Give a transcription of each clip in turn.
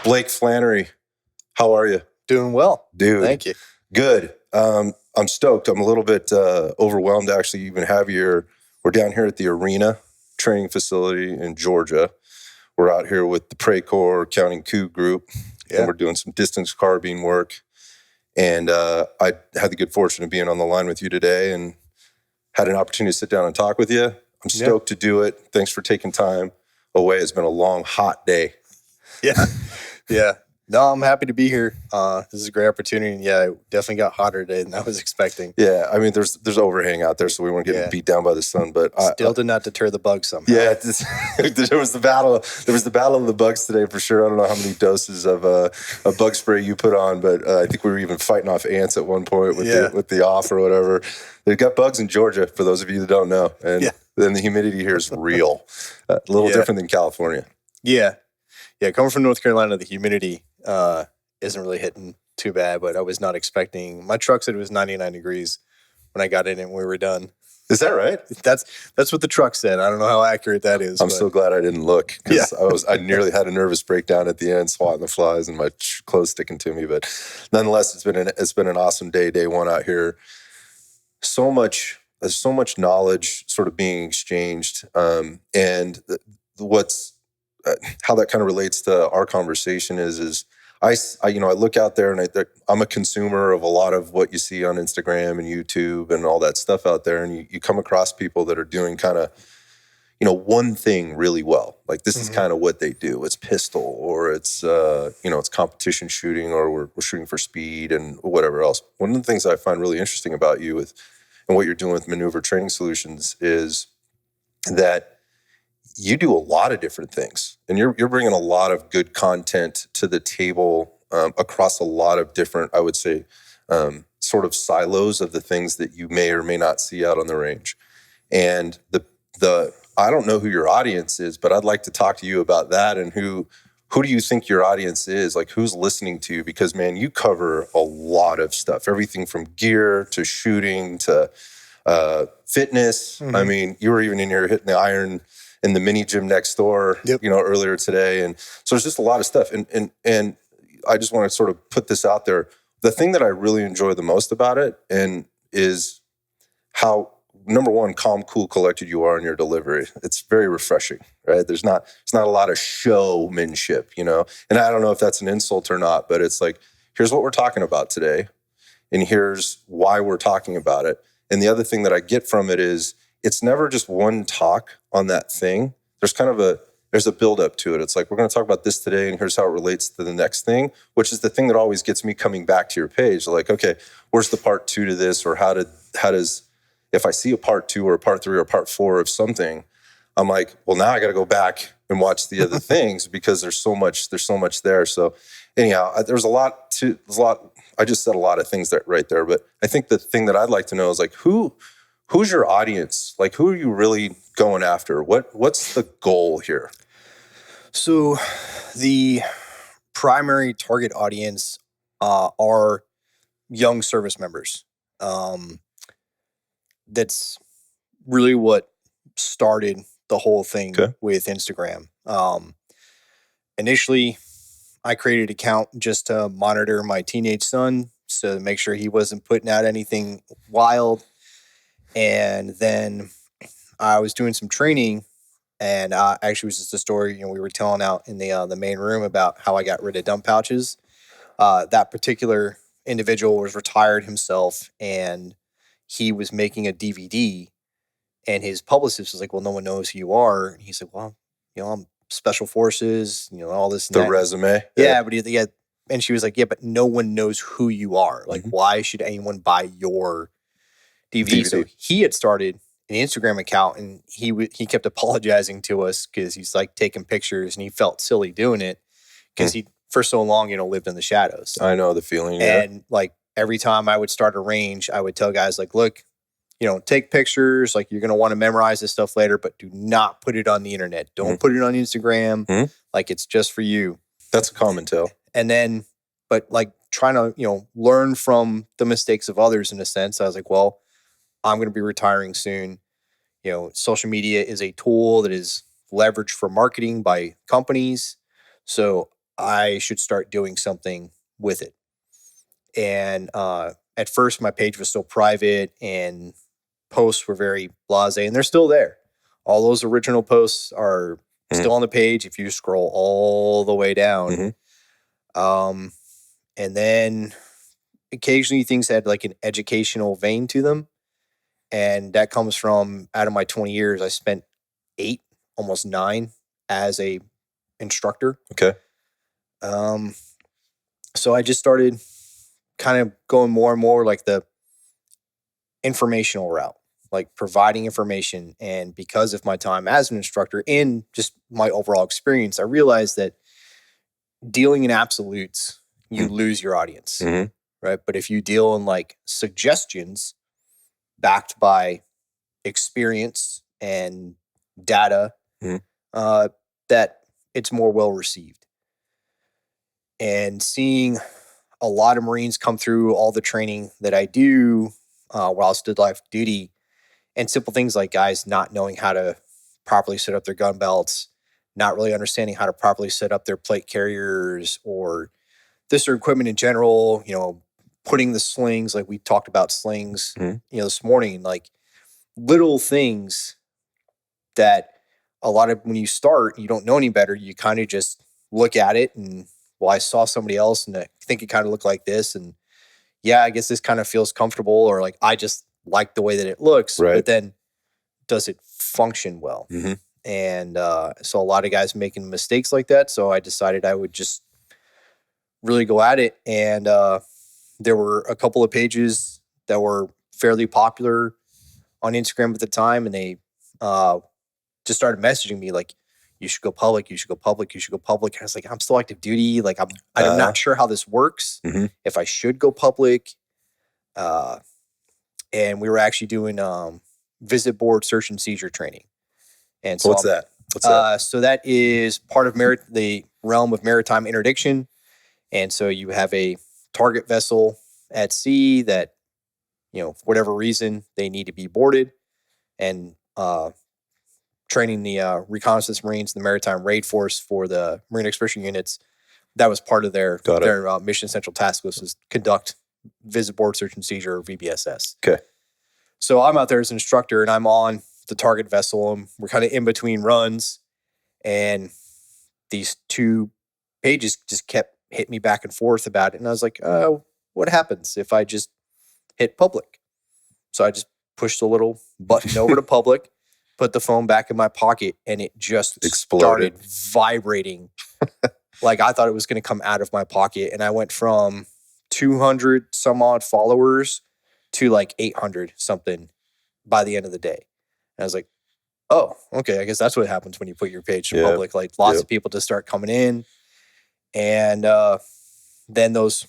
Blake Flannery, how are you? Doing well. Dude. Thank you. Good. I'm stoked. I'm a little bit overwhelmed to actually even have you here. We're down here at the Arena training facility in Georgia. We're out here with the Praycor Counting Coup group, and we're doing some distance carbine work. And I had the good fortune of being on the line with you today and had an opportunity to sit down and talk with you. I'm stoked to do it. Thanks for taking time away. It's been a long, hot day. Yeah. No, I'm happy to be here. This is a great opportunity. Yeah, it definitely got hotter today than I was expecting. Yeah, I mean, there's overhang out there, so we weren't getting beat down by the sun. But still did not deter the bugs somehow. Yeah, there was the battle. There was the battle of the bugs today for sure. I don't know how many doses of bug spray you put on, but I think we were even fighting off ants at one point with the off or whatever. They've got bugs in Georgia, for those of you that don't know, and then the humidity here is real, a little different than California. Yeah, coming from North Carolina, the humidity isn't really hitting too bad, but I was not expecting. My truck said it was 99 degrees when I got in and we were done. Is that right? That's what the truck said. I don't know how accurate that is. I'm so glad I didn't look, because I nearly had a nervous breakdown at the end, swatting the flies and my clothes sticking to me. But nonetheless, it's been an awesome day one out here. There's so much knowledge sort of being exchanged, and how that kind of relates to our conversation is I look out there and I'm a consumer of a lot of what you see on Instagram and YouTube and all that stuff out there. And you come across people that are doing kind of, one thing really well. Like this is kind of what they do. It's pistol, or it's, it's competition shooting, or we're shooting for speed and whatever else. One of the things that I find really interesting about you and what you're doing with Maneuver Training Solutions is that you do a lot of different things, and you're bringing a lot of good content to the table across a lot of different, I would say, sort of silos of the things that you may or may not see out on the range. And I don't know who your audience is, but I'd like to talk to you about that, and who do you think your audience is? Like, who's listening to you? Because, man, you cover a lot of stuff, everything from gear to shooting to fitness. I mean, you were even in here hitting the iron in the mini gym next door, earlier today. And so there's just a lot of stuff. And I just want to sort of put this out there. The thing that I really enjoy the most about it is how, number one, calm, cool, collected you are in your delivery. It's very refreshing, right? It's not a lot of showmanship, and I don't know if that's an insult or not, but it's like, here's what we're talking about today, and here's why we're talking about it. And the other thing that I get from it is, it's never just one talk on that thing. There's kind of there's a build up to it. It's like, we're going to talk about this today, and here's how it relates to the next thing, which is the thing that always gets me coming back to your page. Like, okay, where's the part 2 to this? Or how does, if I see a part 2 or a part 3 or a part 4 of something, I'm like, well, now I got to go back and watch the other things, because there's so much there. So anyhow, there's a lot. I just said a lot of things right there, but I think the thing that I'd like to know is, like, who's your audience? Like, who are you really going after? What's the goal here? So the primary target audience are young service members. That's really what started the whole thing with Instagram. Initially, I created an account just to monitor my teenage son, to make sure he wasn't putting out anything wild. And then I was doing some training, and actually it was just a story, we were telling out in the main room about how I got rid of dump pouches. That particular individual was retired himself, and he was making a DVD, and his publicist was like, well, no one knows who you are. And he's like, well, I'm special forces, all this. And the that. Resume. Yeah, but and she was like, yeah, but no one knows who you are. Like, why should anyone buy your DVD? So he had started an Instagram account, and he kept apologizing to us because he's like taking pictures, and he felt silly doing it because he for so long lived in the shadows. I know the feeling. And like every time I would start a range, I would tell guys like, look, take pictures, like you're going to want to memorize this stuff later, but do not put it on the internet. Don't put it on Instagram. Like, it's just for you. That's a common tale. And then, but like trying to, learn from the mistakes of others in a sense. I was like, well, I'm going to be retiring soon. Social media is a tool that is leveraged for marketing by companies. So I should start doing something with it. And at first, my page was still private and posts were very blasé, and they're still there. All those original posts are still on the page if you scroll all the way down. And then occasionally things had like an educational vein to them. And that comes from, out of my 20 years, I spent 8, almost 9 as a instructor. Okay. So I just started kind of going more and more like the informational route, like providing information. And because of my time as an instructor and just my overall experience, I realized that dealing in absolutes, you lose your audience, right? But if you deal in like suggestions backed by experience and data, that it's more well received. And seeing a lot of Marines come through all the training that I do while I stood live duty, and simple things like guys not knowing how to properly set up their gun belts, not really understanding how to properly set up their plate carriers or this or equipment in general, putting the slings, like we talked about slings, this morning, like little things that a lot of, when you start, you don't know any better. You kind of just look at it and, well, I saw somebody else and I think it kind of looked like this. And yeah, I guess this kind of feels comfortable, or like, I just like the way that it looks, right. But then does it function well? And so a lot of guys making mistakes like that. So I decided I would just really go at it. And there were a couple of pages that were fairly popular on Instagram at the time. And they just started messaging me like, you should go public, you should go public, you should go public. And I was like, I'm still active duty. Like, I'm not sure how this works, if I should go public. And we were actually doing visit board search and seizure training. And so What's that? So that is part of the realm of maritime interdiction. And so you have a target vessel at sea that, for whatever reason, they need to be boarded, and training the reconnaissance Marines, the maritime raid force for the Marine Expedition Units. That was part of their mission central task list, was conduct visit board search and seizure, or VBSS. Okay. So I'm out there as an instructor and I'm on the target vessel and we're kind of in between runs, and these 2 pages just kept hitting me back and forth about it. And I was like, what happens if I just hit public? So I just pushed a little button over to public, put the phone back in my pocket, and it just started vibrating. Like I thought it was going to come out of my pocket. And I went from 200 some odd followers to like 800 something by the end of the day. And I was like, oh, okay, I guess that's what happens when you put your page to public. Like lots of people just start coming in. And then those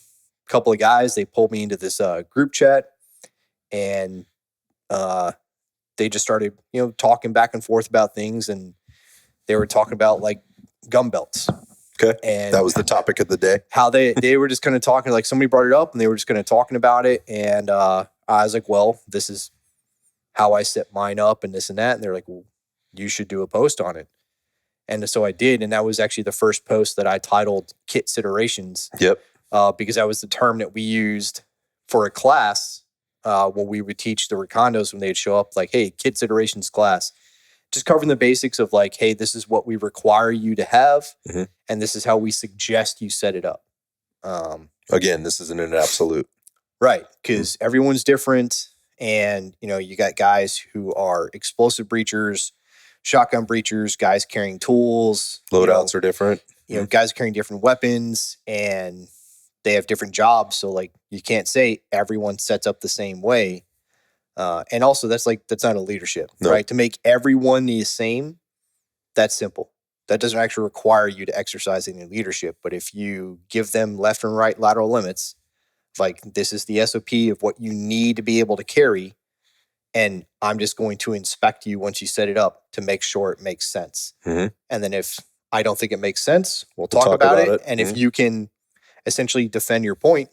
couple of guys, they pulled me into this group chat, and they just started, talking back and forth about things. And they were talking about like gun belts. Okay. And that was the topic of the day. How they were just kind of talking, like somebody brought it up and they were just kind of talking about it. And I was like, well, this is how I set mine up and this and that. And they're like, well, you should do a post on it. And so I did. And that was actually the first post that I titled Kit Considerations. Yep. Because that was the term that we used for a class when we would teach the recondos when they'd show up, like, hey, Kit Considerations class. Just covering the basics of like, hey, this is what we require you to have. And this is how we suggest you set it up. Again, this isn't an absolute. Right. Because everyone's different. And, you got guys who are explosive breachers, shotgun breachers, guys carrying tools. Loadouts are different. Guys carrying different weapons, and they have different jobs. So like, you can't say everyone sets up the same way. And also that's not a leadership, right? To make everyone the same, that's simple. That doesn't actually require you to exercise any leadership. But if you give them left and right lateral limits, like this is the SOP of what you need to be able to carry, and I'm just going to inspect you once you set it up to make sure it makes sense. And then if I don't think it makes sense, we'll talk about it. And if you can essentially defend your point,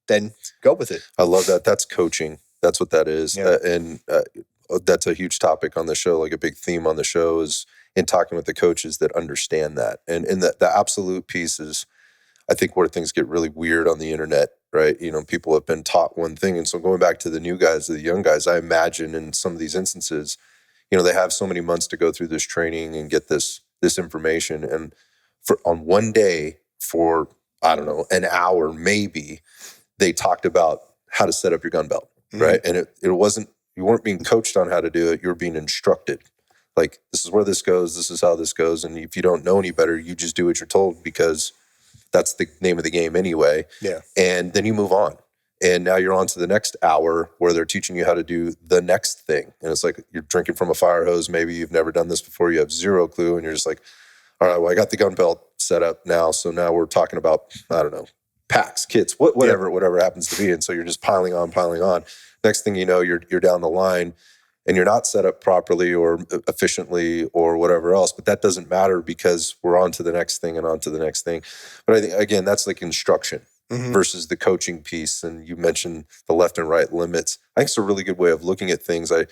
then go with it. I love that. That's coaching. That's what that is. Yeah. And that's a huge topic on the show. Like a big theme on the show is in talking with the coaches that understand that. And the absolute piece is, I think, where things get really weird on the internet, right? You know, people have been taught one thing. And so going back to the new guys, the young guys, I imagine in some of these instances, you know, they have so many months to go through this training and get this information. And on one day for, I don't know, an hour, maybe, they talked about how to set up your gun belt, right? And it wasn't, you weren't being coached on how to do it. You were being instructed. Like, this is where this goes. This is how this goes. And if you don't know any better, you just do what you're told because that's the name of the game anyway. Yeah. And then you move on. And now you're on to the next hour where they're teaching you how to do the next thing. And it's like you're drinking from a fire hose. Maybe you've never done this before. You have zero clue. And you're just like, all right, well, I got the gun belt set up now. So now we're talking about, I don't know, packs, kits, whatever happens to be. And so you're just piling on. Next thing you know, you're down the line and you're not set up properly or efficiently or whatever else. But that doesn't matter because we're on to the next thing and on to the next thing. But I think, again, that's like instruction versus the coaching piece. And you mentioned the left and right limits. I think it's a really good way of looking at things. I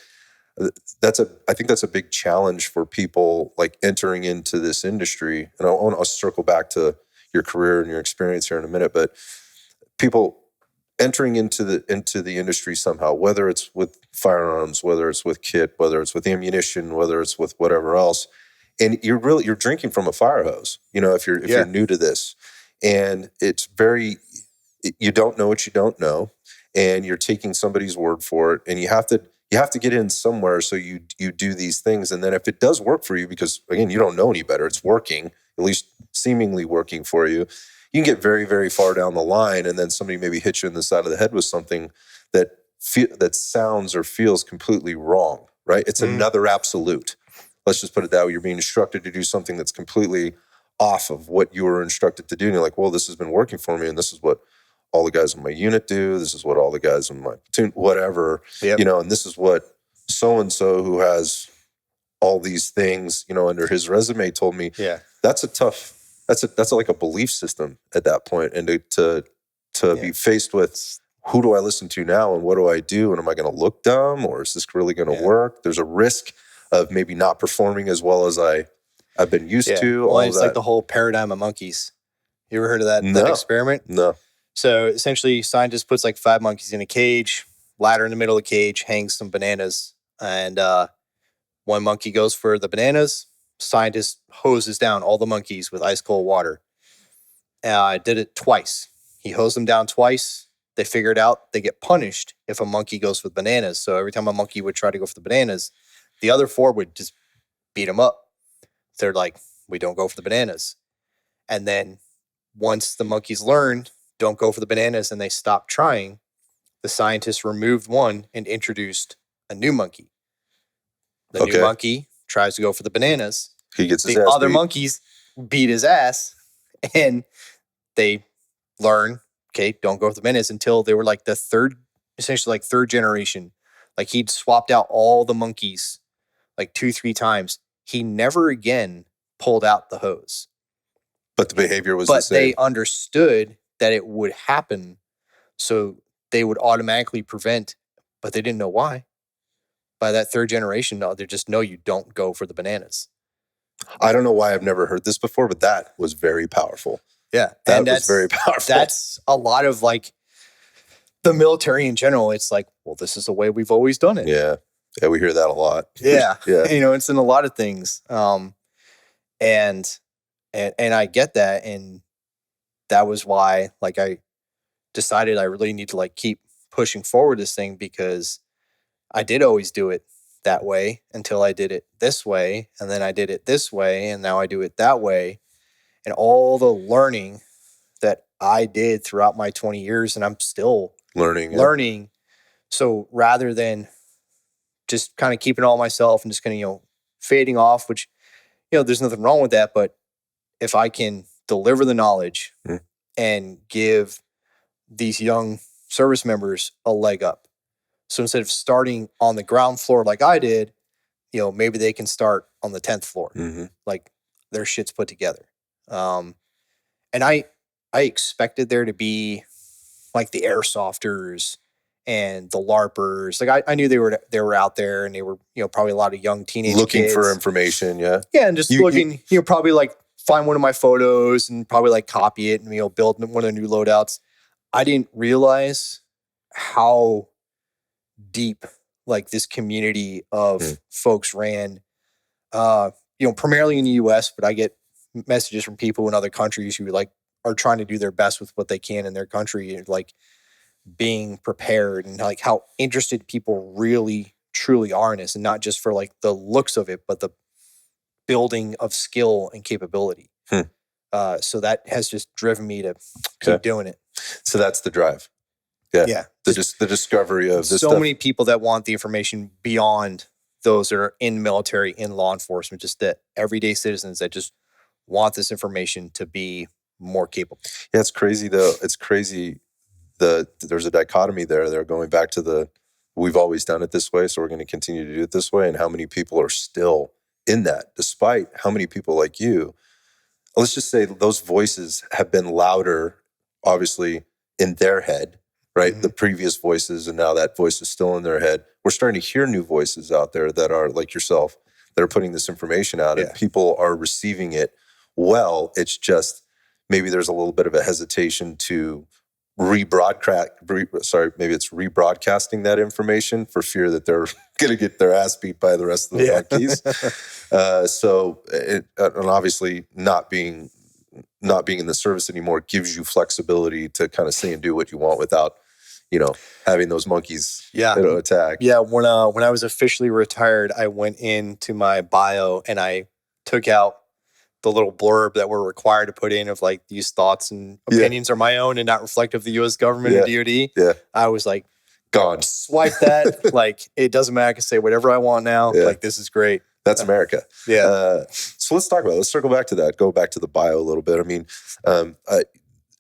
think that's a big challenge for people like entering into this industry. And I'll circle back to your career and your experience here in a minute, but people entering into the industry somehow, whether it's with firearms, whether it's with kit, whether it's with ammunition, whether it's with whatever else, and you're drinking from a fire hose. You know, if you're new to this, and it's you don't know what you don't know, and you're taking somebody's word for it, and you have to get in somewhere. So you do these things, and then if it does work for you, because again, you don't know any better, it's working, at least seemingly working for you. You can get very, very far down the line, and then somebody maybe hits you in the side of the head with something that sounds or feels completely wrong, right? It's another absolute. Let's just put it that way. You're being instructed to do something that's completely off of what you were instructed to do. And you're like, well, this has been working for me, and this is what all the guys in my unit do. This is what all the guys in my platoon, whatever, you know, and this is what so-and-so who has all these things, you know, under his resume told me. Yeah. That's like a belief system at that point. And to be faced with, who do I listen to now and what do I do? And am I going to look dumb, or is this really going to work? There's a risk of maybe not performing as well as I've been used to. Well, it's like the whole paradigm of monkeys. You ever heard of that experiment? No. So essentially, scientist puts like 5 monkeys in a cage, ladder in the middle of the cage, hangs some bananas, and one monkey goes for the bananas. Scientist hoses down all the monkeys with ice cold water. Did it twice. He hosed them down twice. They figured out they get punished if a monkey goes for the bananas. So every time a monkey would try to go for the bananas, the other 4 would just beat him up. They're like, we don't go for the bananas. And then once the monkeys learned, don't go for the bananas, and they stopped trying, the scientists removed one and introduced a new monkey. The new monkey tries to go for the bananas. He gets his ass. The other beat. monkeys beat his ass, and they learn, okay, don't go for the bananas, until they were like essentially like third generation. Like, he'd swapped out all the monkeys like 2-3 times. He never again pulled out the hose. But the behavior was the same. But they understood that it would happen, so they would automatically prevent, but they didn't know why. By that third generation, they just know you don't go for the bananas. I don't know why I've never heard this before, but that was very powerful. Yeah. That was very powerful. That's a lot of like the military in general. It's like, well, this is the way we've always done it. Yeah. Yeah, we hear that a lot. Yeah. Yeah. You know, it's in a lot of things. And I get that. And that was why, like, I decided I really need to like keep pushing forward this thing, because I did always do it that way until I did it this way. And then I did it this way. And now I do it that way. And all the learning that I did throughout my 20 years, and I'm still learning. So rather than just kind of keeping it all myself and just kind of, you know, fading off, which, you know, there's nothing wrong with that. But if I can deliver the knowledge and give these young service members a leg up. So instead of starting on the ground floor like I did, you know, maybe they can start on the 10th floor. Like, their shit's put together. And I expected there to be like the airsofters and the LARPers. Like I knew they were out there, and they were, you know, probably a lot of young teenage looking kids. for information. Yeah. Yeah. And just looking, you know, probably like find one of my photos and probably like copy it and, you know, build one of the new loadouts. I didn't realize how deep like this community of folks ran, you know, primarily in the US, but I get messages from people in other countries who like are trying to do their best with what they can in their country, and like being prepared, and like how interested people really truly are in this, and not just for like the looks of it, but the building of skill and capability. So that has just driven me to keep doing it. So that's the drive. Yeah. Yeah. The discovery of this so stuff. many people that want the information beyond those that are in military, in law enforcement, just the everyday citizens that just want this information to be more capable. Yeah, it's crazy though. It's crazy. There's a dichotomy there. They're going back to we've always done it this way, so we're going to continue to do it this way. And how many people are still in that, despite how many people like you, let's just say those voices have been louder, obviously, in their head, right? Mm-hmm. The previous voices, and now that voice is still in their head. We're starting to hear new voices out there that are like yourself, that are putting this information out, and people are receiving it well. It's just maybe there's a little bit of a hesitation to rebroadcasting that information for fear that they're going to get their ass beat by the rest of the monkeys. And obviously not being in the service anymore gives you flexibility to kind of say and do what you want without, you know, having those monkeys attack. Yeah. When I was officially retired, I went into my bio and I took out the little blurb that we're required to put in of like, these thoughts and opinions are my own and not reflective of the U.S. government or DOD. Yeah. I was like, gone. Swipe that. Like, it doesn't matter. I can say whatever I want now. Yeah. Like, this is great. That's America. Yeah. So let's talk about it. Let's circle back to that. Go back to the bio a little bit. I mean,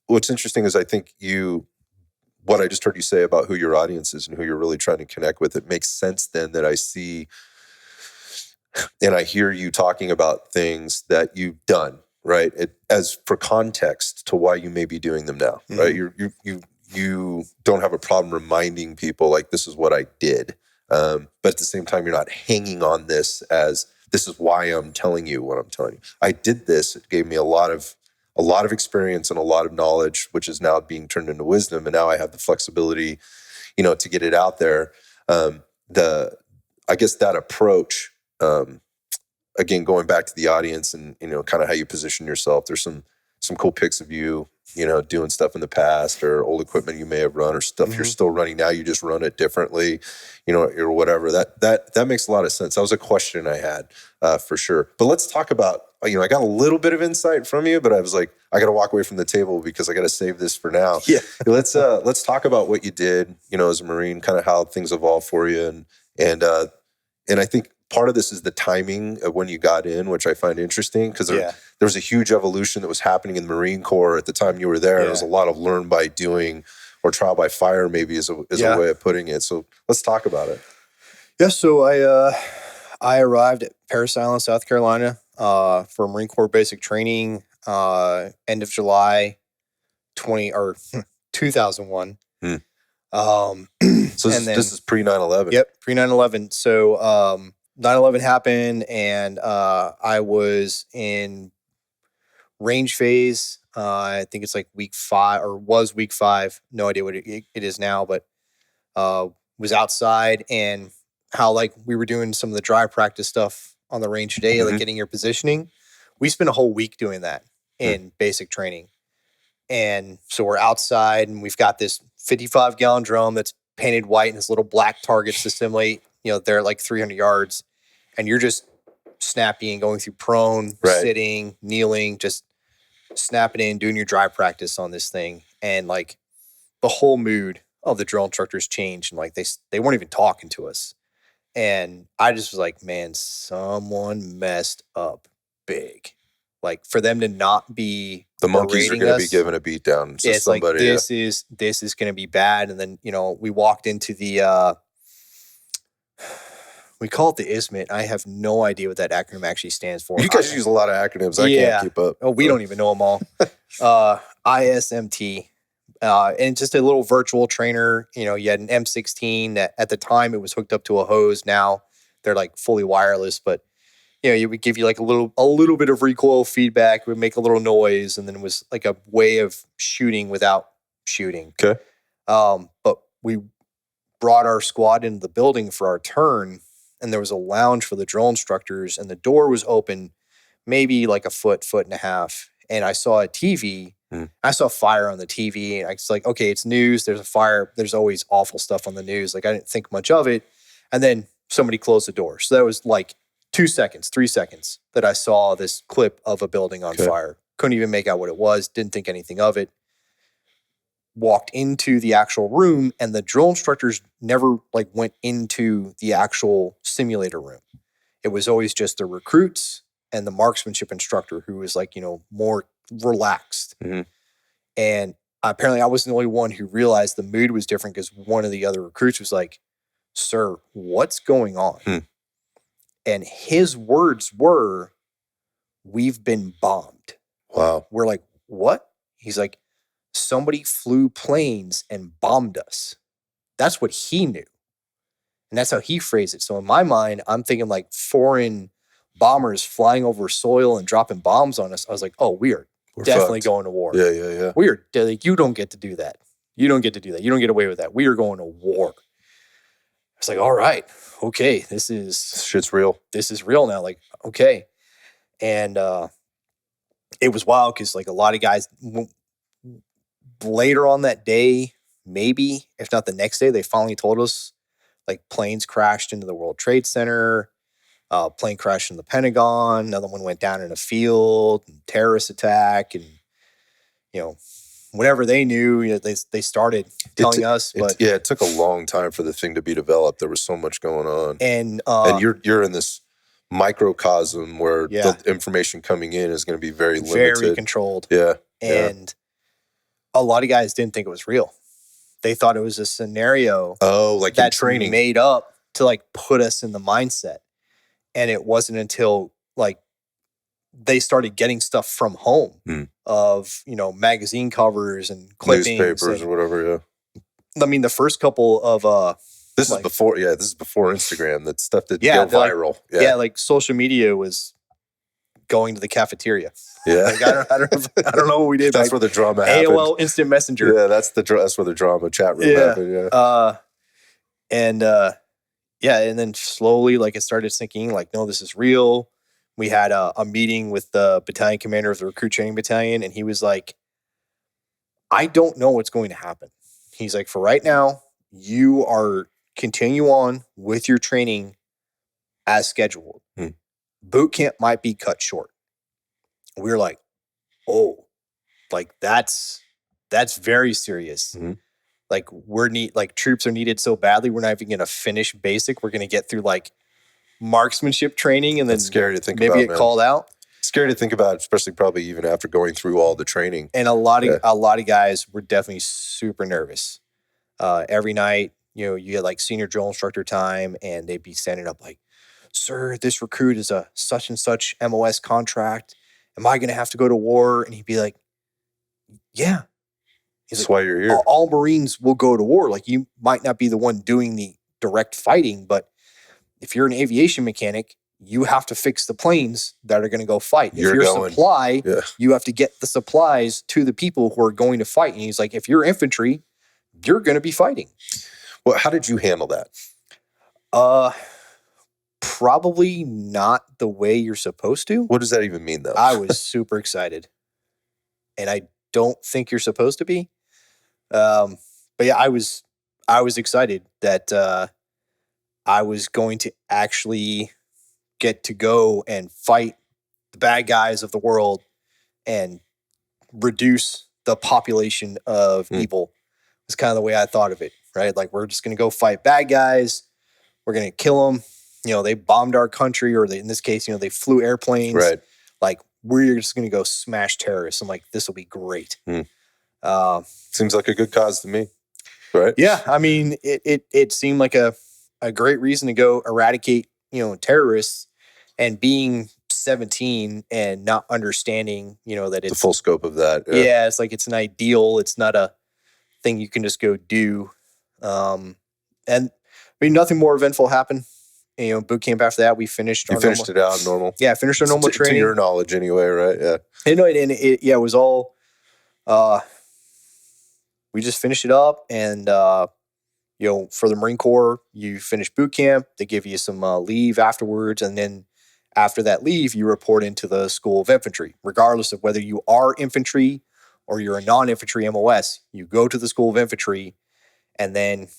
what's interesting is I think what I just heard you say about who your audience is and who you're really trying to connect with, it makes sense then that I see and I hear you talking about things that you've done, right? As for context to why you may be doing them now, right? You don't have a problem reminding people like, this is what I did. But at the same time, you're not hanging on this as this is why I'm telling you what I'm telling you. I did this. It gave me a lot of experience and a lot of knowledge, which is now being turned into wisdom. And now I have the flexibility, you know, to get it out there. I guess that approach, again, going back to the audience and, you know, kind of how you position yourself. There's some cool pics of you, you know, doing stuff in the past or old equipment you may have run or stuff you're still running now. You just run it differently, you know, or whatever. That makes a lot of sense. That was a question I had for sure. But let's talk about, you know, I got a little bit of insight from you, but I was like, I got to walk away from the table because I got to save this for now. Yeah. Let's talk about what you did, you know, as a Marine, kind of how things evolved for you. And I think part of this is the timing of when you got in, which I find interesting because there was a huge evolution that was happening in the Marine Corps at the time you were there. There was a lot of learn by doing or trial by fire, maybe is a way of putting it. So let's talk about it. Yeah. So I arrived at Parris Island, South Carolina, for Marine Corps basic training, end of July 2001. So this is pre 9/11. Yep, pre 9/11. So 9/11 happened, and I was in range phase. I think it's like week 5, or was week 5. No idea what it is now, but was outside, and how like we were doing some of the dry practice stuff on the range today, like getting your positioning. We spent a whole week doing that in basic training. And so we're outside, and we've got this 55-gallon drum that's painted white and this little black target system. Like, you know, they're like 300 yards, and you're just snapping, going through prone, sitting, kneeling, just snapping in, doing your dry practice on this thing. And like the whole mood of the drill instructors changed, and like they weren't even talking to us. And I just was like, man, someone messed up big. Like, for them to not be the monkeys are going to be given a beat down. It's somebody, like, this is going to be bad. And then, you know, we walked into the, we call it the ISMIT. I have no idea what that acronym actually stands for. You guys use a lot of acronyms. I can't keep up. Oh, we don't even know them all. ISMT. And just a little virtual trainer. You had an M16 that at the time it was hooked up to a hose. Now they're like fully wireless, but it would give you like a little bit of recoil feedback. It would make a little noise, and then it was like a way of shooting without shooting. Okay. But we brought our squad into the building for our turn, and there was a lounge for the drill instructors, and the door was open maybe like a foot and a half. And I saw a TV. I saw fire on the TV, and I was like, okay, it's news. There's a fire. There's always awful stuff on the news. Like, I didn't think much of it. And then somebody closed the door. So that was like 2 seconds, 3 seconds that I saw this clip of a building on fire. Couldn't even make out what it was. Didn't think anything of it. Walked into the actual room, and the drill instructors never like went into the actual simulator room. It was always just the recruits and the marksmanship instructor who was like, more relaxed. And apparently I wasn't the only one who realized the mood was different, because one of the other recruits was like, "Sir, what's going on?" And his words were, "We've been bombed." Wow. We're like, "What?" He's like, "Somebody flew planes and bombed us." That's what he knew. And that's how he phrased it. So in my mind, I'm thinking like foreign bombers flying over soil and dropping bombs on us. I was like, oh, we're definitely fucked. going to war. Yeah. We are like, you don't get to do that. You don't get to do that. You don't get away with that. We are going to war. It's like, all right, okay, shit's real. This is real now. Like, okay. And it was wild because like a lot of guys later on that day, maybe if not the next day, they finally told us like planes crashed into the World Trade Center. Plane crashed in the Pentagon. Another one went down in a field. And terrorist attack, and whatever they knew, they started telling us. But it took a long time for the thing to be developed. There was so much going on, and you're in this microcosm where the information coming in is going to be very limited, very controlled. And a lot of guys didn't think it was real. They thought it was a scenario. Like that's in training, made up to like put us in the mindset. And it wasn't until like they started getting stuff from home of, magazine covers and clippings. Newspapers or whatever, I mean, the first couple of... This is before Instagram. That stuff didn't go viral. Like social media was going to the cafeteria. Yeah. Like, I don't know what we did. That's where the drama happened. AOL Instant Messenger. Yeah, that's where the drama chat room happened, And then slowly, like, it started sinking, like, no, this is real. We had a meeting with the battalion commander of the recruit training battalion, and he was like, I don't know what's going to happen. He's like, for right now, you are continue on with your training as scheduled. Boot camp might be cut short. We were like, oh, like that's very serious. Like troops are needed so badly. We're not even going to finish basic. We're going to get through like marksmanship training, and then scary to think maybe about, get called out. Scary to think about, especially probably even after going through all the training. And a lot of guys were definitely super nervous. Every night, you had like senior drill instructor time, and they'd be standing up like, "Sir, this recruit is a such and such MOS contract. Am I going to have to go to war?" And he'd be like, "Yeah." That's why you're here. All Marines will go to war. Like, you might not be the one doing the direct fighting, but if you're an aviation mechanic, you have to fix the planes that are going to go fight. If you're supply, you have to get the supplies to the people who are going to fight. And he's like, if you're infantry, you're going to be fighting. Well, how did you handle that? Probably not the way you're supposed to. What does that even mean, though? I was super excited. And I don't think you're supposed to be. But yeah, I was excited that I was going to actually get to go and fight the bad guys of the world and reduce the population of evil. It's kind of the way I thought of it, right? Like, we're just going to go fight bad guys. We're going to kill them. They bombed our country, or in this case, they flew airplanes. Right. Like, we're just going to go smash terrorists. I'm like, this will be great. Seems like a good cause to me, right? Yeah, I mean, it seemed like a great reason to go eradicate, terrorists, and being 17 and not understanding, that it's the full scope of that. Yeah, it's like it's an ideal. It's not a thing you can just go do. And I mean, nothing more eventful happened. You know, boot camp after that, we finished. You finished it out normal. Yeah, finished our normal training. To your knowledge, anyway, right? Yeah. And it was all. We just finished it up, and you know, for the Marine Corps, you finish boot camp. They give you some leave afterwards, and then after that leave, you report into the School of Infantry, regardless of whether you are infantry or you're a non-infantry MOS. You go to the School of Infantry, and then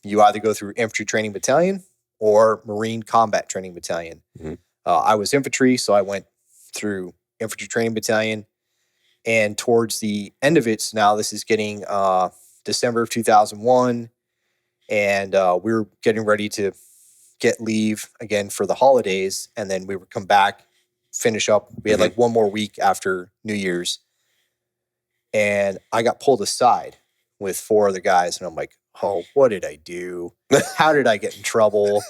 you either go through Infantry Training Battalion or Marine Combat Training Battalion. Mm-hmm. I was infantry, so I went through Infantry Training Battalion. And towards the end of it, so now this is getting December of 2001, and we were getting ready to get leave again for the holidays, and then we would come back, finish up. We had like one more week after New Year's, and I got pulled aside with 4 other guys, and I'm like, oh, what did I do? How did I get in trouble?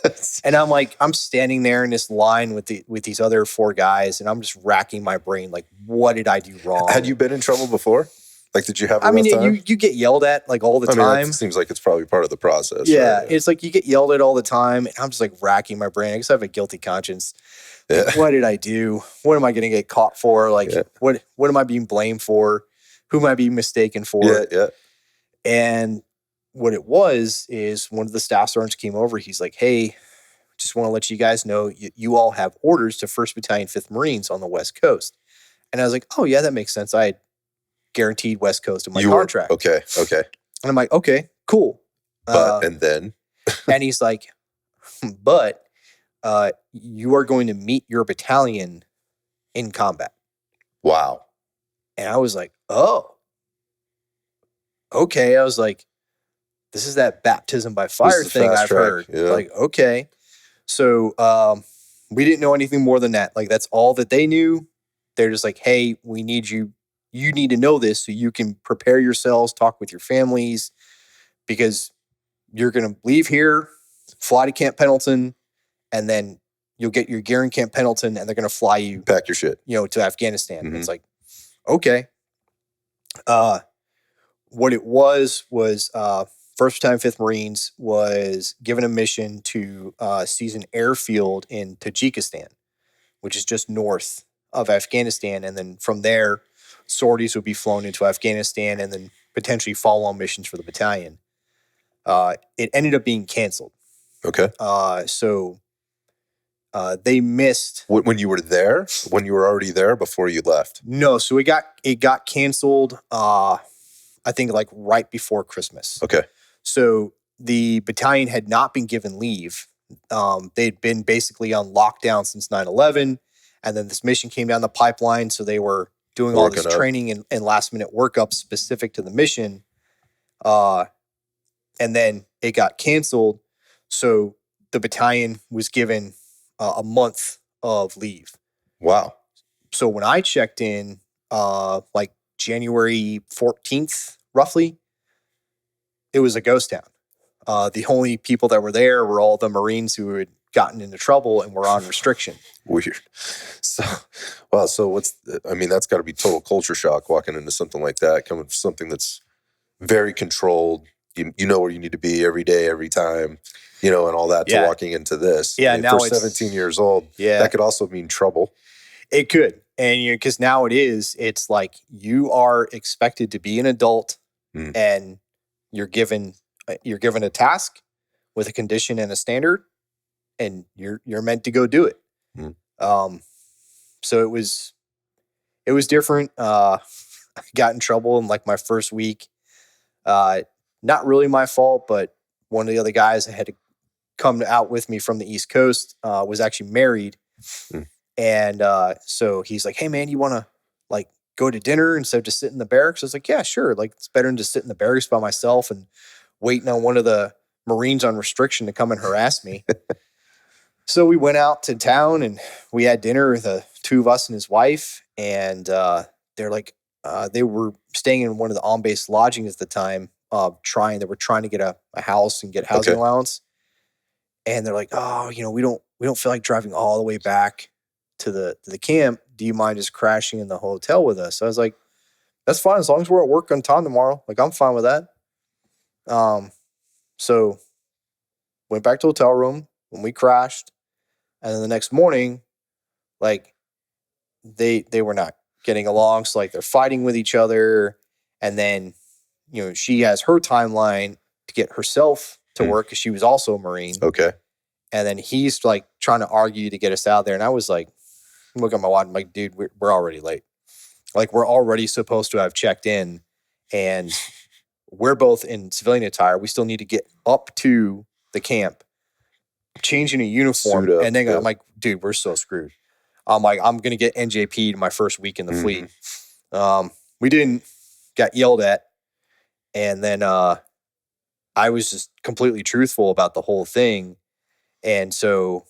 And I'm like, I'm standing there in this line with these other 4 guys, and I'm just racking my brain, like, what did I do wrong? Had you been in trouble before? Like, did you have a rough time? you get yelled at like all the time. It seems like it's probably part of the process. Yeah, right? it's like you get yelled at all the time, and I'm just like racking my brain. I guess I have a guilty conscience. Yeah. Like, what did I do? What am I going to get caught for? Like, what am I being blamed for? Who am I being mistaken for? Yeah. And what it was is one of the staff sergeants came over. He's like, hey, just want to let you guys know you all have orders to 1st Battalion, 5th Marines on the West Coast. And I was like, oh, yeah, that makes sense. I had guaranteed West Coast in my contract. Okay. And I'm like, okay, cool. But, and then? And he's like, but you are going to meet your battalion in combat. Wow. And I was like, oh, okay. I was like, this is that baptism by fire thing I've heard. Yeah. Like, okay. So we didn't know anything more than that. Like, that's all that they knew. They're just like, hey, we need you. You need to know this so you can prepare yourselves, talk with your families, because you're going to leave here, fly to Camp Pendleton, and then you'll get your gear in Camp Pendleton, and they're going to fly you. Pack your shit. You know, to Afghanistan. Mm-hmm. It's like, okay. What it was 1st Battalion, 5th Marines was given a mission to seize an airfield in Tajikistan, which is just north of Afghanistan. And then from there, sorties would be flown into Afghanistan and then potentially follow-on missions for the battalion. It ended up being canceled. Okay. So they missed. When you were there? When you were already there before you left? No, so it got canceled, I think like right before Christmas. Okay. So the battalion had not been given leave. They'd been basically on lockdown since 9/11. And then this mission came down the pipeline. So they were doing all this training and last minute workup specific to the mission. And then it got canceled. So the battalion was given a month of leave. Wow. So when I checked in, like January 14th, roughly, it was a ghost town. The only people that were there were all the Marines who had gotten into trouble and were on restriction. Weird. So, wow. So that's got to be total culture shock walking into something like that, coming from something that's very controlled. You know where you need to be every day, every time, and all that, to walking into this. Yeah. Now for 17 years old, that could also mean trouble. It could. And because now it's like you are expected to be an adult and you're given a task with a condition and a standard, and you're meant to go do it. So it was different. I got in trouble in like my first week. Not really my fault, but one of the other guys that had to come out with me from the East Coast was actually married. And so he's like, hey man, you want to like go to dinner instead of just sit in the barracks? I was like, yeah, sure. Like, it's better than just sit in the barracks by myself and waiting on one of the Marines on restriction to come and harass me. So we went out to town and we had dinner with the 2 of us and his wife. And they're like, they were staying in one of the on-base lodgings at the time, trying to get a house and get housing allowance. And they're like, oh, we don't feel like driving all the way back to the camp. Do you mind just crashing in the hotel with us? So I was like, that's fine, as long as we're at work on time tomorrow. Like, I'm fine with that. So went back to the hotel room when we crashed. And then the next morning, like they were not getting along. So like they're fighting with each other. And then, she has her timeline to get herself to work because she was also a Marine. Okay. And then he's like trying to argue to get us out there. And I was like, look at my watch. I'm like, dude, we're already late. Like we're already supposed to have checked in and we're both in civilian attire. We still need to get up to the camp, changing a uniform. Suit up, And then yeah. I'm like, dude, we're so screwed. I'm like, I'm going to get NJP'd my first week in the fleet. We didn't, got yelled at. And then I was just completely truthful about the whole thing. And so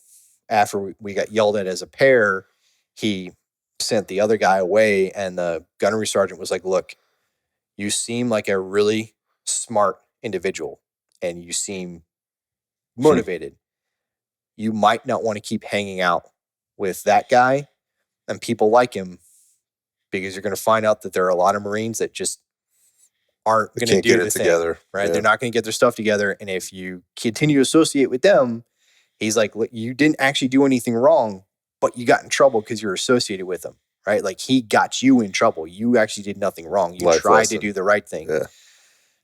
after we got yelled at as a pair, he sent the other guy away. And the gunnery sergeant was like, look, you seem like a really smart individual and you seem motivated. You might not want to keep hanging out with that guy and people like him because you're going to find out that there are a lot of Marines that just aren't going to do the thing, together, right? Yeah. They're not going to get their stuff together. And if you continue to associate with them, he's like, look, you didn't actually do anything wrong, but you got in trouble because you're associated with them, right? Like he got you in trouble. You actually did nothing wrong. You tried to do the right thing. Yeah.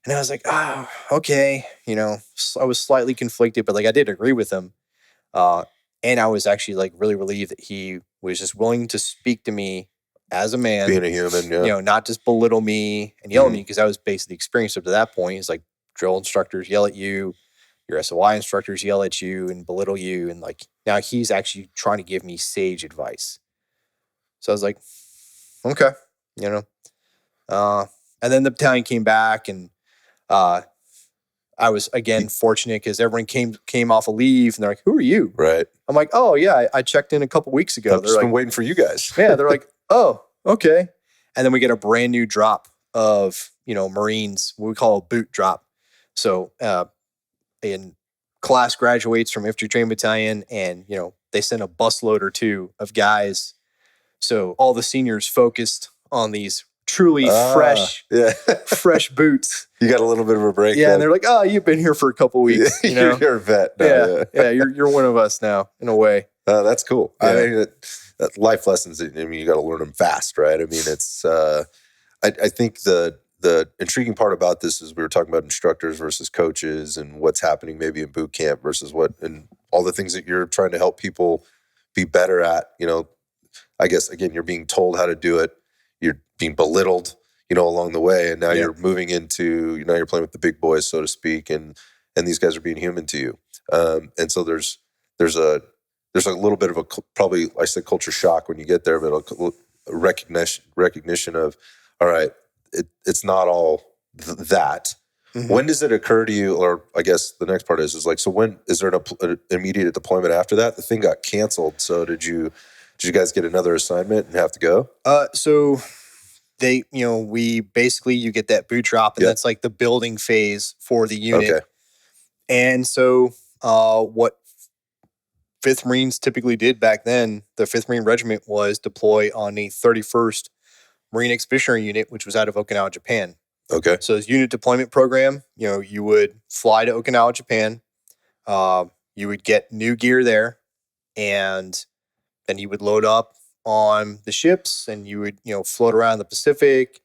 And I was like, oh, okay. I was slightly conflicted, but like I did agree with him. And I was actually like really relieved that he was just willing to speak to me as a man, being a human, yeah. Not just belittle me and yell at me because that was basically the experience up to that point. It's like drill instructors yell at you, your SOI instructors yell at you and belittle you. And like now he's actually trying to give me sage advice. So I was like, okay, and then the battalion came back and I was again fortunate because everyone came off a leave and they're like, who are you? Right. I'm like, oh yeah, I checked in a couple weeks ago. I've just been waiting for you guys. Yeah, they're like, oh, okay. And then we get a brand new drop of, Marines, what we call a boot drop. So in class graduates from infantry training battalion and, they send a busload or two of guys. So all the seniors focused on these truly fresh boots. You got a little bit of a break. Yeah, then. And they're like, oh, you've been here for a couple weeks. You're a vet now. Yeah, you're one of us now, in a way. That's cool. Yeah. I mean, that life lessons, you got to learn them fast, right? I mean, it's, I think the intriguing part about this is we were talking about instructors versus coaches and what's happening maybe in boot camp versus and all the things that you're trying to help people be better at. I guess, again, you're being told how to do it. You're being belittled, along the way. And now you're moving into, you're playing with the big boys, so to speak. And these guys are being human to you. And so there's a little bit of a, probably I said culture shock when you get there, but a recognition of, all right, it's not all that. Mm-hmm. When does it occur to you, or I guess the next part is like, so when is there an immediate deployment after that? The thing got canceled. So did you guys get another assignment and have to go? So they, we basically, you get that boot drop and that's like the building phase for the unit. Okay. And so what 5th Marines typically did back then, the 5th Marine Regiment was deploy on the 31st Marine Expeditionary Unit, which was out of Okinawa, Japan. Okay. So this unit deployment program, you would fly to Okinawa, Japan. You would get new gear there and then you would load up on the ships and you would, float around the Pacific,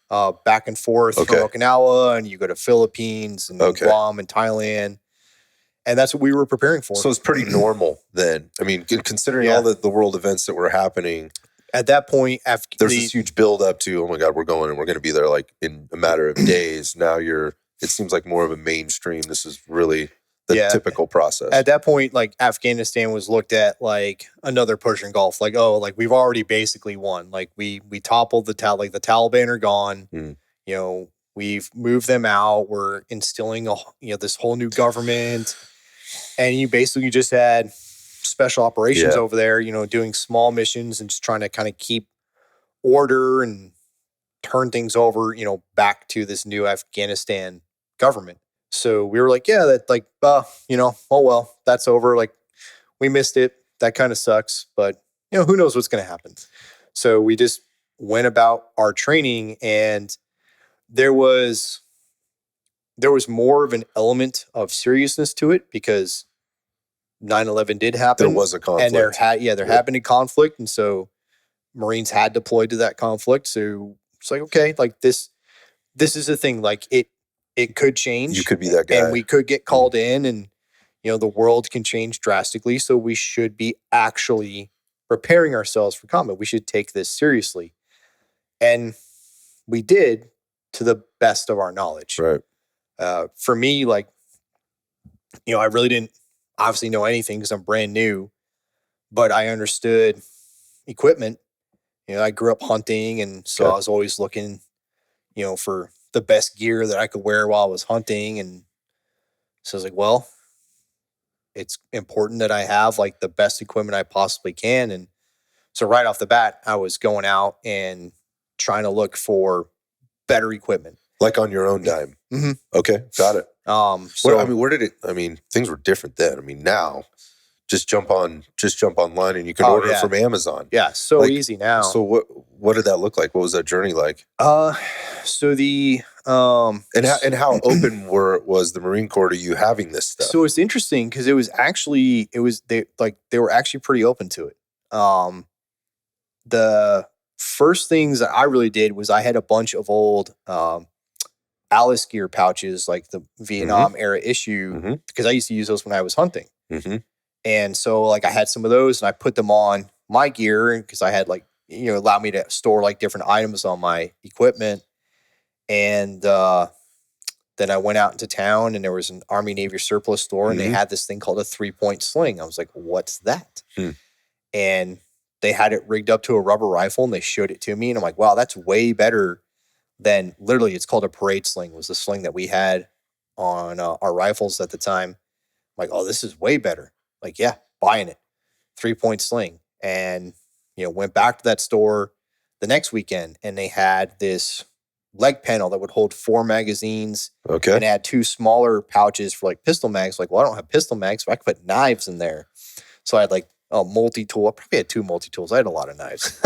back and forth from Okinawa, and you go to Philippines and Guam and Thailand. And that's what we were preparing for. So it's pretty normal then. I mean, considering all the world events that were happening. At that point, there's this huge build up to, oh my God, we're going to be there like in a matter of days. Now it seems like more of a mainstream. This is really the typical process. At that point, like Afghanistan was looked at like another Persian Gulf. Like, oh, like we've already basically won. Like we toppled the Taliban are gone. We've moved them out. We're instilling this whole new government. And you basically just had special operations over there, doing small missions and just trying to kind of keep order and turn things over, back to this new Afghanistan government. So we were like, oh well, that's over. Like we missed it. That kind of sucks, but who knows what's going to happen. So we just went about our training and there was there was more of an element of seriousness to it because 9/11 did happen. There was a conflict. And there had been a conflict. And so Marines had deployed to that conflict. So it's like, okay, like this is a thing. Like it could change. You could be that guy. And we could get called in and, the world can change drastically. So we should be actually preparing ourselves for combat. We should take this seriously. And we did to the best of our knowledge. Right. For me, like, I really didn't obviously know anything because I'm brand new, but I understood equipment. I grew up hunting, and so I was always looking, for the best gear that I could wear while I was hunting. And so I was like, well, it's important that I have like the best equipment I possibly can. And so right off the bat, I was going out and trying to look for better equipment. Like on your own dime. Mm-hmm. Okay, got it. So where did it? Things were different then. now, just jump online and you can order it from Amazon. Yeah, so easy now. So what did that look like? What was that journey like? So the and how open was the Marine Corps to you having this stuff? So it's interesting because they were actually pretty open to it. The first things that I really did was I had a bunch of old Alice gear pouches, like the Vietnam era issue, because I used to use those when I was hunting. Mm-hmm. And so like I had some of those and I put them on my gear because I had like, allowed me to store like different items on my equipment. And then I went out into town and there was an Army Navy surplus store and they had this thing called a 3-point sling. I was like, what's that? And they had it rigged up to a rubber rifle and they showed it to me. And I'm like, wow, that's way better than literally it's called a parade sling, was the sling that we had on our rifles at the time. I'm like, oh, this is way better. Like, yeah, buying it. 3-point sling. And, went back to that store the next weekend and they had this leg panel that would hold 4 magazines. Okay. And it had 2 smaller pouches for like pistol mags. Like, well, I don't have pistol mags, so I could put knives in there. So I had like a multi-tool. I probably had 2 multi-tools. I had a lot of knives.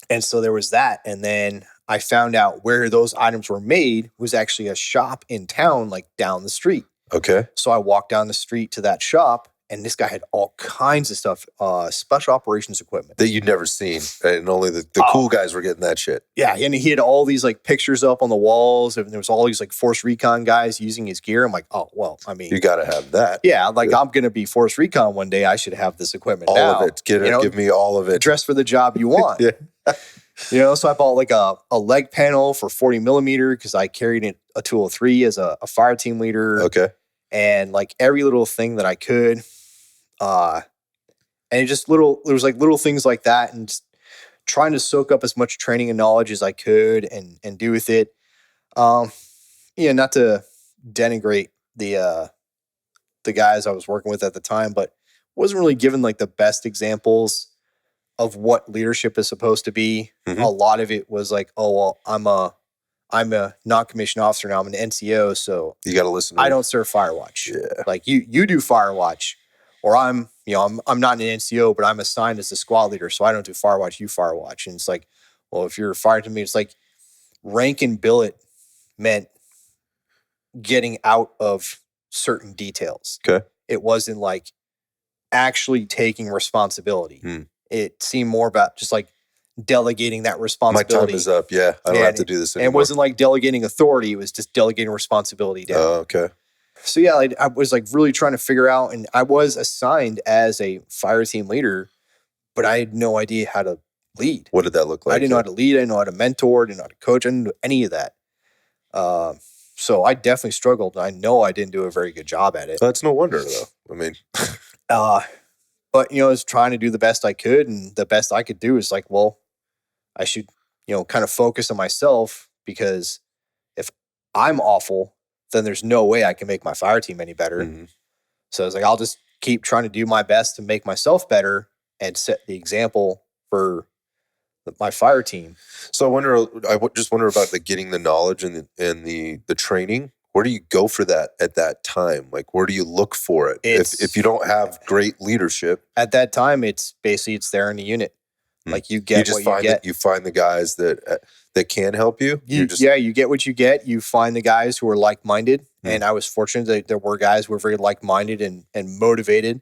And so there was that. And then I found out where those items were made was actually a shop in town, like down the street. Okay. So I walked down the street to that shop and this guy had all kinds of stuff, special operations equipment. That you'd never seen. And only the cool guys were getting that shit. Yeah. And he had all these like pictures up on the walls. And there was all these like Force Recon guys using his gear. I'm like, oh, well, you got to have that. Yeah. Like I'm going to be Force Recon one day. I should have this equipment all now. Of it. Give me all of it. Dress for the job you want. Yeah. So I bought like a leg panel for 40 millimeter because I carried a 203 as a Fireteam Leader. Okay. And like every little thing that I could. And it just there was like little things like that and just trying to soak up as much training and knowledge as I could and do with it. Not to denigrate the guys I was working with at the time, but wasn't really given like the best examples of what leadership is supposed to be. A lot of it was like, oh, well, I'm a non-commissioned officer now. I'm an NCO, so you got to listen to I don't serve Firewatch. Yeah. Like you do Firewatch. Or I'm not an NCO, but I'm assigned as a squad leader, so I don't do Firewatch, you Firewatch. And it's like, well, if you're fired to me, it's like rank and billet meant getting out of certain details. Okay. It wasn't like actually taking responsibility. It seemed more about just like delegating that responsibility. My time is up. Yeah, I don't have to do this anymore. And it wasn't like delegating authority. It was just delegating responsibility down. Oh, okay. So yeah, I was like really trying to figure out, and I was assigned as a Fireteam Leader, but I had no idea how to lead. What did that look like? I didn't know how to lead. I didn't know how to mentor. I didn't know how to coach. I didn't do any of that. So I definitely struggled. I know I didn't do a very good job at it. That's no wonder, though. I mean, but I was trying to do the best I could, and the best I could do is like, well, I should kind of focus on myself because if I'm awful, then there's no way I can make my fire team any better. So I was like, I'll just keep trying to do my best to make myself better and set the example for my fire team. So I just wonder about getting the knowledge and the training. Where do you go for that at that time? Like, where do you look for it? If you don't have great leadership? At that time, it's there in the unit. Like you You get just what you find get. that you find the guys that can help you. You get what you get. You find the guys who are like-minded. And I was fortunate that there were guys who were very like-minded and motivated,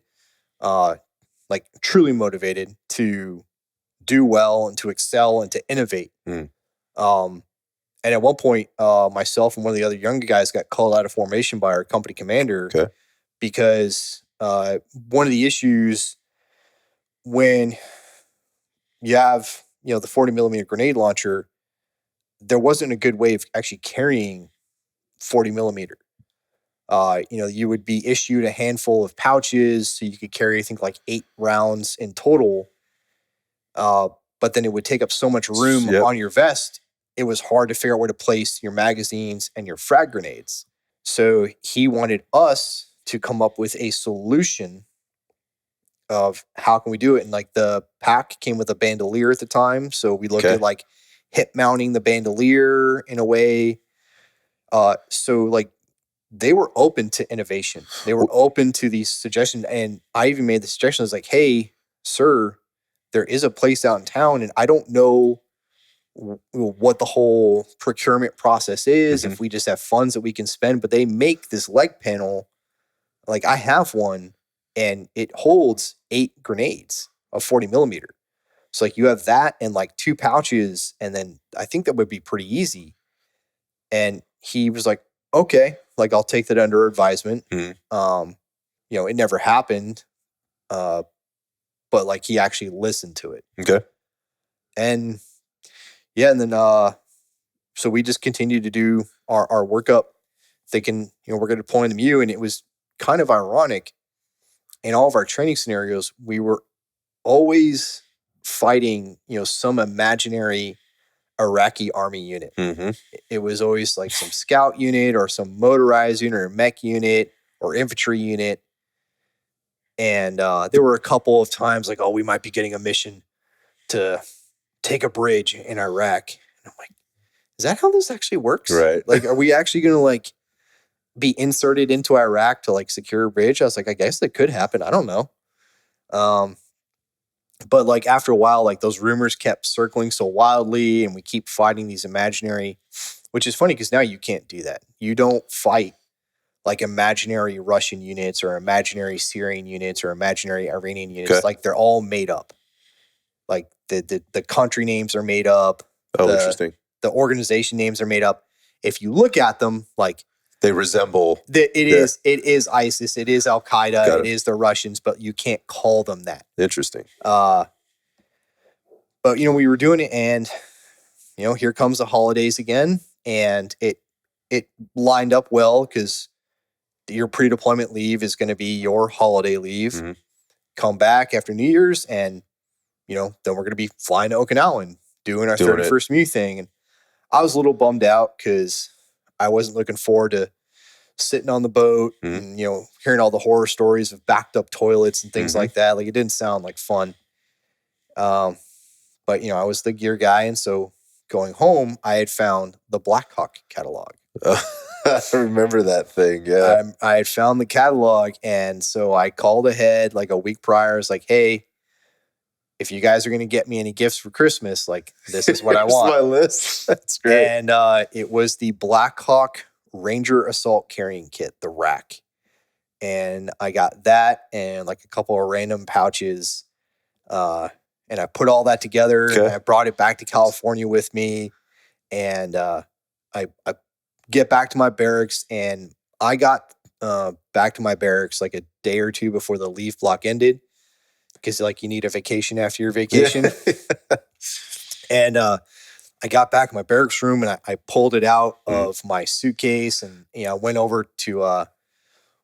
like truly motivated to do well and to excel and to innovate. And at one point, myself and one of the other younger guys got called out of formation by our company commander because one of the issues when you have, the 40 millimeter grenade launcher, there wasn't a good way of actually carrying 40 millimeter. You would be issued a handful of pouches so you could carry, I think, like 8 rounds in total. But then it would take up so much room on your vest, it was hard to figure out where to place your magazines and your frag grenades. So he wanted us to come up with a solution of how can we do it. And like the pack came with a bandolier at the time. So we looked at like hip mounting the bandolier in a way. So like they were open to innovation. They were open to these suggestions. And I even made the suggestion, I was like, hey, sir, there is a place out in town and I don't know what the whole procurement process is, if we just have funds that we can spend, but they make this leg panel. Like I have one and it holds 8 grenades of 40 millimeter. So like you have that and like 2 pouches. And then I think that would be pretty easy. And he was like, okay, like I'll take that under advisement. It never happened. But like he actually listened to it. Okay. And yeah, and then so we just continued to do our workup, thinking, we're going to deploy in the MU. And it was kind of ironic. In all of our training scenarios, we were always fighting, some imaginary Iraqi army unit. It was always like some scout unit or some motorized unit or mech unit or infantry unit. And there were a couple of times like, we might be getting a mission to take a bridge in Iraq. And I'm like, is that how this actually works? Right. Like, are we actually going to like be inserted into Iraq to like secure a bridge? I was like, I guess that could happen. I don't know. But like after a while, like those rumors kept circling so wildly and we keep fighting these imaginary, which is funny because now you can't do that. You don't fight like imaginary Russian units or imaginary Syrian units or imaginary Iranian units. Like they're all made up. Like the country names are made up. Interesting. The organization names are made up. If you look at them, like they resemble. It is ISIS. It is Al Qaeda. It is the Russians, but you can't call them that. Interesting. But we were doing it, and here comes the holidays again, and it lined up well because your pre-deployment leave is going to be your holiday leave. Come back after New Year's, and then we're going to be flying to Okinawa and doing our 31st MU thing. And I was a little bummed out because I wasn't looking forward to sitting on the boat and, hearing all the horror stories of backed up toilets and things like that. Like it didn't sound like fun. But I was the gear guy. And so going home, I had found the Black Hawk catalog. I remember that thing. Yeah. I had found the catalog. And so I called ahead like a week prior. I was like, hey, if you guys are going to get me any gifts for Christmas, like this is what I want. My list. That's great. And it was the Black Hawk Ranger Assault Carrying Kit, the rack. And I got that and like a couple of random pouches. And I put all that together and I brought it back to California with me. And I get back to my barracks, and I got back to my barracks like a day or two before the leave block ended. Because like you need a vacation after your vacation. And I got back in my barracks room and I pulled it out of my suitcase, and I went over to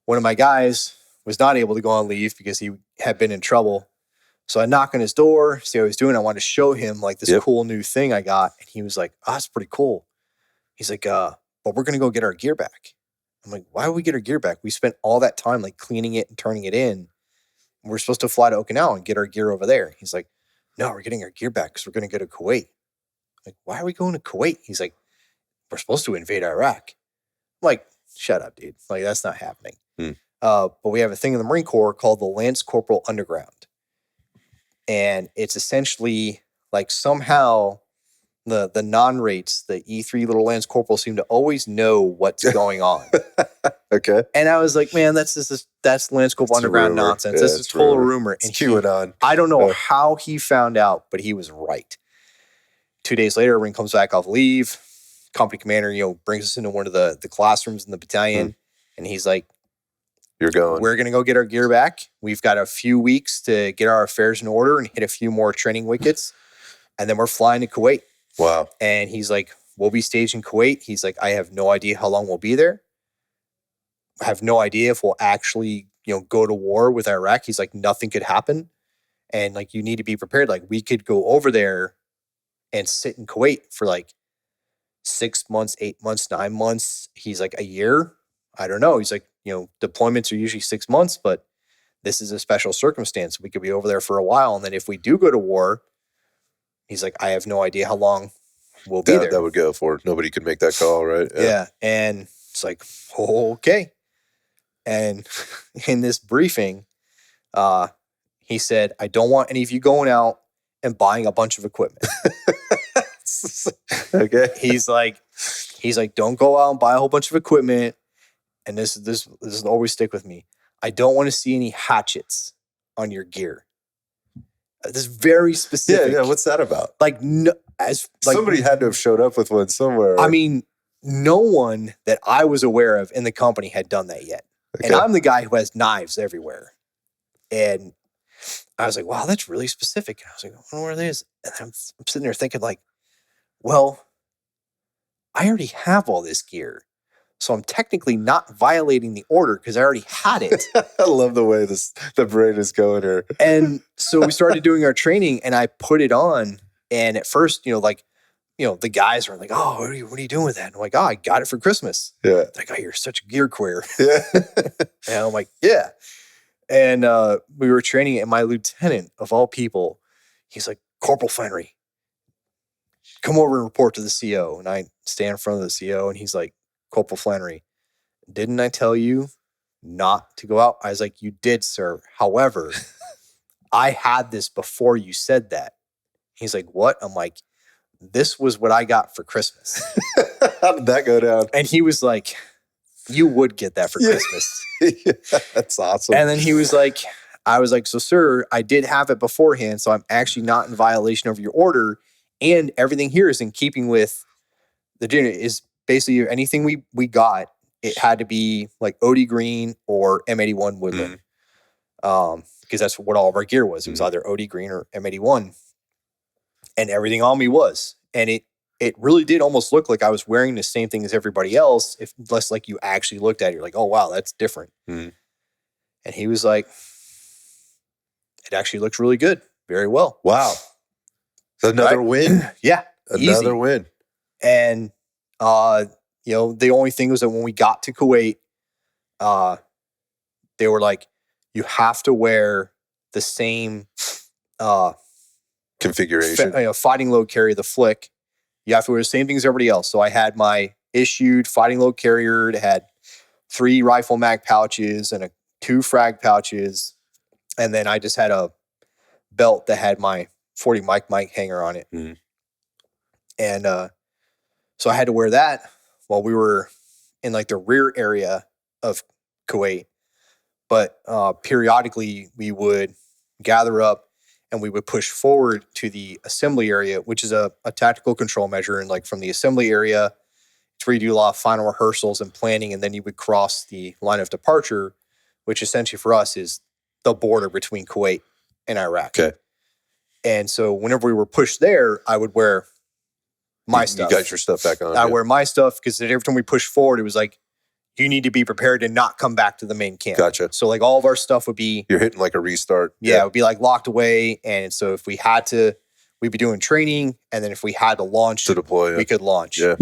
one of my guys was not able to go on leave because he had been in trouble. So I knocked on his door, see what he was doing. I wanted to show him like this cool new thing I got. And he was like, that's pretty cool. He's like, but we're going to go get our gear back. I'm like, why would we get our gear back? We spent all that time like cleaning it and turning it in. We're supposed to fly to Okinawa and get our gear over there. He's like, no, we're getting our gear back because we're going to go to Kuwait. I'm like, why are we going to Kuwait? He's like, we're supposed to invade Iraq. I'm like, shut up, dude. Like, that's not happening. But we have a thing in the Marine Corps called the Lance Corporal Underground. And it's essentially like somehow the non-rates, the E3 little Lance Corporal seem to always know what's going on. Okay. And I was like, man, that's Lance Corporal It's a Underground rumor. nonsense. Yeah, This is it's total rumor. rumor. It's And QAnon. I don't know how he found out, but he was right. 2 days later, everyone comes back off leave. Company commander, brings us into one of the classrooms in the battalion. And he's like, You're going. we're going to go get our gear back. We've got a few weeks to get our affairs in order and hit a few more training wickets. And then we're flying to Kuwait. Wow. And he's like, we'll be staged in Kuwait. He's like, I have no idea how long we'll be there. I have no idea if we'll actually, go to war with Iraq. He's like, nothing could happen. And like, you need to be prepared. Like, we could go over there and sit in Kuwait for like 6 months, 8 months, 9 months. He's like, a year? I don't know. He's like, deployments are usually 6 months, but this is a special circumstance. We could be over there for a while. And then if we do go to war, he's like, I have no idea how long we'll be there. That would go for it. Nobody could make that call, right? Yeah. And it's like, okay. And in this briefing, he said, I don't want any of you going out and buying a bunch of equipment. Okay. He's like, don't go out and buy a whole bunch of equipment. And this will always stick with me. I don't want to see any hatchets on your gear. This is very specific. Yeah. What's that about? Like, no, Somebody had to have showed up with one somewhere. I mean, no one that I was aware of in the company had done that yet. Okay. And I'm the guy who has knives everywhere. And I was like, wow, that's really specific. And I was like, I wonder where it is. And I'm sitting there thinking like, well, I already have all this gear. So I'm technically not violating the order because I already had it. I love the way the brain is going here. And so we started doing our training and I put it on. And at first, the guys were like, oh, what are you doing with that? And I'm like, oh, I got it for Christmas. Yeah. They're like, oh, you're such a gear queer. Yeah. And I'm like, yeah. And we were training, and my lieutenant, of all people, he's like, Corporal Flannery, come over and report to the CO. And I stand in front of the CO, and he's like, Corporal Flannery, didn't I tell you not to go out? I was like, you did, sir. However, I had this before you said that. He's like, what? I'm like, this was what I got for Christmas. How did that go down? And he was like, you would get that for Christmas. Yeah, that's awesome. And then he was like, I was like, so sir, I did have it beforehand, so I'm actually not in violation of your order. And everything here is in keeping with the dinner. Is basically anything we got, it had to be like OD Green or M81 Woodland. Because that's what all of our gear was. It was either OD Green or M81. And everything on me was. And it really did almost look like I was wearing the same thing as everybody else, if less like you actually looked at it, you're like, oh wow, that's different. And he was like, it actually looks really good. Very well. Wow. Another win. Yeah. Another easy. win. And the only thing was that when we got to Kuwait, they were like, you have to wear the same configuration. Fighting load carrier, the flick. You have to wear the same thing as everybody else. So I had my issued fighting load carrier. It had 3 rifle mag pouches and 2 frag pouches. And then I just had a belt that had my 40 mic hanger on it. And so I had to wear that while we were in like the rear area of Kuwait. But periodically we would gather up and we would push forward to the assembly area, which is a tactical control measure. And like from the assembly area, it's where you do a lot of final rehearsals and planning. And then you would cross the line of departure, which essentially for us is the border between Kuwait and Iraq. Okay. And so whenever we were pushed there, I would wear my stuff. You got your stuff back on. I wear my stuff because every time we pushed forward, it was like, you need to be prepared to not come back to the main camp. Gotcha. So like all of our stuff would be... You're hitting like a restart. Yeah, it would be like locked away. And so if we had to, we'd be doing training. And then if we had to launch, to deploy, we could launch. Yeah.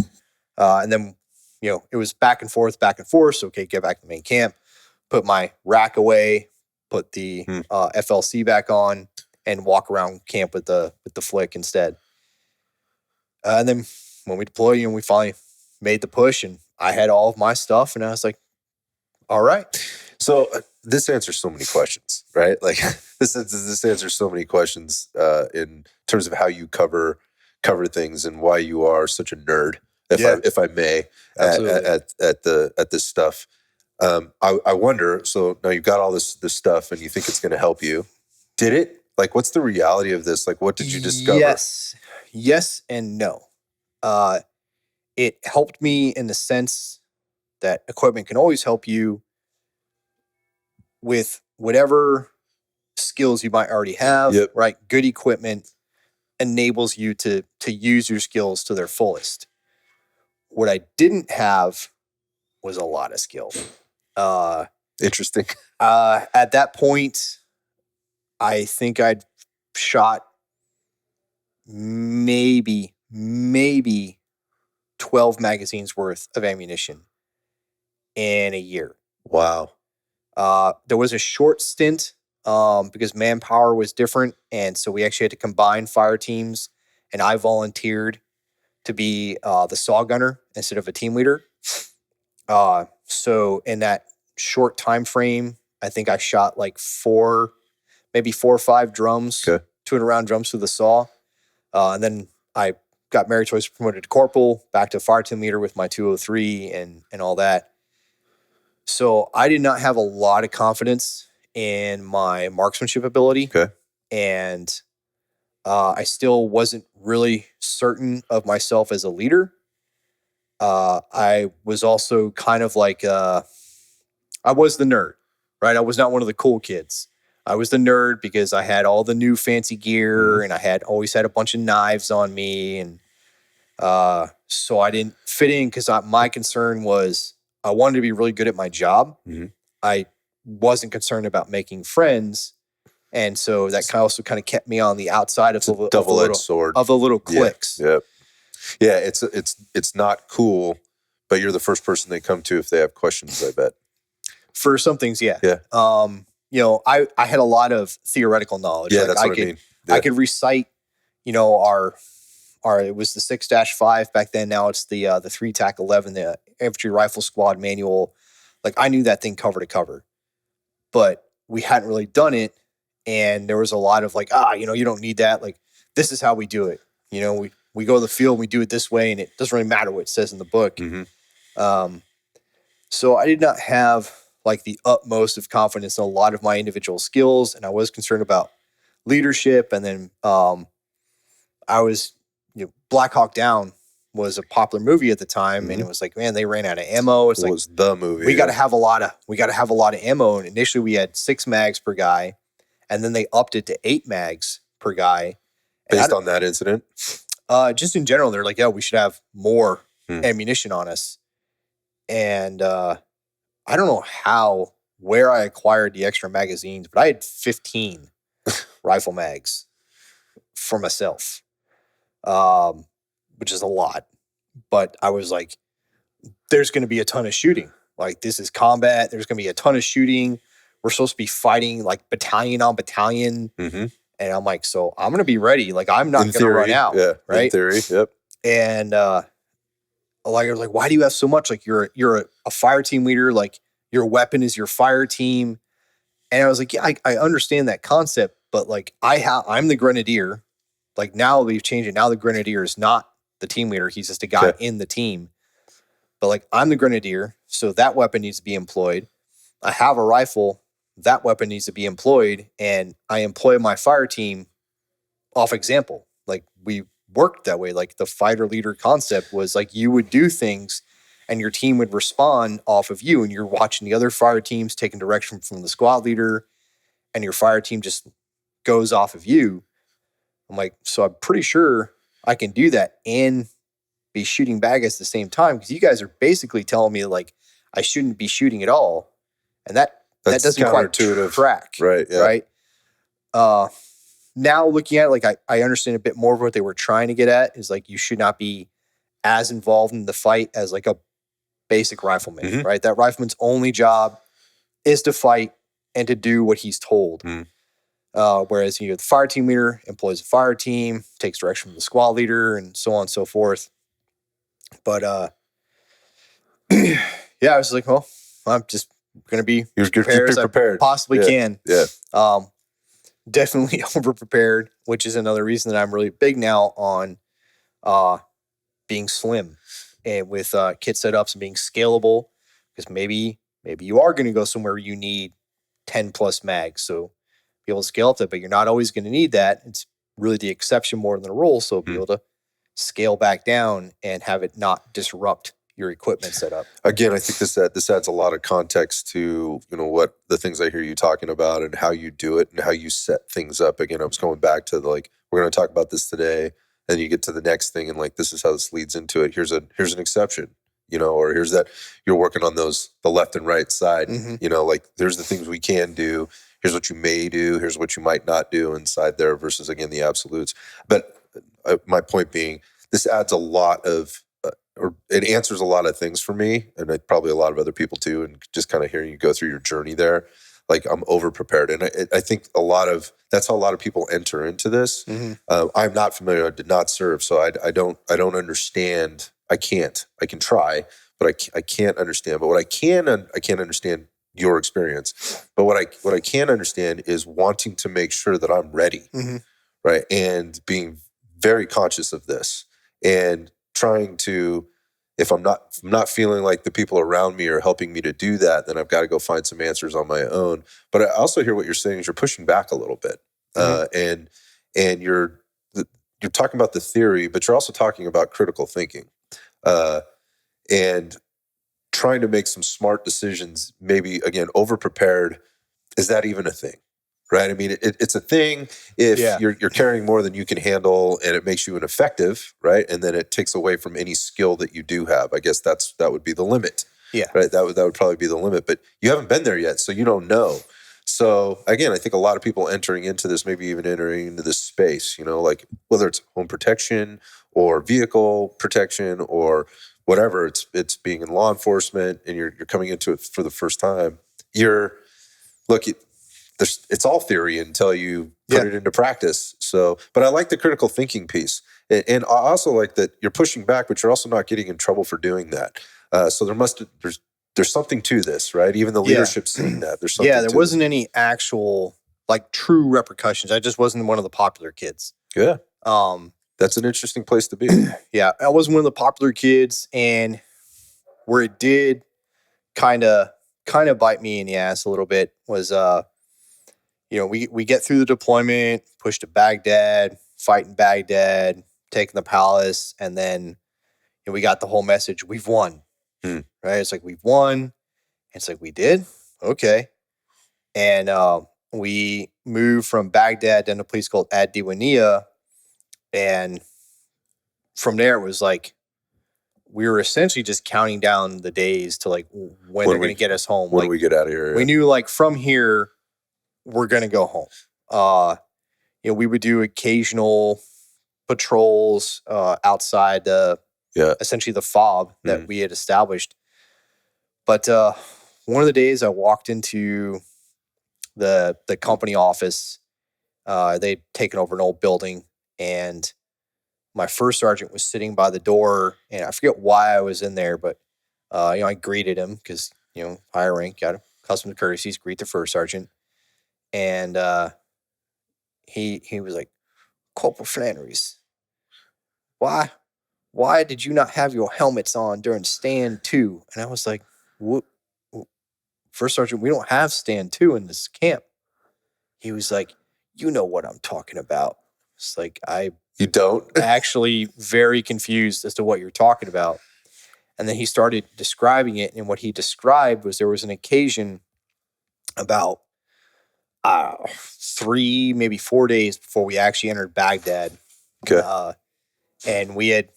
And then, it was back and forth. So, okay, get back to the main camp, put my rack away, put the FLC back on, and walk around camp with the flick instead. And then when we deployed, we finally made the push, and I had all of my stuff, and I was like, all right. So this answers so many questions, right? Like this answers so many questions in terms of how you cover things and why you are such a nerd, if I may, at this stuff. I wonder. So now you've got all this stuff, and you think it's going to help you. Did it? Like, what's the reality of this? Like, what did you discover? Yes, and no. It helped me in the sense that equipment can always help you with whatever skills you might already have. Yep. Right? Good equipment enables you to use your skills to their fullest. What I didn't have was a lot of skill. Interesting. At that point, I think I'd shot maybe 12 magazines worth of ammunition in a year. Wow. There was a short stint because manpower was different. And so we actually had to combine fire teams. And I volunteered to be the saw gunner instead of a team leader. So in that short time frame, I think I shot like maybe 4 or 5 drums, 200 round drums through the saw. And then I got married, so I was promoted to corporal, back to Fireteam Leader with my 203 and all that. So I did not have a lot of confidence in my marksmanship ability. And I still wasn't really certain of myself as a leader. I was also kind of like, I was the nerd, right? I was not one of the cool kids. I was the nerd because I had all the new fancy gear and I had always had a bunch of knives on me. And so I didn't fit in because my concern was I wanted to be really good at my job. I wasn't concerned about making friends. And so that also kind of kept me on the outside of the double-edged sword of the little cliques. Yeah. It's not cool, but you're the first person they come to if they have questions, I bet. For some things, yeah. I had a lot of theoretical knowledge. Yeah, that's what I mean. Yeah. I could recite, our it was the 6-5 back then. Now it's the 3-11, the infantry rifle squad manual. Like I knew that thing cover to cover, but we hadn't really done it. And there was a lot of like, you don't need that. Like, this is how we do it. We go to the field, we do it this way, and it doesn't really matter what it says in the book. So I did not have like the utmost of confidence in a lot of my individual skills. And I was concerned about leadership. And then I was, Black Hawk Down was a popular movie at the time. And it was like, man, they ran out of ammo. It was the movie. We got to have a lot of ammo. And initially we had 6 mags per guy. And then they upped it to 8 mags per guy. Based on that incident? Just in general, they're like, we should have more ammunition on us. And I don't know where I acquired the extra magazines, but I had 15 rifle mags for myself, which is a lot. But I was like, there's going to be a ton of shooting. Like, this is combat. There's going to be a ton of shooting. We're supposed to be fighting like battalion on battalion. And I'm like, so I'm going to be ready. Like, I'm not going to run out. Yeah, right? In theory, yep. And like, I was like, why do you have so much? Like, you're a fire team leader. Like, your weapon is your fire team. And I was like, yeah, I understand that concept, but like, I'm the grenadier. Like, now we've changed it. Now the grenadier is not the team leader. He's just a guy in the team. But like, I'm the grenadier, so that weapon needs to be employed. I have a rifle. That weapon needs to be employed, and I employ my fire team off example. Like, we worked that way. Like, the fighter leader concept was like, you would do things and your team would respond off of you, and you're watching the other fire teams taking direction from the squad leader, and your fire team just goes off of you. I'm like, so I'm pretty sure I can do that and be shooting bag at the same time, because you guys are basically telling me like I shouldn't be shooting at all, and that doesn't quite track. Right. Yeah. Right. Now looking at it, like I understand a bit more of what they were trying to get at is like, you should not be as involved in the fight as like a basic rifleman, right? That rifleman's only job is to fight and to do what he's told. Whereas the fire team leader employs a fire team, takes direction from the squad leader, and so on and so forth. But yeah, I was like, well, I'm just going to be You're prepared as I prepared. possibly can. Yeah. Definitely over prepared, which is another reason that I'm really big now on being slim and with kit setups and being scalable, because maybe you are going to go somewhere you need 10 plus mags. So be able to scale up that, but you're not always going to need that. It's really the exception more than the rule. So be able to scale back down and have it not disrupt your equipment setup. Again, I think this adds a lot of context to, what the things I hear you talking about and how you do it and how you set things up. Again, I was going back to we're going to talk about this today, and you get to the next thing and this is how this leads into it. Here's an exception, or here's that you're working on the left and right side. There's the things we can do. Here's what you may do. Here's what you might not do inside there versus, again, the absolutes. But my point being, this adds a lot of, or it answers a lot of things for me, and probably a lot of other people too. And just kind of hearing you go through your journey there, I'm over prepared, and I think that's how a lot of people enter into this. I'm not familiar. I did not serve, so I don't understand. I can't. I can try, but I can't understand. But I can't understand your experience. But what I can understand is wanting to make sure that I'm ready, right, and being very conscious of this and trying to, if I'm not feeling like the people around me are helping me to do that, then I've got to go find some answers on my own. But I also hear what you're saying is you're pushing back a little bit, and you're talking about the theory, but you're also talking about critical thinking, and trying to make some smart decisions. Maybe again, over prepared. Is that even a thing? Right. I mean, it's a thing if you're carrying more than you can handle, and it makes you ineffective, right? And then it takes away from any skill that you do have. I guess that would be the limit. Yeah. Right. That would probably be the limit. But you haven't been there yet, so you don't know. So again, I think a lot of people entering into this, maybe even entering into this space, whether it's home protection or vehicle protection or whatever, it's being in law enforcement, and you're coming into it for the first time. It's all theory until you put it into practice. So, but I like the critical thinking piece, and I also like that you're pushing back, but you're also not getting in trouble for doing that. So there's something to this, right? Even the leadership's seeing that. There's something. Yeah, there wasn't any actual true repercussions. I just wasn't one of the popular kids. Yeah. That's an interesting place to be. Yeah, I wasn't one of the popular kids, and where it did kind of bite me in the ass a little bit was we get through the deployment, push to Baghdad, fight in Baghdad, taking the palace, and then we got the whole message, we've won. Right? It's like, we've won. It's like, we did? Okay. And we moved from Baghdad down to a place called Ad Diwania, and from there it was like, we were essentially just counting down the days to when they're going to get us home. When we get out of here. We knew from here, we're going to go home. We would do occasional patrols outside essentially the fob that we had established. But one of the days I walked into the company office, they'd taken over an old building, and my first sergeant was sitting by the door, and I forget why I was in there, but I greeted him because higher rank, got accustomed to courtesies, greet the first sergeant. And he was like, Corporal Flannery's, why did you not have your helmets on during stand 2? And I was like, what? First Sergeant, we don't have stand 2 in this camp. He was like, you know what I'm talking about. It's like, you don't? Actually very confused as to what you're talking about. And then he started describing it, and what he described was there was an occasion about 3, maybe 4 days before we actually entered Baghdad. Okay. And we had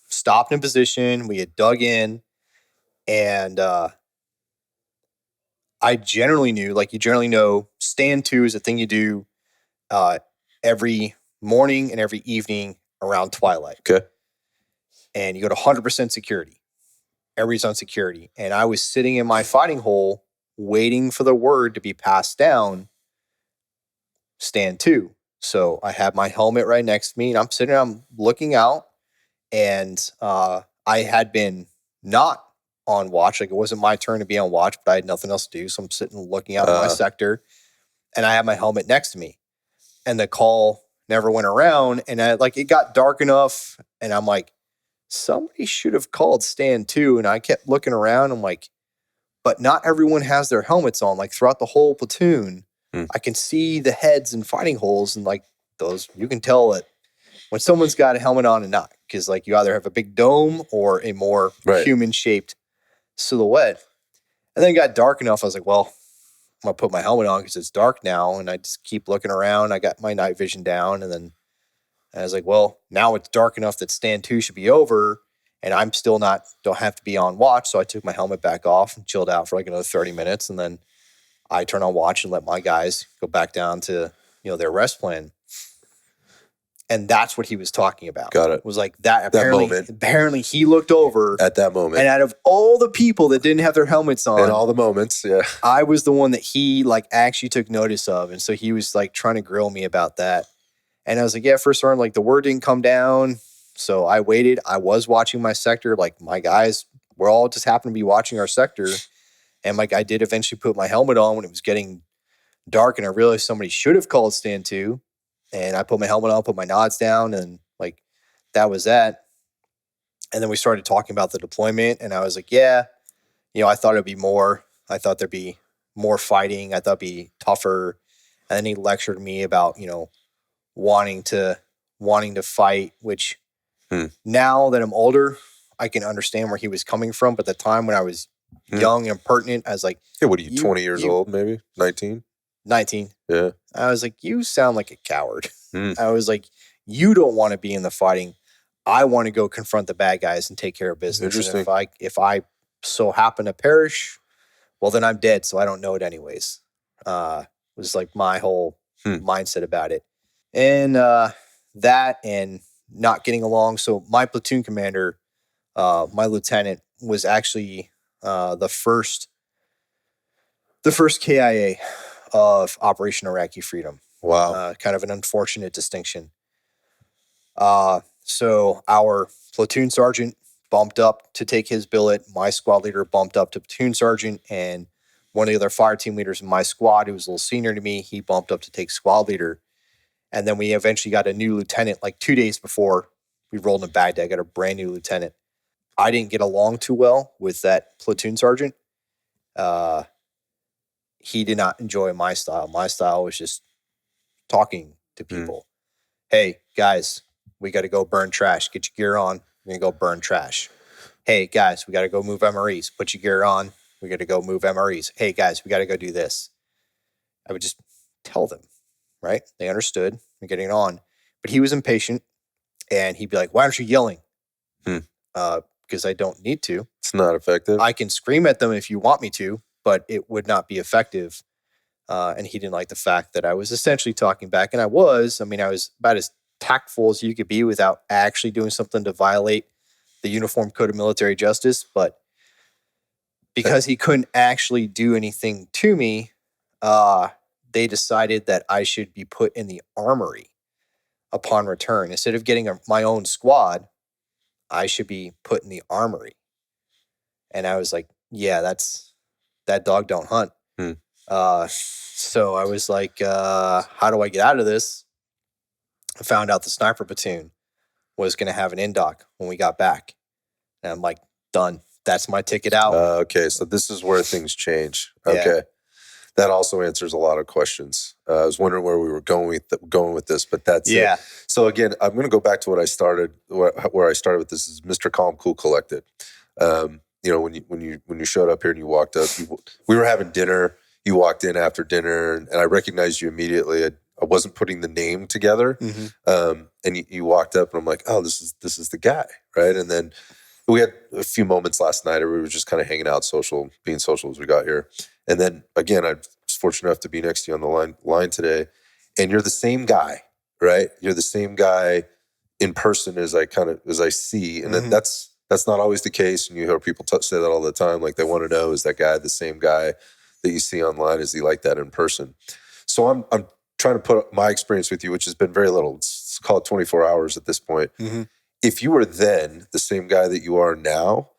stopped in position, we had dug in, and I generally knew, you generally know, stand 2 is a thing you do every morning and every evening around twilight. Okay. And you go to 100% security. Everybody's on security. And I was sitting in my fighting hole waiting for the word to be passed down, stand 2. So I have my helmet right next to me, and I'm looking out, and I had been not on watch. Like, it wasn't my turn to be on watch, but I had nothing else to do. So I'm sitting looking out at my sector, and I had my helmet next to me. And the call never went around. And it got dark enough, and I'm like, somebody should have called stand 2. And I kept looking around. I'm like, but not everyone has their helmets on. Like, throughout the whole platoon, I can see the heads and fighting holes, and like those, you can tell that when someone's got a helmet on and not, because like you either have a big dome or a more human shaped silhouette. And then it got dark enough. I was like, well, I'm gonna put my helmet on because it's dark now. And I just keep looking around. I got my night vision down, and then I was like, well, now it's dark enough that stand 2 should be over, and I'm still don't have to be on watch. So I took my helmet back off and chilled out for like another 30 minutes. And then I turn on watch and let my guys go back down to, their rest plan. And that's what he was talking about. Got it. Was like that. Apparently he looked over at that moment. And out of all the people that didn't have their helmets on, in all the moments, yeah, I was the one that he like actually took notice of. And so he was like trying to grill me about that. And I was like, yeah, first sergeant, like the word didn't come down. So I waited. I was watching my sector. Like my guys were all just happened to be watching our sector. And like I did eventually put my helmet on when it was getting dark, and I realized somebody should have called stand 2. And I put my helmet on, put my nods down, and like that was that. And then we started talking about the deployment, and I was like, yeah, I thought it'd be more. I thought there'd be more fighting. I thought it'd be tougher. And then he lectured me about, wanting to fight, which now that I'm older, I can understand where he was coming from. But at the time when I was young and pertinent, I was like, yeah, what are you 20 years old, maybe 19? 19. Yeah. I was like, you sound like a coward. I was like, you don't want to be in the fighting. I want to go confront the bad guys and take care of business. Interesting. And if I so happen to perish, well, then I'm dead. So I don't know it anyways. Was like my whole mindset about it. And that and not getting along. So my platoon commander, my lieutenant, was actually the first KIA of Operation Iraqi Freedom. Wow. Kind of an unfortunate distinction. So our platoon sergeant bumped up to take his billet. My squad leader bumped up to platoon sergeant, and one of the other fire team leaders in my squad, who was a little senior to me, he bumped up to take squad leader. And then we eventually got a new lieutenant like 2 days before we rolled in Baghdad. I got a brand new lieutenant. I didn't get along too well with that platoon sergeant. He did not enjoy my style. My style was just talking to people. Hey, guys, we got to go burn trash. Get your gear on. We're going to go burn trash. Hey, guys, we got to go move MREs. Put your gear on. We got to go move MREs. Hey, guys, we got to go do this. I would just tell them, right? They understood. We're getting it on. But he was impatient, and he'd be like, why aren't you yelling? Because I don't need to. It's not effective. I can scream at them if you want me to, but it would not be effective. And he didn't like the fact that I was essentially talking back. And I was about as tactful as you could be without actually doing something to violate the Uniform Code of Military Justice. But because he couldn't actually do anything to me, they decided that I should be put in the armory upon return. Instead of getting my own squad, I should be put in the armory. And I was like, yeah, that dog don't hunt. So I was like, how do I get out of this? I found out the sniper platoon was going to have an in-dock when we got back. And I'm like, done. That's my ticket out. Okay, so this is where things change. Okay. Yeah. That also answers a lot of questions. I was wondering where we were going with this, but that's it. So again, I'm going to go back to where I started with this is Mr. Calm, Cool, Collected. When you showed up here and you walked up, we were having dinner. You walked in after dinner, and I recognized you immediately. I wasn't putting the name together, and you walked up, and I'm like, oh, this is the guy, right? And then we had a few moments last night, where we were just kind of hanging out, being social as we got here. And then again, I was fortunate enough to be next to you on the line today, and you're the same guy, right? You're the same guy in person as I see, and then that's not always the case. And you hear people say that all the time, like they want to know, is that guy the same guy that you see online? Is he like that in person? So I'm trying to put my experience with you, which has been very little. It's called 24 hours at this point. If you were then the same guy that you are now,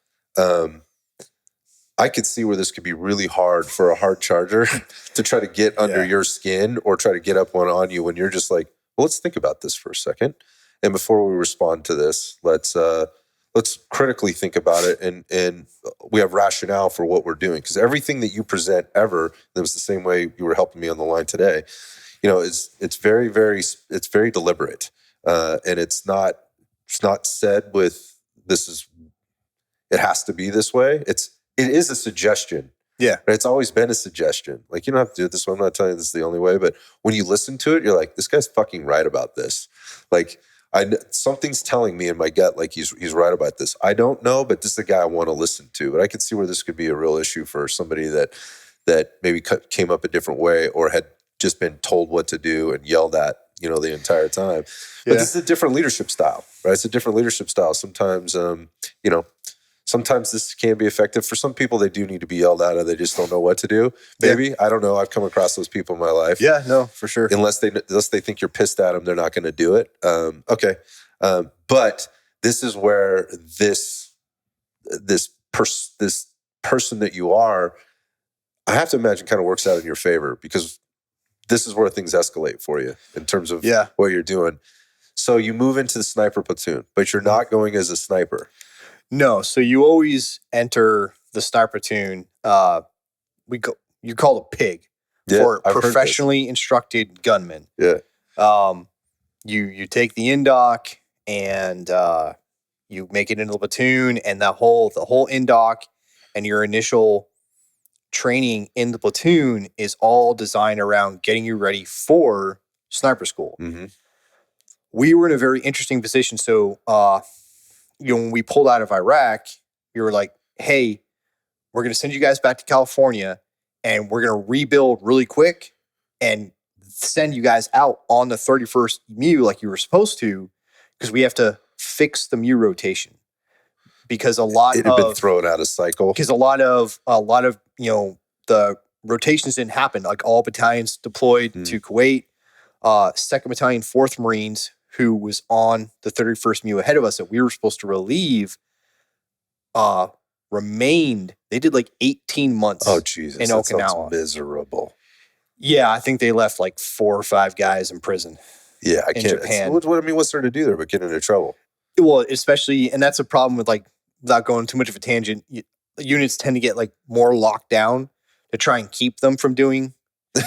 I could see where this could be really hard for a hard charger to try to get under your skin or try to get up one on you when you're just like, well, let's think about this for a second. And before we respond to this, let's critically think about it, and we have rationale for what we're doing. Because everything that you present ever, that was the same way you were helping me on the line today, it's very, it's very deliberate, and it's not said with it has to be this way. It is a suggestion. Yeah. It's always been a suggestion. Like, you don't have to do it this way. I'm not telling you this is the only way, but when you listen to it, you're like, this guy's fucking right about this. Like, something's telling me in my gut, like he's right about this. I don't know, but this is the guy I want to listen to. But I can see where this could be a real issue for somebody that maybe came up a different way or had just been told what to do and yelled at, the entire time. But this is a different leadership style, right? It's a different leadership style. Sometimes, sometimes this can be effective. For some people, they do need to be yelled at and they just don't know what to do. Maybe. Yeah. I don't know. I've come across those people in my life. Yeah, no, for sure. Unless they think you're pissed at them, they're not going to do it. Okay. But this is where this person that you are, I have to imagine, kind of works out in your favor, because this is where things escalate for you in terms of what you're doing. So you move into the sniper platoon, but you're not going as a sniper. No, so you always enter the sniper platoon. You're called a pig for professionally instructed gunmen. Yeah. You take the indoc and you make it into the platoon, and the whole indoc and your initial training in the platoon is all designed around getting you ready for sniper school. Mm-hmm. We were in a very interesting position. So, when we pulled out of Iraq, we were like, hey, we're going to send you guys back to California, and we're going to rebuild really quick and send you guys out on the 31st MEU like you were supposed to, because we have to fix the MEU rotation. Because it had been thrown out of cycle. Because a lot of the rotations didn't happen. Like, all battalions deployed to Kuwait. 2nd Battalion, 4th Marines, who was on the 31st MEU ahead of us that we were supposed to relieve, remained. They did like 18 months. Oh, Jesus, in that Okinawa. Sounds miserable. Yeah, I think they left like 4 or 5 guys in prison. Yeah, I can't. Japan. What's there to do there but get into trouble? Well, especially, and that's a problem with, like, without going too much of a tangent, units tend to get like more locked down to try and keep them from doing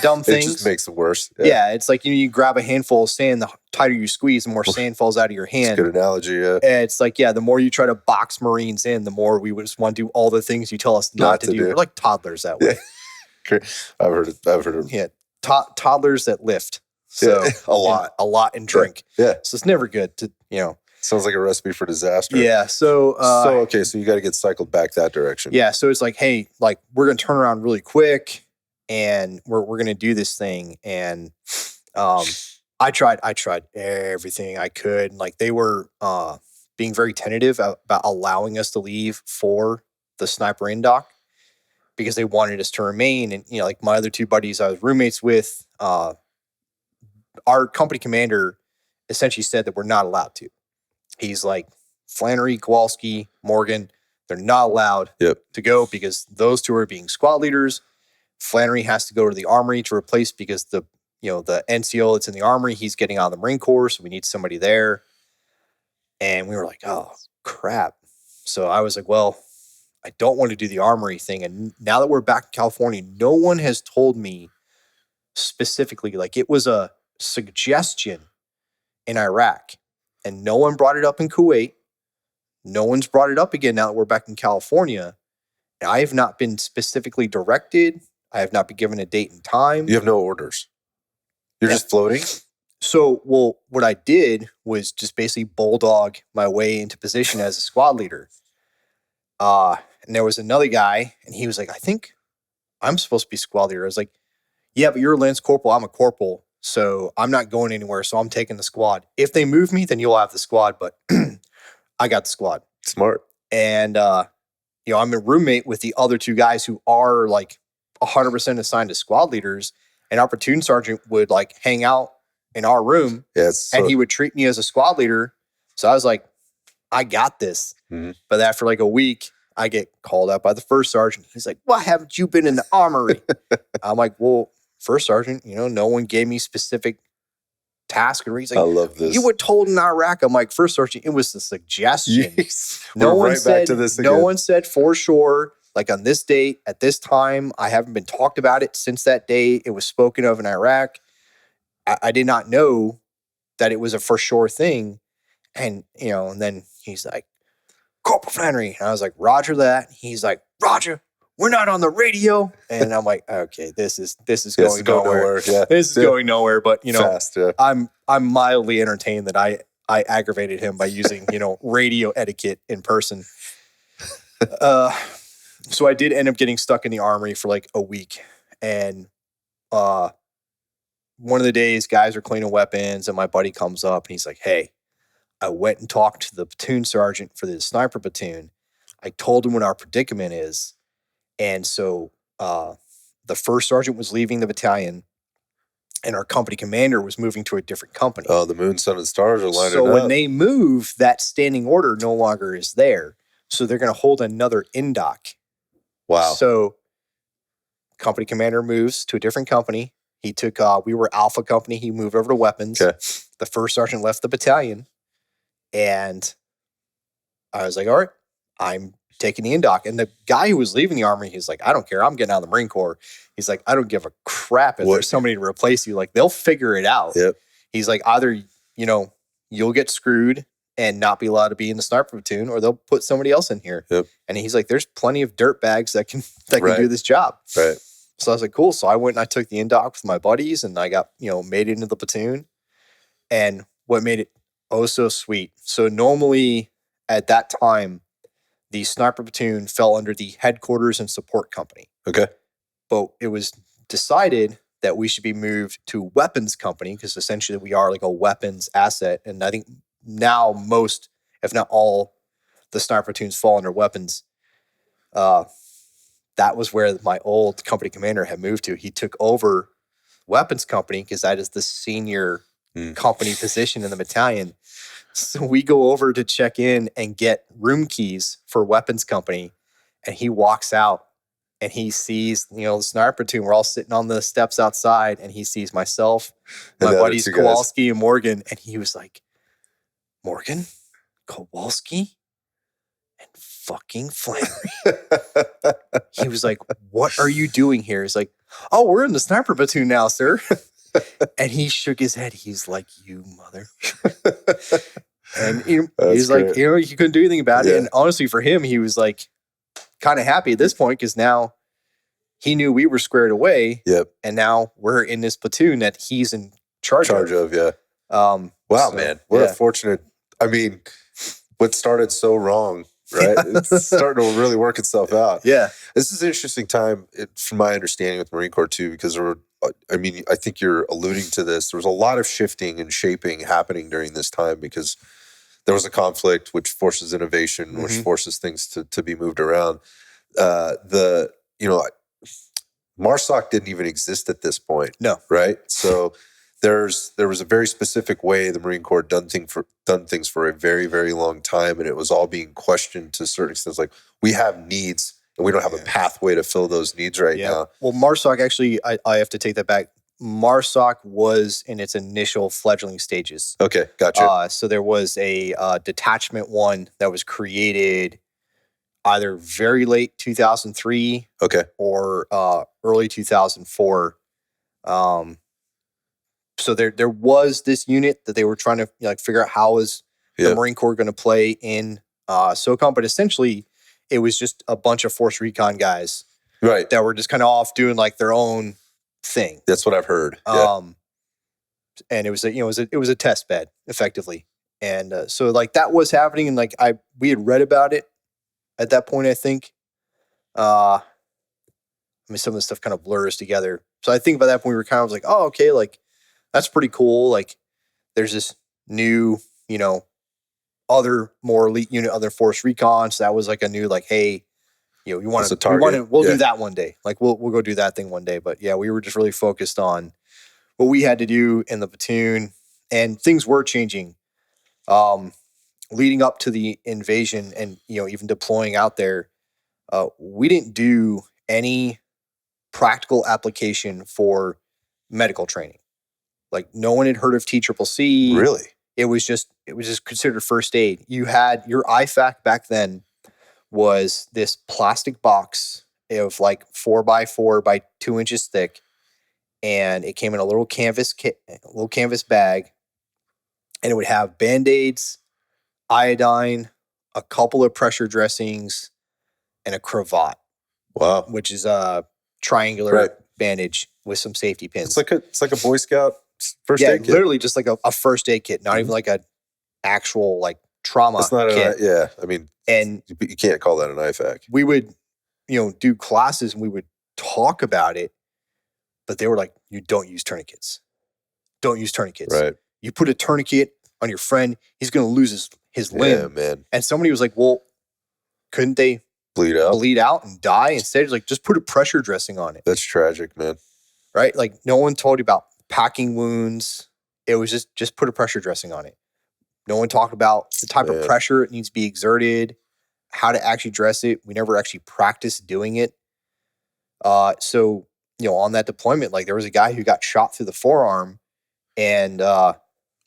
dumb things. It just makes it worse. Yeah, it's like you grab a handful of sand, the tighter you squeeze, the more sand falls out of your hand. That's a good analogy, yeah. And it's like, the more you try to box Marines in, the more we would just want to do all the things you tell us not to do. We're like toddlers that way. I've heard it. Yeah, toddlers that lift. So a lot and drink. Yeah. So it's never good to, Sounds like a recipe for disaster. Yeah. So you got to get cycled back that direction. Yeah. So it's like, hey, like, we're going to turn around really quick, and we're going to do this thing. And I tried everything I could. Like, they were being very tentative about allowing us to leave for the sniper indoc, because they wanted us to remain. And, like, my other 2 buddies I was roommates with, our company commander essentially said that we're not allowed to. He's like, Flannery, Kowalski, Morgan, they're not allowed to go, because those 2 are being squad leaders. Flannery has to go to the armory to replace, because the NCO that's in the armory, he's getting out of the Marine Corps, so we need somebody there. And we were like, oh, crap. So I was like, well, I don't want to do the armory thing. And now that we're back in California, no one has told me specifically, like, it was a suggestion in Iraq, and no one brought it up in Kuwait. No one's brought it up again now that we're back in California. And I have not been specifically directed. I have not been given a date and time. You have no orders. You're just floating? So, what I did was just basically bulldog my way into position as a squad leader. And there was another guy, and he was like, I think I'm supposed to be squad leader. I was like, yeah, but you're a lance corporal. I'm a corporal. So I'm not going anywhere. So I'm taking the squad. If they move me, then you'll have the squad. But I got the squad. Smart. And, I'm a roommate with the other 2 guys who are like 100% assigned to squad leaders. And our platoon sergeant would like hang out in our room, and he would treat me as a squad leader. So I was like, I got this. Mm-hmm. But after like a week, I get called out by the first sergeant. He's like, why haven't you been in the armory? I'm like, well, first sergeant, no one gave me specific task. And he's like, I love this. you were told in Iraq. I'm like, first sergeant, it was the suggestion. Yes. No We're one right said, back to this no again. one said for sure, like on this date, at this time. I haven't been talked about it since that day. It was spoken of in Iraq. I did not know that it was a for sure thing. And, and then he's like, Corporal Flannery. And I was like, Roger that. He's like, Roger, we're not on the radio. And I'm like, okay, this is going nowhere. Yeah. This is going nowhere. But, Fast, yeah. I'm mildly entertained that I aggravated him by using, radio etiquette in person. So I did end up getting stuck in the armory for like a week. And one of the days, guys are cleaning weapons, and my buddy comes up and he's like, hey, I went and talked to the platoon sergeant for the sniper platoon. I told him what our predicament is. And so the first sergeant was leaving the battalion, and our company commander was moving to a different company. Oh, the moon, sun, and stars are lining up. So when they move, that standing order no longer is there. So they're going to hold another indoc. Wow. So company commander moves to a different company. He took, we were Alpha Company. He moved over to weapons. Okay. The first sergeant left the battalion. And I was like, all right, I'm taking the indoc. And the guy who was leaving the army, he's like, I don't care. I'm getting out of the Marine Corps. He's like, I don't give a crap if there's somebody to replace you. Like, they'll figure it out. Yep. He's like, either, you'll get screwed and not be allowed to be in the sniper platoon, or they'll put somebody else in here. Yep. And he's like, there's plenty of dirt bags that can Right. do this job. Right. So I was like, cool. So I went and I took the indoc with my buddies, and I got, made it into the platoon. And what made it so sweet. So normally at that time, the sniper platoon fell under the headquarters and support company. Okay. But it was decided that we should be moved to weapons company, because essentially we are like a weapons asset. And I think now most, if not all, the sniper platoons fall under weapons. That was where my old company commander had moved to. He took over weapons company because that is the senior company position in the battalion. So we go over to check in and get room keys for weapons company. And he walks out and he sees, the sniper platoon. We're all sitting on the steps outside, and he sees myself, my buddies Kowalski and Morgan. And he was like, Morgan, Kowalski, and fucking Flannery. He was like, what are you doing here? He's like, oh, we're in the sniper platoon now, sir. And he shook his head. He's like, you mother. And he's like, he couldn't do anything about it. And honestly, for him, he was like kind of happy at this point, because now he knew we were squared away. Yep. And now we're in this platoon that he's in charge of. Yeah. Wow, so, man. What a fortunate, what started so wrong, right? It's starting to really work itself out. Yeah. This is an interesting time, from my understanding, with Marine Corps too, because there were, I think you're alluding to this. There was a lot of shifting and shaping happening during this time, because there was a conflict which forces innovation, which forces things to be moved around. MARSOC didn't even exist at this point. No. Right? So there was a very specific way the Marine Corps done things for a very, very long time, and it was all being questioned to certain extents. Like, we have needs, and we don't have a pathway to fill those needs right now. Well, MARSOC, actually, I have to take that back. MARSOC was in its initial fledgling stages. Okay, gotcha. So there was a detachment one that was created either very late 2003 or early 2004. So there was this unit that they were trying to figure out how is the Marine Corps going to play in SOCOM, but essentially it was just a bunch of force recon guys, right, that were just kind of off doing like their own thing. That's what I've heard. And it was a test bed effectively, and so like that was happening, and we had read about it at that point. I think, some of the stuff kind of blurs together. So I think by that point we were kind of like, oh, okay, like that's pretty cool. Like there's this new, other more elite unit, other force recon. So that was like a new, like, hey, we'll do that one day. Like we'll go do that thing one day. But yeah, we were just really focused on what we had to do in the platoon, and things were changing, leading up to the invasion, and even deploying out there. we didn't do any practical application for medical training. Like no one had heard of TCCC. Really? It was just considered first aid. You had your IFAC back then was this plastic box of like 4x4 by 2 inches thick, and it came in a little canvas bag, and it would have Band-Aids, iodine, a couple of pressure dressings, and a cravat. Wow. Which is a triangular bandage with some safety pins. It's like a Boy Scout first aid kit. Literally just like a first aid kit, not even like a actual like trauma It's not kit. I mean, and you can't call that an IFAC. We would, do classes and we would talk about it, but they were like, you don't use tourniquets. Don't use tourniquets. Right. You put a tourniquet on your friend, he's going to lose his limb. Yeah, man. And somebody was like, well, couldn't they bleed out and die? Instead, it's like, just put a pressure dressing on it. That's tragic, man. Right? Like no one told you about packing wounds. It was just put a pressure dressing on it. No one talked about the type of pressure it needs to be exerted, how to actually dress it. We never actually practiced doing it. So, on that deployment, like there was a guy who got shot through the forearm, and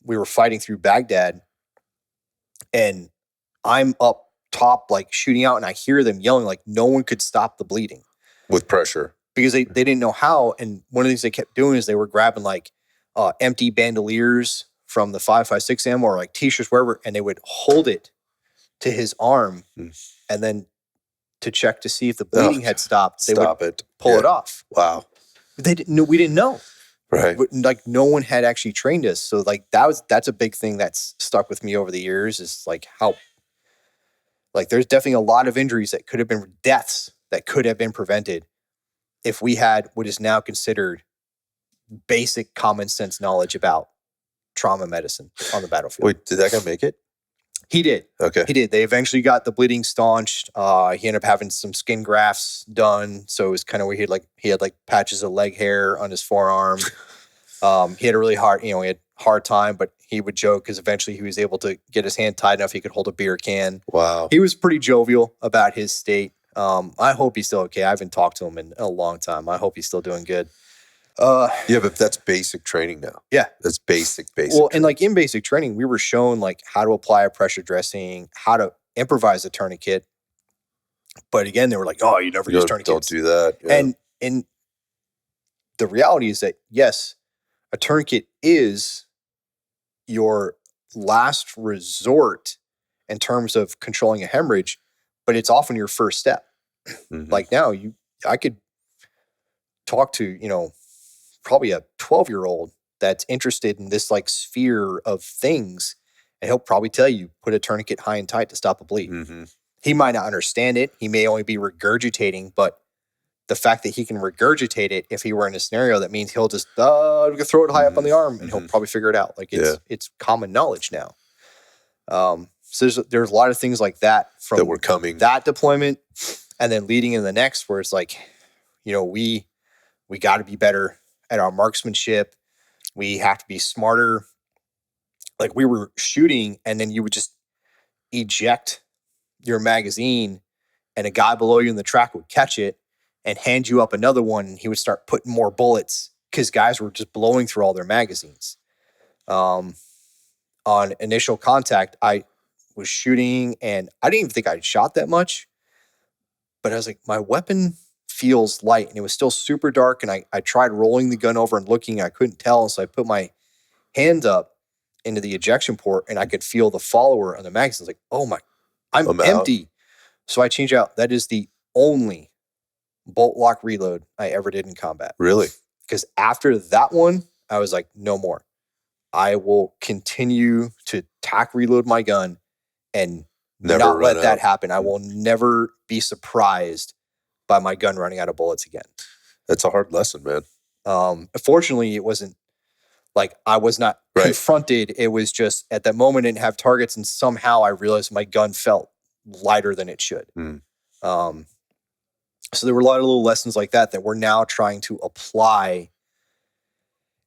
we were fighting through Baghdad, and I'm up top, like shooting out, and I hear them yelling, like no one could stop the bleeding. With pressure. Because they didn't know how. And one of the things they kept doing is they were grabbing like empty bandoliers from the 5.56 ammo or like t-shirts, wherever, and they would hold it to his arm, and then to check to see if the bleeding had stopped, they would pull it off. Wow. They didn't know. We didn't know. Right. Like no one had actually trained us. So like that's a big thing that's stuck with me over the years, is like how, like there's definitely a lot of injuries that could have been deaths that could have been prevented if we had what is now considered basic common sense knowledge about trauma medicine on the battlefield. Wait, did that guy make it? He did. Okay. He did. They eventually got the bleeding staunched. He ended up having some skin grafts done. So it was kind of weird. He had like patches of leg hair on his forearm. He had a really hard, he had hard time, but he would joke because eventually he was able to get his hand tied enough he could hold a beer can. Wow. He was pretty jovial about his state. I hope he's still okay. I haven't talked to him in a long time. I hope he's still doing good. Yeah, but that's basic training now. Yeah. That's basic. Well, training. and like in basic training, we were shown like how to apply a pressure dressing, how to improvise a tourniquet. But again, they were like, oh, you never use tourniquets. Don't do that. Yeah. And the reality is that, yes, a tourniquet is your last resort in terms of controlling a hemorrhage, but it's often your first step. Mm-hmm. Like now, I could talk to, probably a 12-year-old that's interested in this like sphere of things, and he'll probably tell you, put a tourniquet high and tight to stop a bleed. Mm-hmm. He might not understand it. He may only be regurgitating, but the fact that he can regurgitate it, if he were in a scenario, that means he'll just throw it high up on the arm, and he'll probably figure it out. Like it's common knowledge now. So there's a lot of things like that from that were coming, that deployment, and then leading in the next, where it's like, we got to be better at our marksmanship. We have to be smarter. Like we were shooting, and then you would just eject your magazine, and a guy below you in the track would catch it and hand you up another one, and he would start putting more bullets because guys were just blowing through all their magazines. On initial contact, I was shooting, and I didn't even think I'd shot that much, but I was like, my weapon feels light, and it was still super dark, and I tried rolling the gun over and looking, I couldn't tell, so I put my hand up into the ejection port, and I could feel the follower on the magazine. I was like, oh my, I'm empty. So I changed out. That is the only bolt lock reload I ever did in combat. Really? Because after that one, I was like, no more. I will continue to tack reload my gun and not let that happen. I will never be surprised by my gun running out of bullets again. That's a hard lesson, man. Fortunately, it wasn't like I was not confronted. It was just at that moment I didn't have targets, and somehow I realized my gun felt lighter than it should. So there were a lot of little lessons like that we're now trying to apply,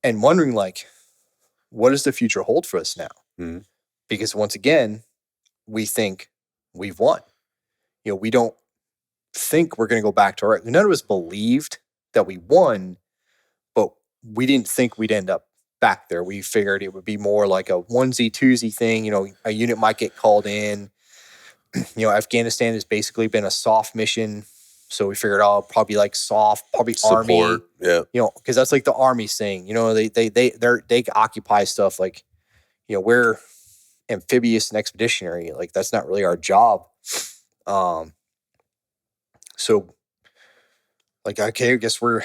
and wondering like, what does the future hold for us now? Mm-hmm. Because once again, we think we've won. We don't think we're going to go back to our. None of us believed that we won, but we didn't think we'd end up back there. We figured it would be more like a onesie twosie thing. A unit might get called in. Afghanistan has basically been a soft mission. So we figured, probably like soft, probably Support, Army. yeah. Because that's like the Army's thing. They occupy stuff like, we're amphibious and expeditionary. Like that's not really our job. So like, okay, I guess we're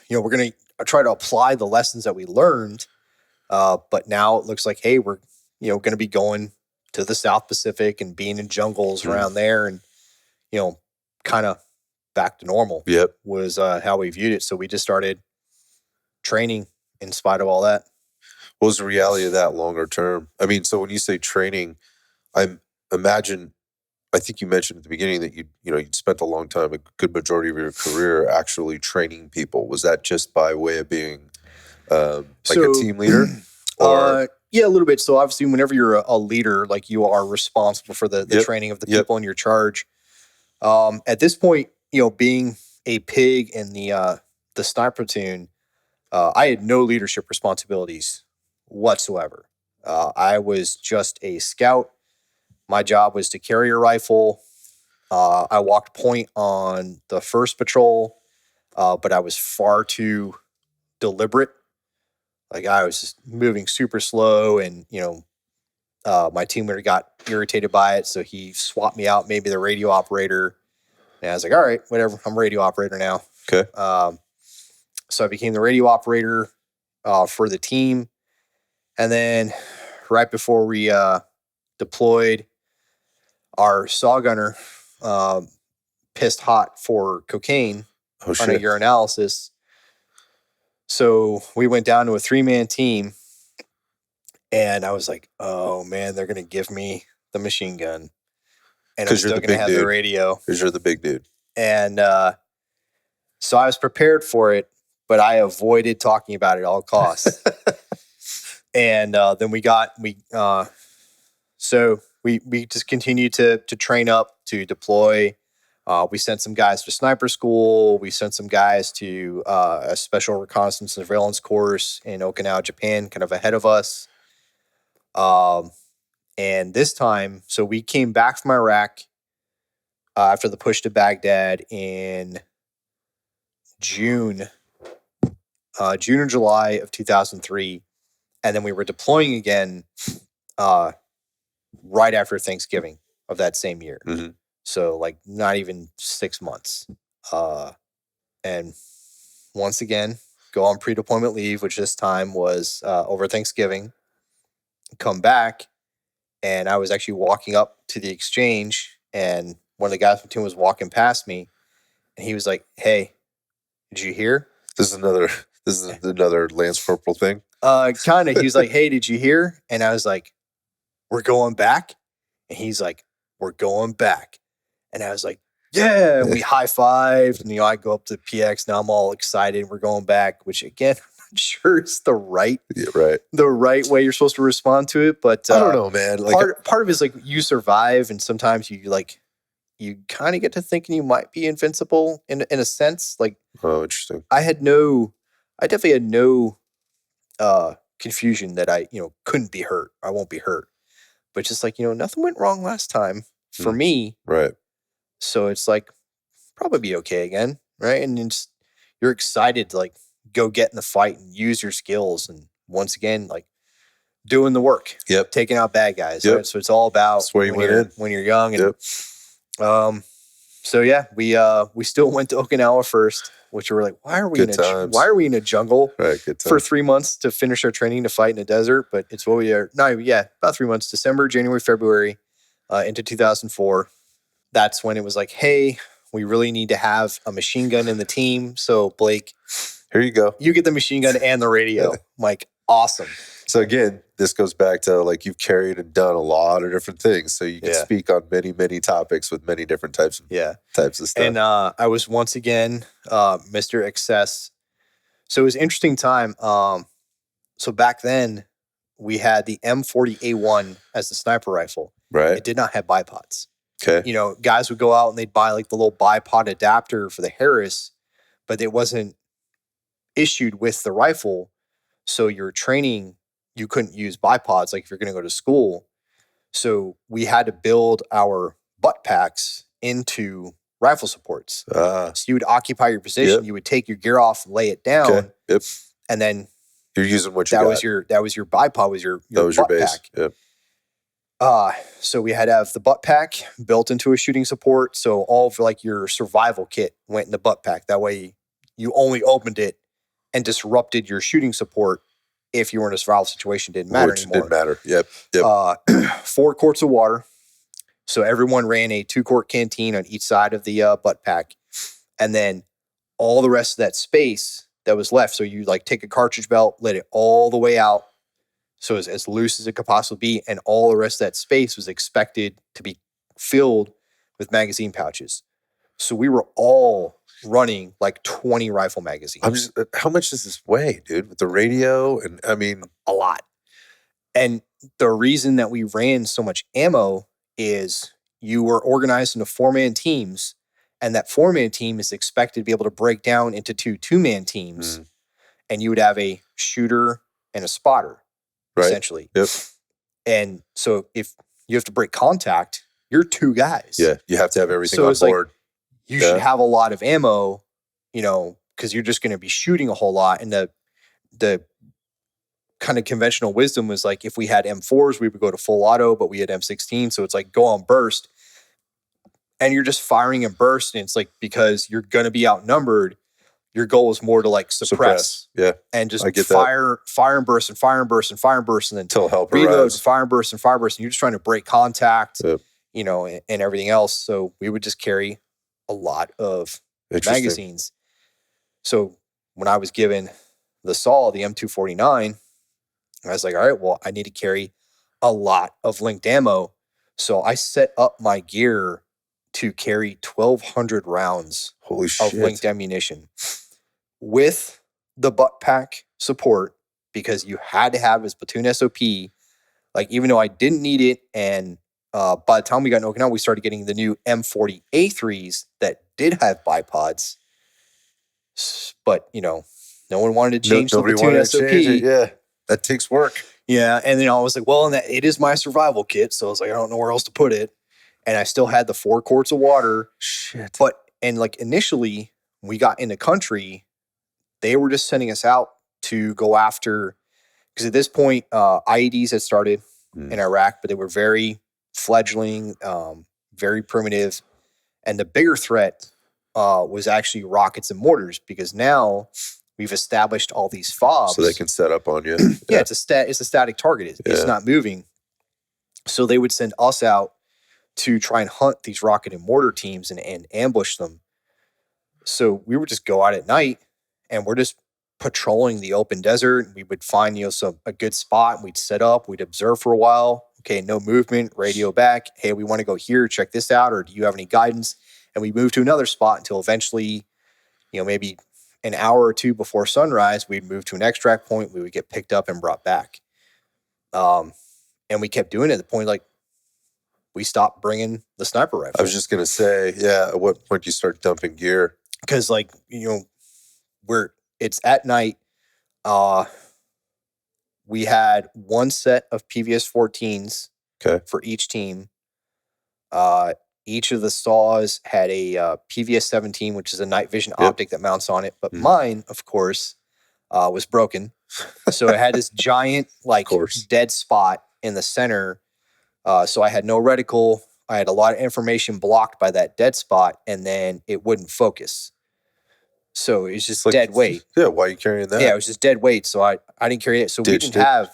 going to try to apply the lessons that we learned. But now it looks like, hey, we're, going to be going to the South Pacific and being in jungles around there and, kind of back to normal. Yep. Was how we viewed it. So we just started training in spite of all that. What was the reality of that longer term? I mean, so when you say training, I think you mentioned at the beginning that you'd spent a long time, a good majority of your career actually training people. Was that just by way of being a team leader? Yeah, a little bit. So obviously whenever you're a leader, like you are responsible for the training of the people in your charge. At this point, being a pig in the sniper platoon, I had no leadership responsibilities whatsoever. I was just a scout. My job was to carry a rifle. I walked point on the first patrol, but I was far too deliberate. Like I was just moving super slow, and my team leader got irritated by it, so he swapped me out, maybe the radio operator. And I was like, all right, whatever. I'm radio operator now. Okay. So I became the radio operator for the team. And then right before we deployed, our saw gunner pissed hot for cocaine on a urinalysis. So we went down to a 3-man team. And I was like, oh, man, they're going to give me the machine gun. And I'm still going to have the radio. Because you're the big dude. And so I was prepared for it, but I avoided talking about it at all costs. And then we just continued to train up, to deploy. We sent some guys to sniper school. We sent some guys to a special reconnaissance and surveillance course in Okinawa, Japan, kind of ahead of us. And this time, so we came back from Iraq after the push to Baghdad in June or July of 2003. And then we were deploying again right after Thanksgiving of that same year. Mm-hmm. So like not even 6 months. And once again, go on pre-deployment leave, which this time was over Thanksgiving. Come back, and I was actually walking up to the exchange, and one of the guys from the team was walking past me, and he was like, "Hey, did you hear?" This is another Lance Corporal thing. Kind of. He was like, "Hey, did you hear?" And I was like, "We're going back." And he's like, "We're going back." And I was like, "Yeah." And we high-fived, and I go up to PX. Now I'm all excited. We're going back, which again, I'm not sure it's the right way you're supposed to respond to it. But I don't know, man. Like, part of it is like you survive, and sometimes you kind of get to thinking you might be invincible in a sense. Like, oh, interesting. I definitely had no confusion that I couldn't be hurt. I won't be hurt. But just like, nothing went wrong last time for me. Right. So it's like, probably be okay again. Right. And you're excited to like go get in the fight and use your skills. And once again, like doing the work. Yep. Taking out bad guys. Yep. Right? So it's all about when you're young. And, so yeah, we still went to Okinawa first, which we were like, why are we in a jungle for 3 months to finish our training to fight in a desert? But it's what we are. About 3 months, December, January, February, into 2004. That's when it was like, hey, we really need to have a machine gun in the team. So Blake, here you go. You get the machine gun and the radio. I'm like, awesome. So again, this goes back to like you've carried and done a lot of different things. So you can speak on many, many topics with many different types of stuff. And I was once again Mr. Excess. So it was an interesting time. So back then we had the M40A1 as the sniper rifle. Right. It did not have bipods. Okay. You know, guys would go out and they'd buy like the little bipod adapter for the Harris, but it wasn't issued with the rifle. So your training, you couldn't use bipods like if you're going to go to school. So we had to build our butt packs into rifle supports. So you would occupy your position, you would take your gear off, lay it down, and then you're using what you that got. was your bipod, was your that was butt your base. pack. Yep. So we had to have the butt pack built into a shooting support. So all of like your survival kit went in the butt pack. That way you only opened it and disrupted your shooting support if you were in a survival situation. Didn't matter Which anymore. didn't matter. Yep. 4 quarts of water. So everyone ran a 2-quart canteen on each side of the butt pack. And then all the rest of that space that was left. So you like take a cartridge belt, let it all the way out. So as loose as it could possibly be. And all the rest of that space was expected to be filled with magazine pouches. So we were all running like 20 rifle magazines. How much does this weigh, dude? With the radio? And I mean, a lot. And the reason that we ran so much ammo is you were organized into 4-man teams. And that 4-man team is expected to be able to break down into 2-man teams. And you would have a shooter and a spotter. Right. Essentially. Yep. And so if you have to break contact, you're 2 guys. Yeah. You have to have everything So on it's like, board. you should have a lot of ammo, you know, because you're just going to be shooting a whole lot. And the kind of conventional wisdom was like, if we had M4s, we would go to full auto, but we had M16. So it's like go on burst. And you're just firing and burst. And it's like, because you're going to be outnumbered, your goal is more to like suppress. Yeah. And just fire and burst and fire and burst and fire and burst. And then until help reload arrives. and fire and burst and fire and burst. And you're just trying to break contact, you know, and everything else. So we would just carry a lot of magazines. So when I was given the SAW, the M249, I was like, all right, well, I need to carry a lot of linked ammo. So I set up my gear to carry 1,200 rounds of linked ammunition with the butt pack support, because you had to have his platoon SOP. Like, even though I didn't need it, and by the time we got in Okinawa, we started getting the new M40A3s that did have bipods. But, you know, no one wanted to change the platoon SOP. Yeah, that takes work. Yeah, and then I was like, well, and it is my survival kit, so I was like, I don't know where else to put it. And I still had the 4 quarts of water. Shit. And like initially, we got in the country, they were just sending us out to go after, because at this point, IEDs had started in Iraq, but they were very fledgling, very primitive. And the bigger threat was actually rockets and mortars, because now we've established all these fobs. So they can set up on you. Yeah, it's a static target. It's not moving. So they would send us out to try and hunt these rocket and mortar teams and ambush them. So we would just go out at night, and we're just patrolling the open desert. We would find, you know, a good spot, and we'd set up, we'd observe for a while. Okay, no movement, radio back. Hey, we want to go here, check this out, or do you have any guidance? And we move to another spot until eventually, you know, maybe an hour or 2 before sunrise, we'd move to an extract point. We would get picked up and brought back. And we kept doing it at the point, like, we stopped bringing the sniper rifle. I was just going to say, yeah, at what point do you start dumping gear? Because, like, you know, it's at night. We had 1 set of PVS 14s for each team. Each of the saws had a PVS 17, which is a night vision optic that mounts on it. But mine, of course, was broken. So it had this giant, like, dead spot in the center. So I had no reticle. I had a lot of information blocked by that dead spot, and then it wouldn't focus. So it was just like, dead weight. Yeah, why are you carrying that? Yeah, it was just dead weight. So I didn't carry it. So we didn't have,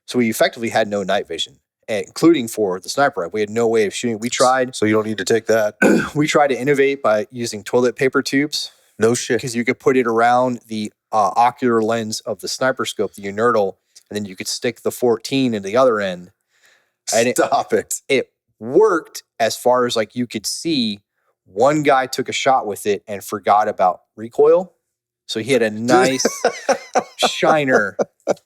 so we effectively had no night vision, including for the sniper rifle. We had no way of shooting. We tried. So you don't need to take that. We tried to innovate by using toilet paper tubes. No shit. Because you could put it around the ocular lens of the sniper scope, the uninertal, and then you could stick the 14 in the other end. Stop it. It worked as far as, like, you could see. One guy took a shot with it and forgot about recoil. So he had a nice shiner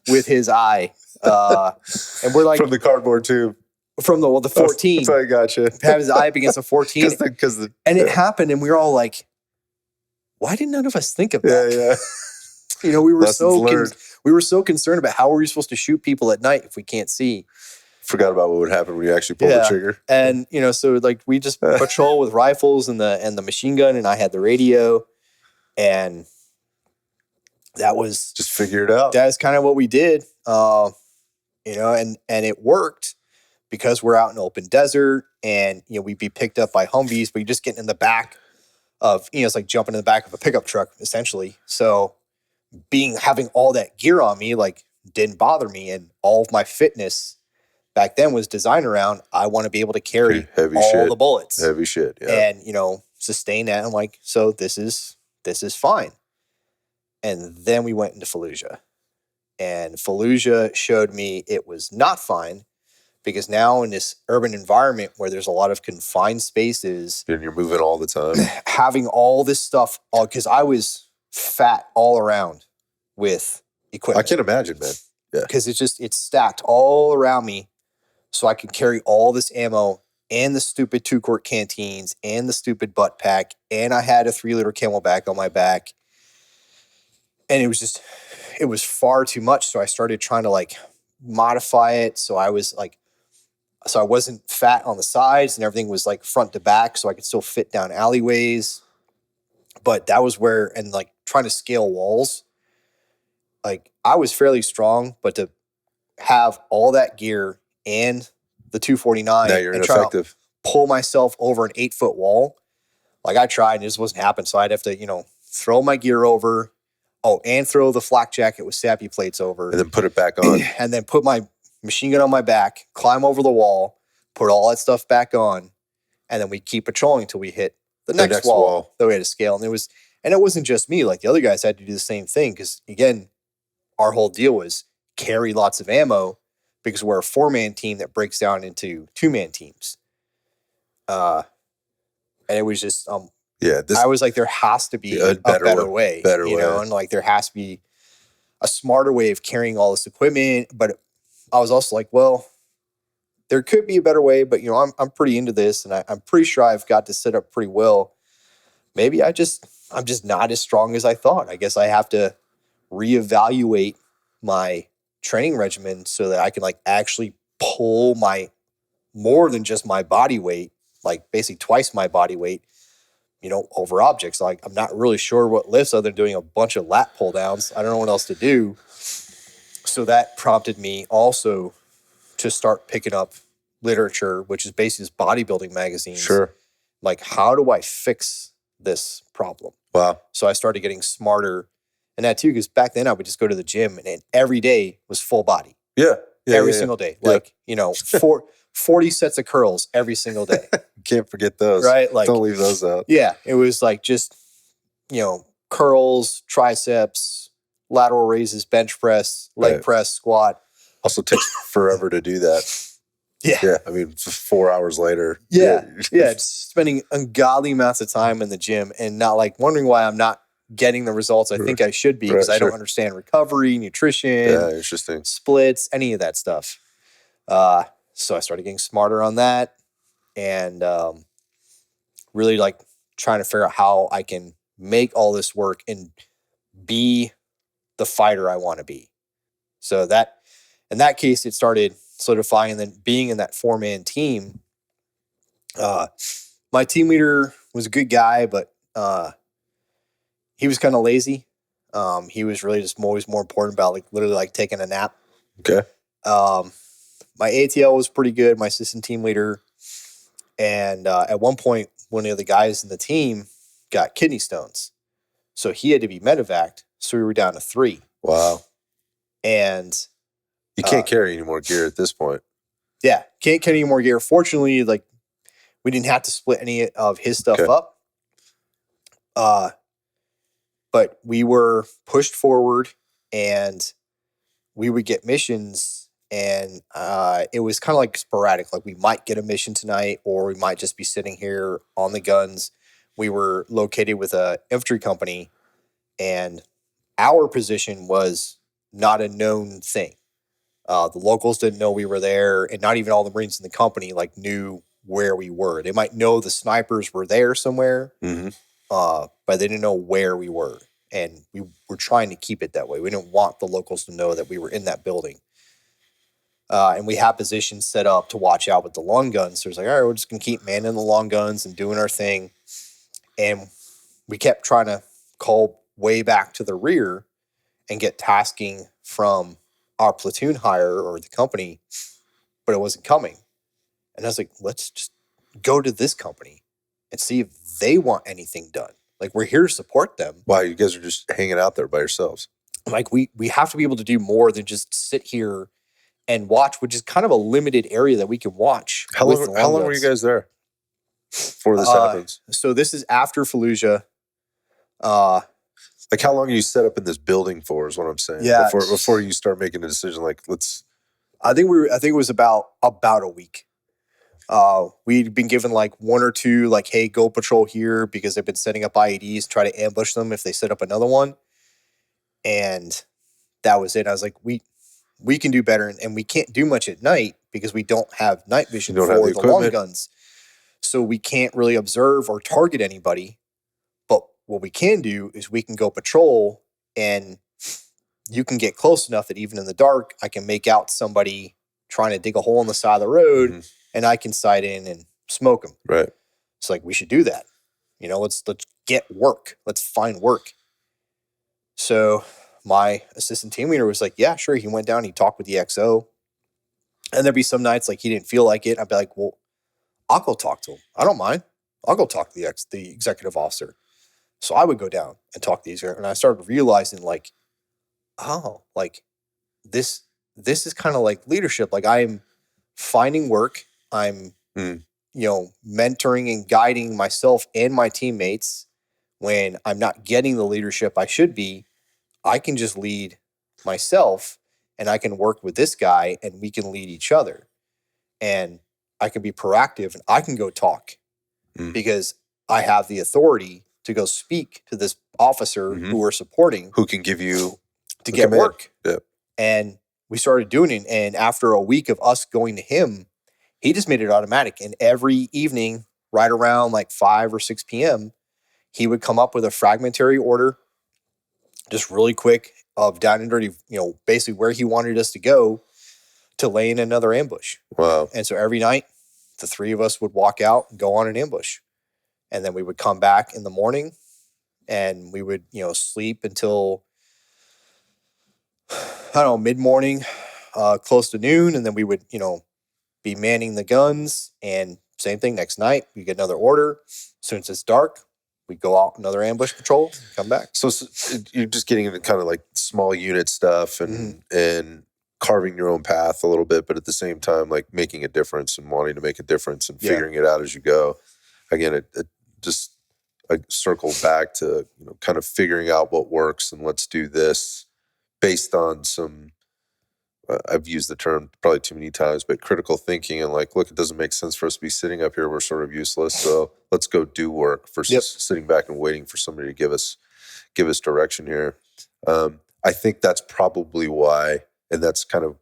with his eye. And we're like, from the cardboard tube. from the 14. I gotcha. Have his eye up against the 14. And it yeah. happened, and we were all like, why did none of us think of that? Yeah. You know, we were Lessons learned. so concerned about how were we supposed to shoot people at night if we can't see. Forgot about what would happen when you actually pull the trigger. And you know, so like we just patrol with rifles and the machine gun, and I had the radio, and that was just figure it out. That is kind of what we did. You know, and it worked because we're out in open desert, and you know, we'd be picked up by Humvees, but you just getting in the back of, you know, it's like jumping in the back of a pickup truck essentially. So having all that gear on me like didn't bother me, and all of my fitness back then was designed around I want to be able to carry heavy all shit. the bullets. Heavy shit, yeah. And, you know, sustain that. I'm like, so this is fine. And then we went into Fallujah. And Fallujah showed me it was not fine, because now in this urban environment where there's a lot of confined spaces, and you're moving all the time, having all this stuff, because I was fat all around with equipment. I can imagine, man. Yeah. Because it's stacked all around me, so I could carry all this ammo and the stupid 2-quart canteens and the stupid butt pack, and I had a 3-liter Camelback on my back. And it was far too much. So I started trying to like modify it. So I wasn't fat on the sides, and everything was like front to back, so I could still fit down alleyways. But that was where, and like trying to scale walls, like I was fairly strong, but to have all that gear and the 249 now you're and try ineffective. to pull myself over an 8-foot wall, like I tried and it just wasn't happening. So I'd have to, you know, throw my gear over. Oh, and throw the flak jacket with SAPI plates over. And then put it back on. And then put my machine gun on my back, climb over the wall, put all that stuff back on, and then we keep patrolling until we hit the next wall that we had to scale. And it wasn't just me. Like the other guys had to do the same thing, because again, our whole deal was carry lots of ammo, because we're a 4-man team that breaks down into 2-man teams. And it was just I was like, there has to be a better way. You know, and like there has to be a smarter way of carrying all this equipment. But I was also like, well, there could be a better way, but you know, I'm pretty into this, and I'm pretty sure I've got this set up pretty well. Maybe I'm just not as strong as I thought. I guess I have to reevaluate my training regimen so that I can like actually pull my more than just my body weight, like basically twice my body weight, you know, over objects. Like I'm not really sure what lifts other than doing a bunch of lat pull downs. I don't know what else to do. So that prompted me also to start picking up literature, which is basically just bodybuilding magazines. Sure. Like, how do I fix this problem? Wow. So I started getting smarter. And that too, because back then I would just go to the gym and every day was full body. Yeah. Every single day. Like, you know, 40 sets of curls every single day. Can't forget those. Right? Like, don't leave those out. Yeah. It was like just, you know, curls, triceps, lateral raises, bench press, leg press, squat. Also takes forever to do that. Yeah. Yeah. I mean, 4 hours later. Yeah. Just spending ungodly amounts of time in the gym and not like wondering why I'm not getting the results I think I should be, because I don't understand recovery, nutrition, interesting, splits, any of that stuff. So I started getting smarter on that, and really like trying to figure out how I can make all this work and be the fighter I want to be. So that, in that case, it started solidifying, and then being in that 4-man team. My team leader was a good guy, but he was kind of lazy. He was really just always more important about like literally like taking a nap. Okay. My ATL was pretty good, my assistant team leader. And at one point, one of the guys in the team got kidney stones. So he had to be medevaced. So we were down to 3. Wow. And you can't carry any more gear at this point. Yeah. Can't carry any more gear. Fortunately, like we didn't have to split any of his stuff up. But we were pushed forward, and we would get missions, and it was kind of like sporadic. Like we might get a mission tonight, or we might just be sitting here on the guns. We were located with a infantry company, and our position was not a known thing. The locals didn't know we were there, and not even all the Marines in the company like knew where we were. They might know the snipers were there somewhere, Mm-hmm. but they didn't know where we were. And we were trying to keep it that way. We didn't want the locals to know that we were in that building. And we had positions set up to watch out with the long guns. So it's like, all right, we're just going to keep manning the long guns and doing our thing. And we kept trying to call way back to the rear and get tasking from our platoon hire or the company, but it wasn't coming. And I was like, let's just go to this company and see if they want anything done. Like, we're here to support them. Wow, you guys are just hanging out there by yourselves. Like, we have to be able to do more than just sit here and watch, which is kind of a limited area that we can watch. How long were you guys there before this happens? So this is after Fallujah. Like, how long are you set up in this building for? Is what I'm saying. Yeah. Before you start making a decision, like, let's. I think it was about a week. We'd been given like one or two, like, hey, go patrol here, because they've been setting up IEDs, try to ambush them if they set up another one. And that was it. I was like, we can do better, and we can't do much at night because we don't have night vision for the long guns. So we can't really observe or target anybody. But what we can do is we can go patrol, and you can get close enough that even in the dark, I can make out somebody trying to dig a hole in the side of the road, and I can sight in and smoke them. Right. It's like, we should do that. Let's get work. Let's find work. So my assistant team leader was like, yeah, sure. He went down, he talked with the XO. And there'd be some nights like he didn't feel like it. I'd be like, well, I'll go talk to him. I don't mind. I'll go talk to the executive officer. So I would go down and talk to these guys. And I started realizing, like, oh, like this is kind of like leadership. Like, I'm finding work. I'm, mentoring and guiding myself and my teammates. When I'm not getting the leadership I should be, I can just lead myself, and I can work with this guy, and we can lead each other. And I can be proactive, and I can go talk because I have the authority to go speak to this officer who we're supporting, who can give you to get work. Yep. And we started doing it. And after a week of us going to him, he just made it automatic. And every evening, right around like 5 or 6 p.m., he would come up with a fragmentary order, just really quick, of down and dirty, basically where he wanted us to go to lay in another ambush. Wow. And so every night, the three of us would walk out and go on an ambush. And then we would come back in the morning, and we would, sleep until, I don't know, mid-morning, close to noon. And then we would, be manning the guns. And same thing, next night, we get another order. As soon as it's dark, we go out another ambush patrol, come back. So you're just getting into kind of like small unit stuff and carving your own path a little bit, but at the same time, like making a difference and wanting to make a difference and figuring it out as you go. Again, it just circles back to kind of figuring out what works, and let's do this based on some. I've used the term probably too many times, but critical thinking, and like, look, it doesn't make sense for us to be sitting up here. We're sort of useless. So let's go do work versus sitting back and waiting for somebody to give us direction here. I think that's probably why, and that's kind of,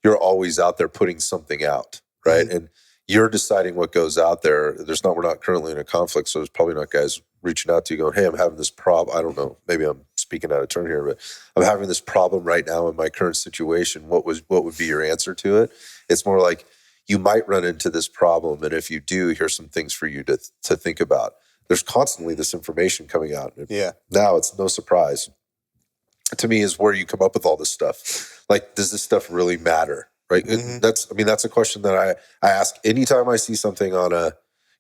you're always out there putting something out, right? And you're deciding what goes out there. We're not currently in a conflict, so there's probably not guys reaching out to you going, hey, I'm having this problem. I don't know, maybe I'm speaking out of turn here, but I'm having this problem right now in my current situation. What would be your answer to it? It's more like, you might run into this problem, and if you do, here's some things for you to think about. There's constantly this information coming out. Now it's no surprise to me is where you come up with all this stuff. Like, does this stuff really matter? Right. That's a question that I ask anytime I see something on an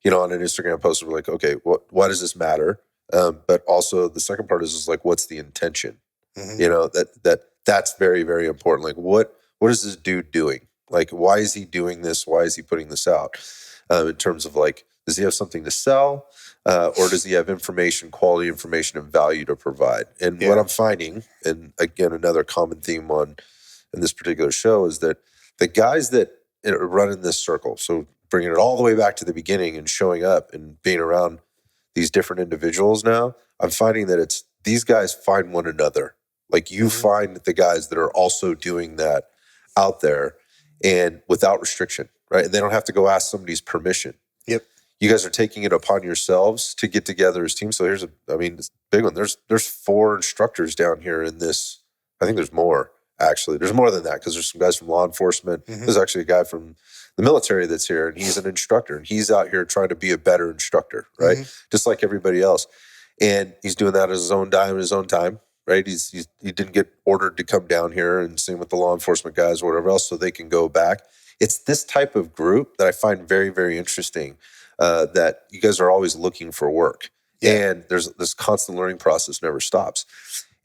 Instagram post. We're like, okay, why does this matter? But also the second part is like, what's the intention? That's very, very important. Like, what is this dude doing? Like, why is he doing this? Why is he putting this out? In terms of like, does he have something to sell? Or does he have information, quality information, and value to provide? And what I'm finding, and again, another common theme in this particular show, is that the guys that run in this circle, so bringing it all the way back to the beginning and showing up and being around these different individuals now, I'm finding that it's these guys find one another. Like, you find the guys that are also doing that out there and without restriction, right? They don't have to go ask somebody's permission. Yep. You guys are taking it upon yourselves to get together as teams. So here's it's a big one. There's 4 instructors down here in this. I think there's more, actually. There's more than that because there's some guys from law enforcement. Mm-hmm. There's actually a guy from the military that's here, and he's an instructor, and he's out here trying to be a better instructor, right? Mm-hmm. Just like everybody else. And he's doing that at his own dime, his own time, right? He didn't get ordered to come down here, and same with the law enforcement guys or whatever else, so they can go back. It's this type of group that I find very, very interesting, that you guys are always looking for work. Yeah. And there's this constant learning process never stops.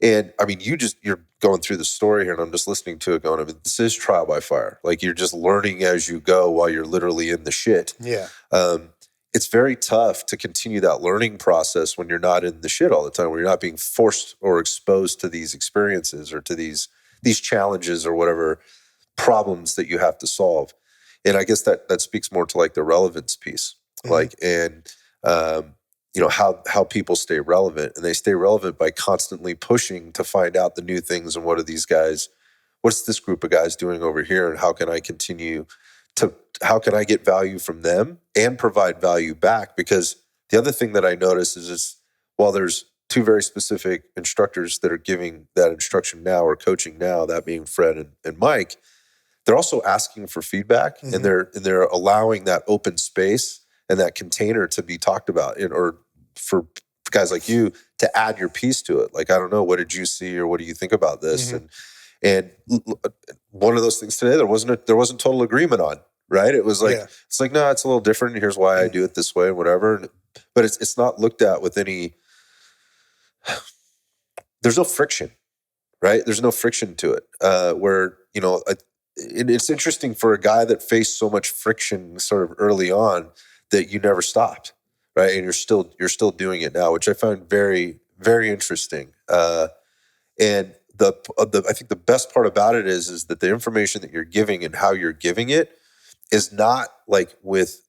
And I mean, you're going through the story here, and I'm just listening to it going, this is trial by fire. Like, you're just learning as you go while you're literally in the shit. Yeah. It's very tough to continue that learning process when you're not in the shit all the time, where you're not being forced or exposed to these experiences or to these challenges or whatever problems that you have to solve. And I guess that speaks more to like the relevance piece, mm-hmm. like, and, how people stay relevant, and they stay relevant by constantly pushing to find out the new things. And what's this group of guys doing over here? And how can I get value from them and provide value back? Because the other thing that I notice is while there's 2 very specific instructors that are giving that instruction now or coaching now, that being Fred and Mike, they're also asking for feedback, mm-hmm. and they're allowing that open space and that container to be talked about, or for guys like you to add your piece to it. Like, I don't know, what did you see, or what do you think about this? Mm-hmm. And one of those things today, there wasn't total agreement on, right? It was like, It's like, no, it's a little different. Here's why I do it this way and whatever. But it's not looked at with any, there's no friction, right? There's no friction to it, where, it's interesting for a guy that faced so much friction sort of early on that you never stopped, right? And you're still doing it now, which I find very, very interesting. And I think the best part about it is that the information that you're giving and how you're giving it is not like with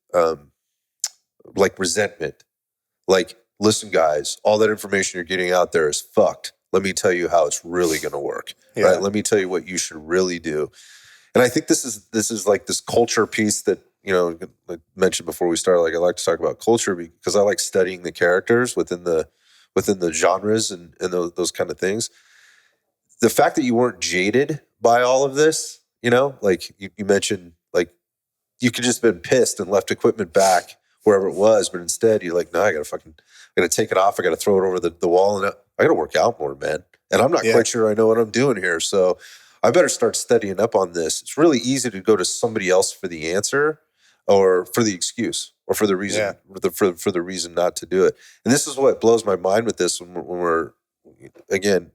like resentment. Like, listen, guys, all that information you're getting out there is fucked. Let me tell you how it's really going to work, right? Let me tell you what you should really do. And I think this is like this culture piece that, I mentioned before we started. Like, I like to talk about culture because I like studying the characters within the genres and those kind of things. The fact that you weren't jaded by all of this, like you mentioned, like, you could just have been pissed and left equipment back wherever it was, but instead you're like, no, I gotta take it off. I gotta throw it over the wall, and I gotta work out more, man. And I'm not quite sure I know what I'm doing here, so I better start studying up on this. It's really easy to go to somebody else for the answer, or for the excuse, or for the reason, for the reason not to do it. And this is what blows my mind with this when we're again,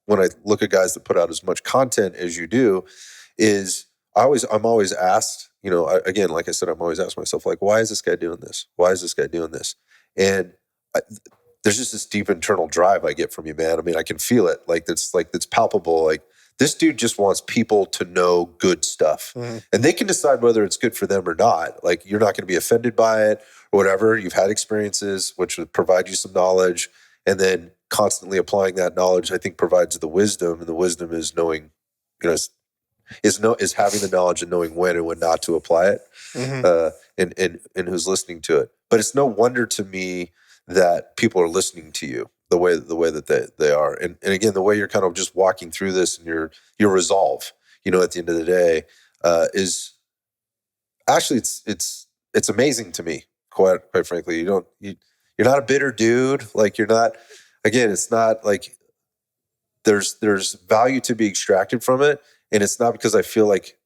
when I look at guys that put out as much content as you do, is I'm always asked, again, like I said, I'm always asking myself, like, why is this guy doing this? Why is this guy doing this? And there's just this deep internal drive I get from you, man. I mean, I can feel it. It's palpable. Like, this dude just wants people to know good stuff, mm-hmm. and they can decide whether it's good for them or not. Like, you're not going to be offended by it or whatever. You've had experiences which would provide you some knowledge, and then constantly applying that knowledge, I think, provides the wisdom, and the wisdom is knowing, is having the knowledge and knowing when and when not to apply it, mm-hmm. and who's listening to it. But it's no wonder to me that people are listening to you the way that they are, and again, the way you're kind of just walking through this, and your resolve, at the end of the day, is actually it's amazing to me. Quite frankly, you're not a bitter dude. Like, you're not. Again, it's not like there's value to be extracted from it. And it's not because I feel like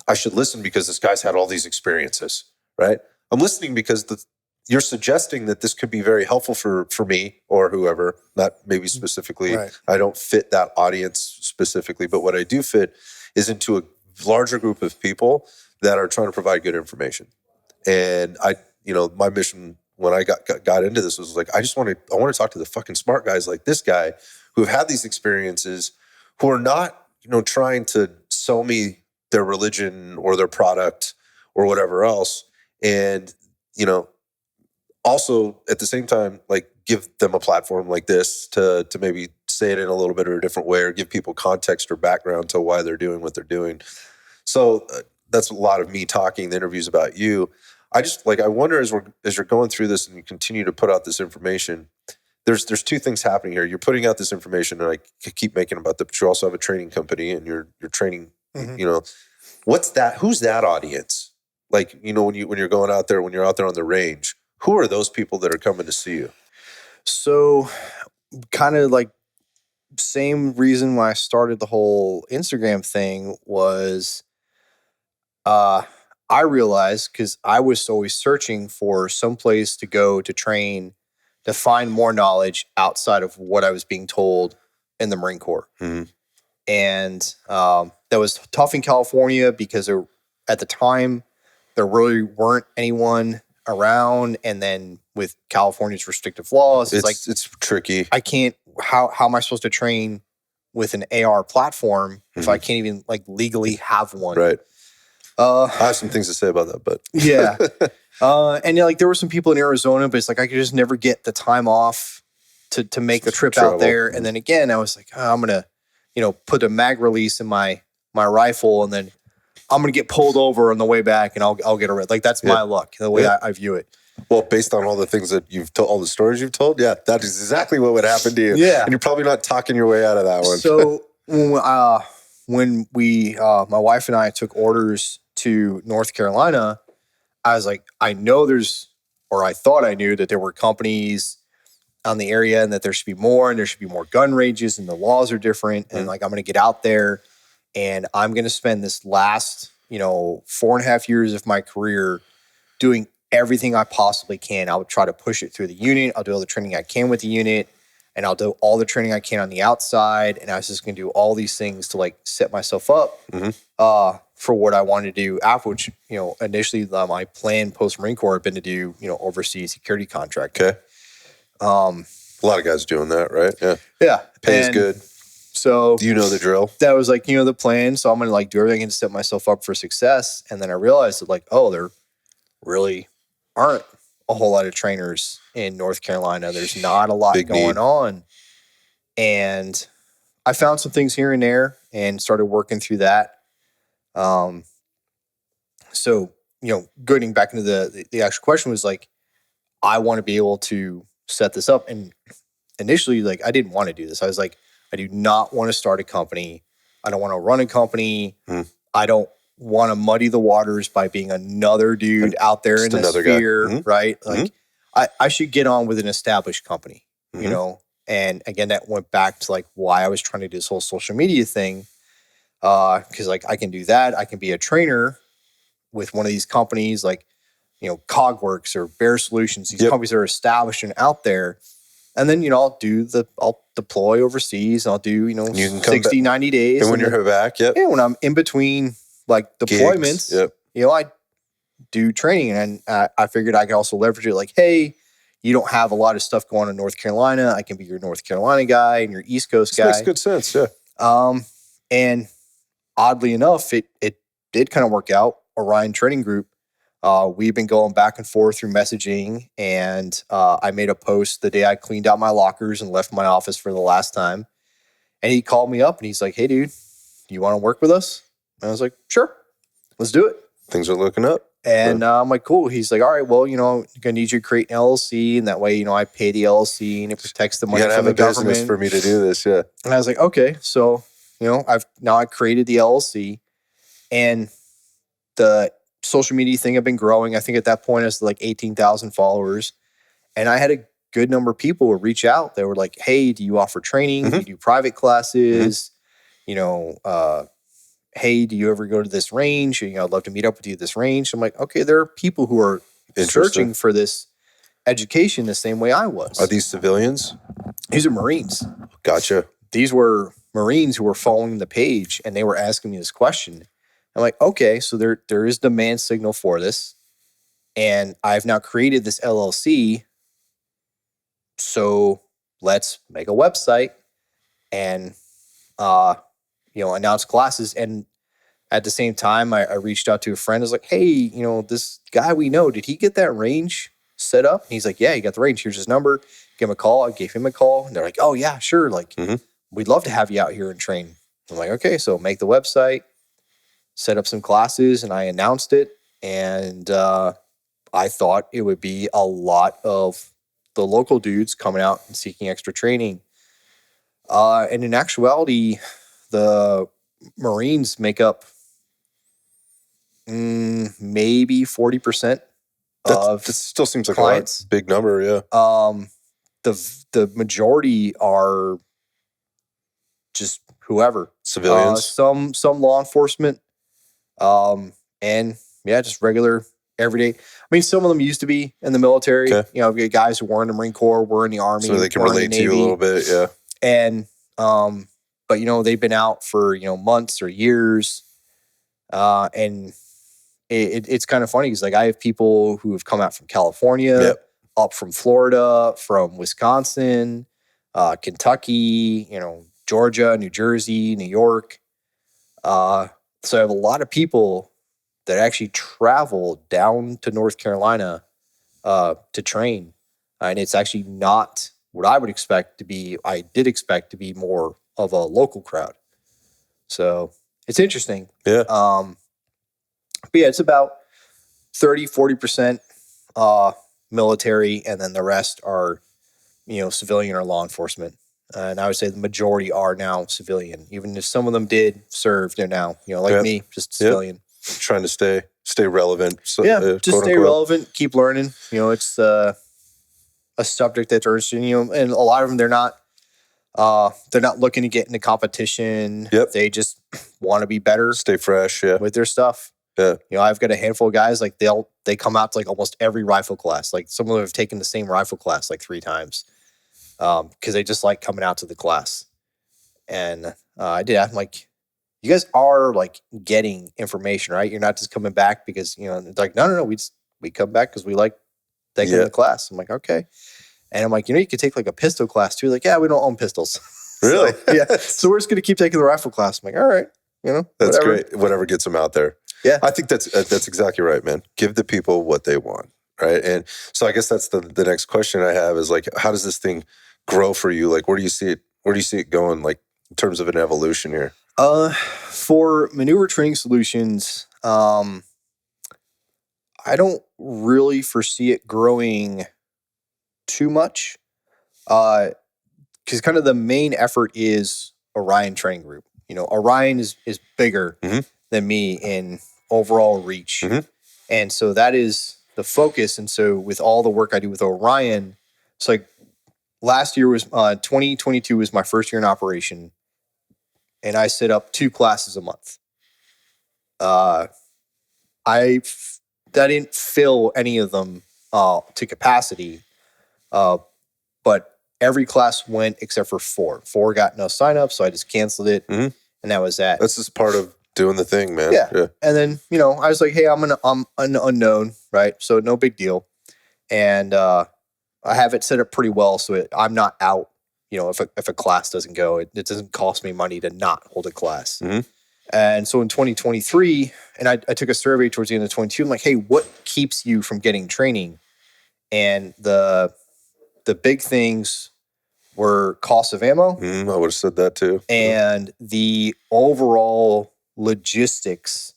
I should listen because this guy's had all these experiences, right? I'm listening because you're suggesting that this could be very helpful for me or whoever, not maybe specifically. Right. I don't fit that audience specifically, but what I do fit is into a larger group of people that are trying to provide good information. And my mission when I got into this was like, I want to talk to the fucking smart guys like this guy who have had these experiences, who are not, trying to sell me their religion or their product or whatever else. And, also at the same time, like, give them a platform like this to maybe say it in a little bit of a different way or give people context or background to why they're doing what they're doing. So that's a lot of me talking, the interviews about you. I just I wonder as you're going through this and you continue to put out this information, there's two things happening here. You're putting out this information, and I keep making about that, but you also have a training company and you're training, what's that? Who's that audience? When you're going out there, when you're out there on the range, who are those people that are coming to see you? So kind of same reason why I started the whole Instagram thing was I realized, because I was always searching for some place to go to train, to find more knowledge outside of what I was being told in the Marine Corps. Mm-hmm. And that was tough in California because at the time, there really weren't anyone around. And then with California's restrictive laws, it's tricky. I can't, how am I supposed to train with an AR platform if I can't even legally have one? Right. I have some things to say about that, but yeah. And there were some people in Arizona, but it's I could just never get the time off to make the trip out there. And then again, I was I'm going to, put a mag release in my rifle, and then I'm going to get pulled over on the way back and I'll get arrested. That's my luck, the way I view it. Well, based on all the things that you've told, all the stories you've told, that is exactly what would happen to you. Yeah. And you're probably not talking your way out of that one. So when we, my wife and I took orders to North Carolina, I was I know I thought I knew that there were companies on the area and that there should be more, and there should be more gun ranges, and the laws are different. And I'm going to get out there and I'm going to spend this last, 4.5 years of my career doing everything I possibly can. I would try to push it through the unit. I'll do all the training I can with the unit, and I'll do all the training I can on the outside. And I was just going to do all these things to set myself up for what I wanted to do after, which, initially my plan post Marine Corps had been to do, overseas security contract. Okay. A lot of guys doing that, right? Yeah. Yeah. Pays good. So you know the drill. That was the plan. So I'm going to do everything to set myself up for success. And then I realized that there really aren't a whole lot of trainers in North Carolina. There's not a lot going on. And I found some things here and there and started working through that. So, getting back into the actual question was I want to be able to set this up. And initially, I didn't want to do this. I was I do not want to start a company. I don't want to run a company. I don't want to muddy the waters by being another dude out there in the sphere, right? I should get on with an established company, And again, that went back to why I was trying to do this whole social media thing. Because I can do that. I can be a trainer with one of these companies Cogworks or Bear Solutions. These companies are established and out there. And then, I'll deploy overseas. I'll do, 60, 90 days. And when you're back, Yeah, when I'm in between deployments, I do training. And I figured I could also leverage it hey, you don't have a lot of stuff going on in North Carolina. I can be your North Carolina guy and your East Coast guy. Makes good sense, yeah. And oddly enough, it did kind of work out. Orion Training Group, we've been going back and forth through messaging, and I made a post the day I cleaned out my lockers and left my office for the last time. And he called me up and he's hey, dude, do you want to work with us? And I was sure, let's do it. Things are looking up. And I'm cool. He's all right, well, I'm going to need you to create an LLC, and that way, I pay the LLC and it protects the money from the government. You business for me to do this, yeah. And I was okay. So, I created the LLC, and the social media thing had been growing. I think at that point, it was 18,000 followers. And I had a good number of people who reach out. They were hey, do you offer training? Do you do private classes? Hey, do you ever go to this range? I'd love to meet up with you at this range. I'm okay, there are people who are searching for this education the same way I was. Are these civilians? These are Marines. Gotcha. These were Marines who were following the page, and they were asking me this question. I'm okay, so there is demand signal for this, and I've now created this LLC, so let's make a website and announce classes. And at the same time, I reached out to a friend. I was hey, this guy we know, did he get that range set up? And he's like, yeah, you got the range. Here's his number. Give him a call. I gave him a call. And they're like, oh, yeah, sure. Like, we'd love to have you out here and train. I'm like, okay, so make the website, set up some classes, and I announced it. And I thought it would be a lot of the local dudes coming out and seeking extra training. And in actuality, the Marines make up maybe 40% of that still seems like clients. a big number, yeah. The majority are just whoever. Civilians. Some law enforcement. And yeah, just regular everyday. I mean, some of them used to be in the military. Okay. You know, we got guys who were in the Marine Corps, were in the Army, So they can were in the relate to you a Navy. little bit, yeah. And but you know, they've been out for, you know, months or years. And it's kind of funny because like I have people who have come out from California, up from Florida, from Wisconsin, Kentucky, you know, Georgia, New Jersey, New York. So I have a lot of people that actually travel down to North Carolina to train. And it's actually not what I would expect to be. I did expect to be more of a local crowd. So it's interesting. Yeah. But yeah, it's about 30, 40% military, and then the rest are, you know, civilian or law enforcement. And I would say the majority are now civilian. Even if some of them did serve, they're now, you know, like me, just civilian. Trying to stay relevant. So, just stay relevant, keep learning. You know, it's a subject that's interesting. You know, and a lot of them they're not looking to get into competition. Yep. They just want to be better, stay fresh, with their stuff. Yeah. You know, I've got a handful of guys like they come out to like almost every rifle class. Like some of them have taken the same rifle class like 3 times because they just like coming out to the class. And I did ask them, like, you guys are like getting information, right? You're not just coming back because, you know, they're like, no, we come back because we like taking the class. I'm like, okay. And I'm like, you know, you could take like a pistol class too. Like, yeah, we don't own pistols. Really? So, yeah. So we're just going to keep taking the rifle class. I'm like, all right, you know, that's great. Whatever gets them out there. Yeah. I think that's exactly right, man. Give the people what they want. Right. And so I guess that's the next question I have is like, how does this thing grow for you? Like, where do you see it going? Like in terms of an evolution here? For maneuver training solutions, I don't really foresee it growing too much. Because kind of the main effort is Orion Training Group. You know, Orion is bigger than me in overall reach. And so that is the focus. And so with all the work I do with Orion, it's like last year was 2022 was my first year in operation. And I set up 2 classes a month. I didn't fill any of them to capacity, but every class went except for 4. 4 got no sign-up, so I just canceled it, and that was that. That's just part of doing the thing, man. Yeah. And then, you know, I was like, hey, I'm an unknown, right? So no big deal. And I have it set up pretty well, so I'm not out. You know, if a class doesn't go, it doesn't cost me money to not hold a class. And so in 2023, and I took a survey towards the end of 22. I'm like, hey, what keeps you from getting training? And the big things were cost of ammo. I would have said that too. And the overall logistics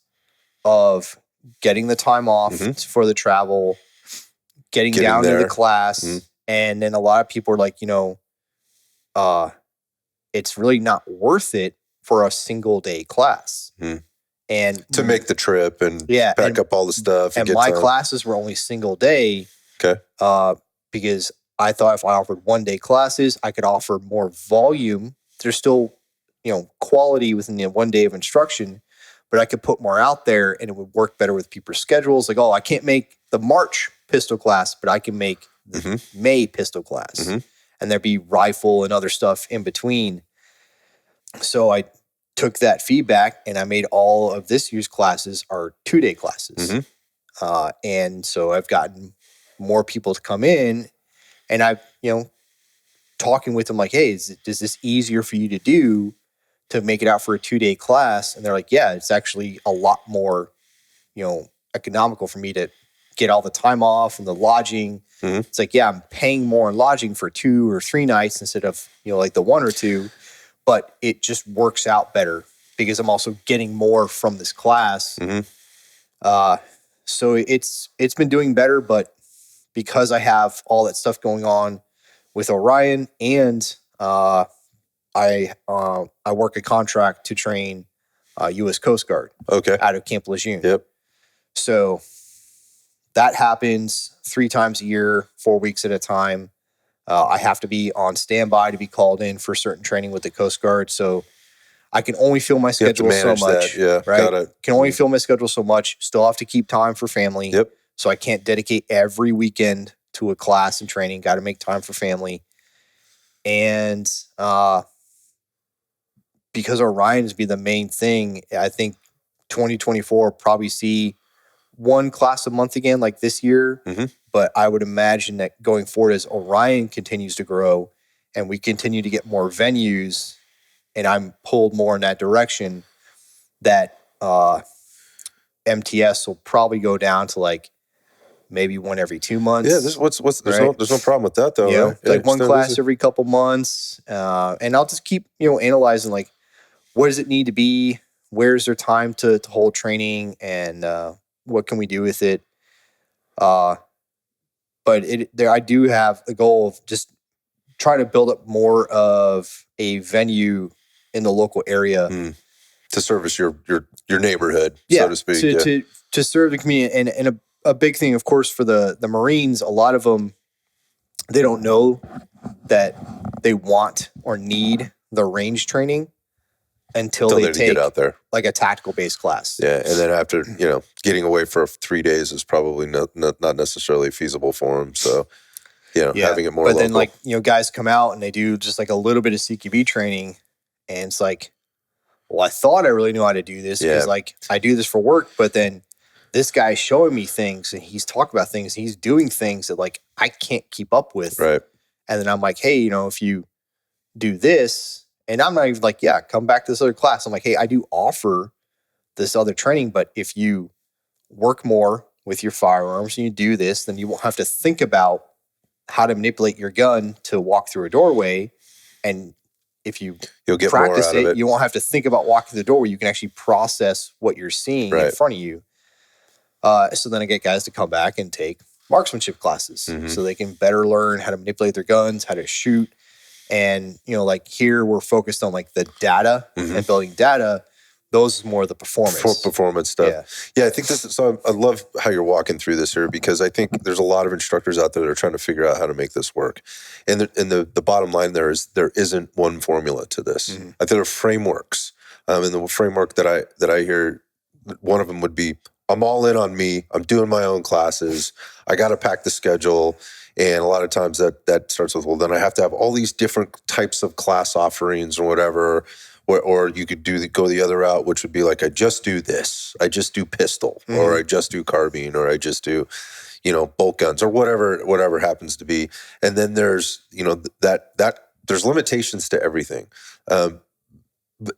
of getting the time off for the travel, getting down to the class. And then a lot of people are like, you know, it's really not worth it for a single day class. And to make the trip and pack up all the stuff. And my classes were only single day. Okay. Because I thought if I offered 1-day classes, I could offer more volume. There's still, you know, quality within the 1 day of instruction, but I could put more out there and it would work better with people's schedules. Like, oh, I can't make the March pistol class, but I can make the May pistol class. And there'd be rifle and other stuff in between. So I took that feedback and I made all of this year's classes are 2-day classes. And so I've gotten more people to come in, and I've, you know, talking with them like, hey, is this easier for you to do to make it out for a 2-day class? And they're like, yeah, it's actually a lot more, you know, economical for me to get all the time off and the lodging. Mhm. It's like, yeah, I'm paying more in lodging for 2 or 3 nights instead of, like the 1 or 2, but it just works out better because I'm also getting more from this class. Mhm. So it's been doing better, but because I have all that stuff going on with Orion, and I work a contract to train U.S. Coast Guard Okay. out of Camp Lejeune. Yep. So that happens 3 times a year, 4 weeks at a time. I have to be on standby to be called in for certain training with the Coast Guard. So I can only fill my You have to schedule so manage that. much. Yeah. Right. Got it. Can only fill my schedule so much. Still have to keep time for family. Yep. So I can't dedicate every weekend to a class and training. Got to make time for family. And because Orion is be the main thing, I think 2024 probably see 1 class a month again, like this year. Mhm. But I would imagine that going forward, as Orion continues to grow and we continue to get more venues, and I'm pulled more in that direction, that MTS will probably go down to like maybe 1 every 2 months. Yeah. There's right? there's no problem with that though. Right? Yeah, Like 1 stay class busy. every couple months, and I'll just keep analyzing like, what does it need to be? Where's there time to hold training, and what can we do with it? But I do have the goal of just trying to build up more of a venue in the local area. To service your neighborhood, so to speak. To serve the community. And a big thing, of course, for the Marines, a lot of them, they don't know that they want or need the range training until they take get out there, like a tactical based class. Yeah, and then after getting away for 3 days is probably not necessarily feasible for them. So having it more. But local. then guys come out and they do just like a little bit of CQB training, and it's like, well, I thought I really knew how to do this because like I do this for work, but then this guy's showing me things and he's talking about things, he's doing things that like I can't keep up with. Right. And then I'm like, hey, if you do this, and I'm not even like, yeah, come back to this other class. I'm like, hey, I do offer this other training, but if you work more with your firearms and you do this, then you won't have to think about how to manipulate your gun to walk through a doorway. And if you'll get practice more out of it, you won't have to think about walking through the door. You can actually process what you're seeing in front of you. So then I get guys to come back and take marksmanship classes, so they can better learn how to manipulate their guns, how to shoot. And, like here we're focused on like the data and building data. Those is more the performance stuff. Yeah. I think this is, so I love how you're walking through this here, because I think there's a lot of instructors out there that are trying to figure out how to make this work. And the bottom line there isn't one formula to this. I think there are frameworks. And the framework that I hear, one of them would be, I'm all in on me. I'm doing my own classes. I got to pack the schedule. And a lot of times that starts with, well, then I have to have all these different types of class offerings or whatever. Or you could go the other route, which would be like, I just do this. I just do pistol, or I just do carbine, or I just do, bolt guns, or whatever happens to be. And then there's, that there's limitations to everything. And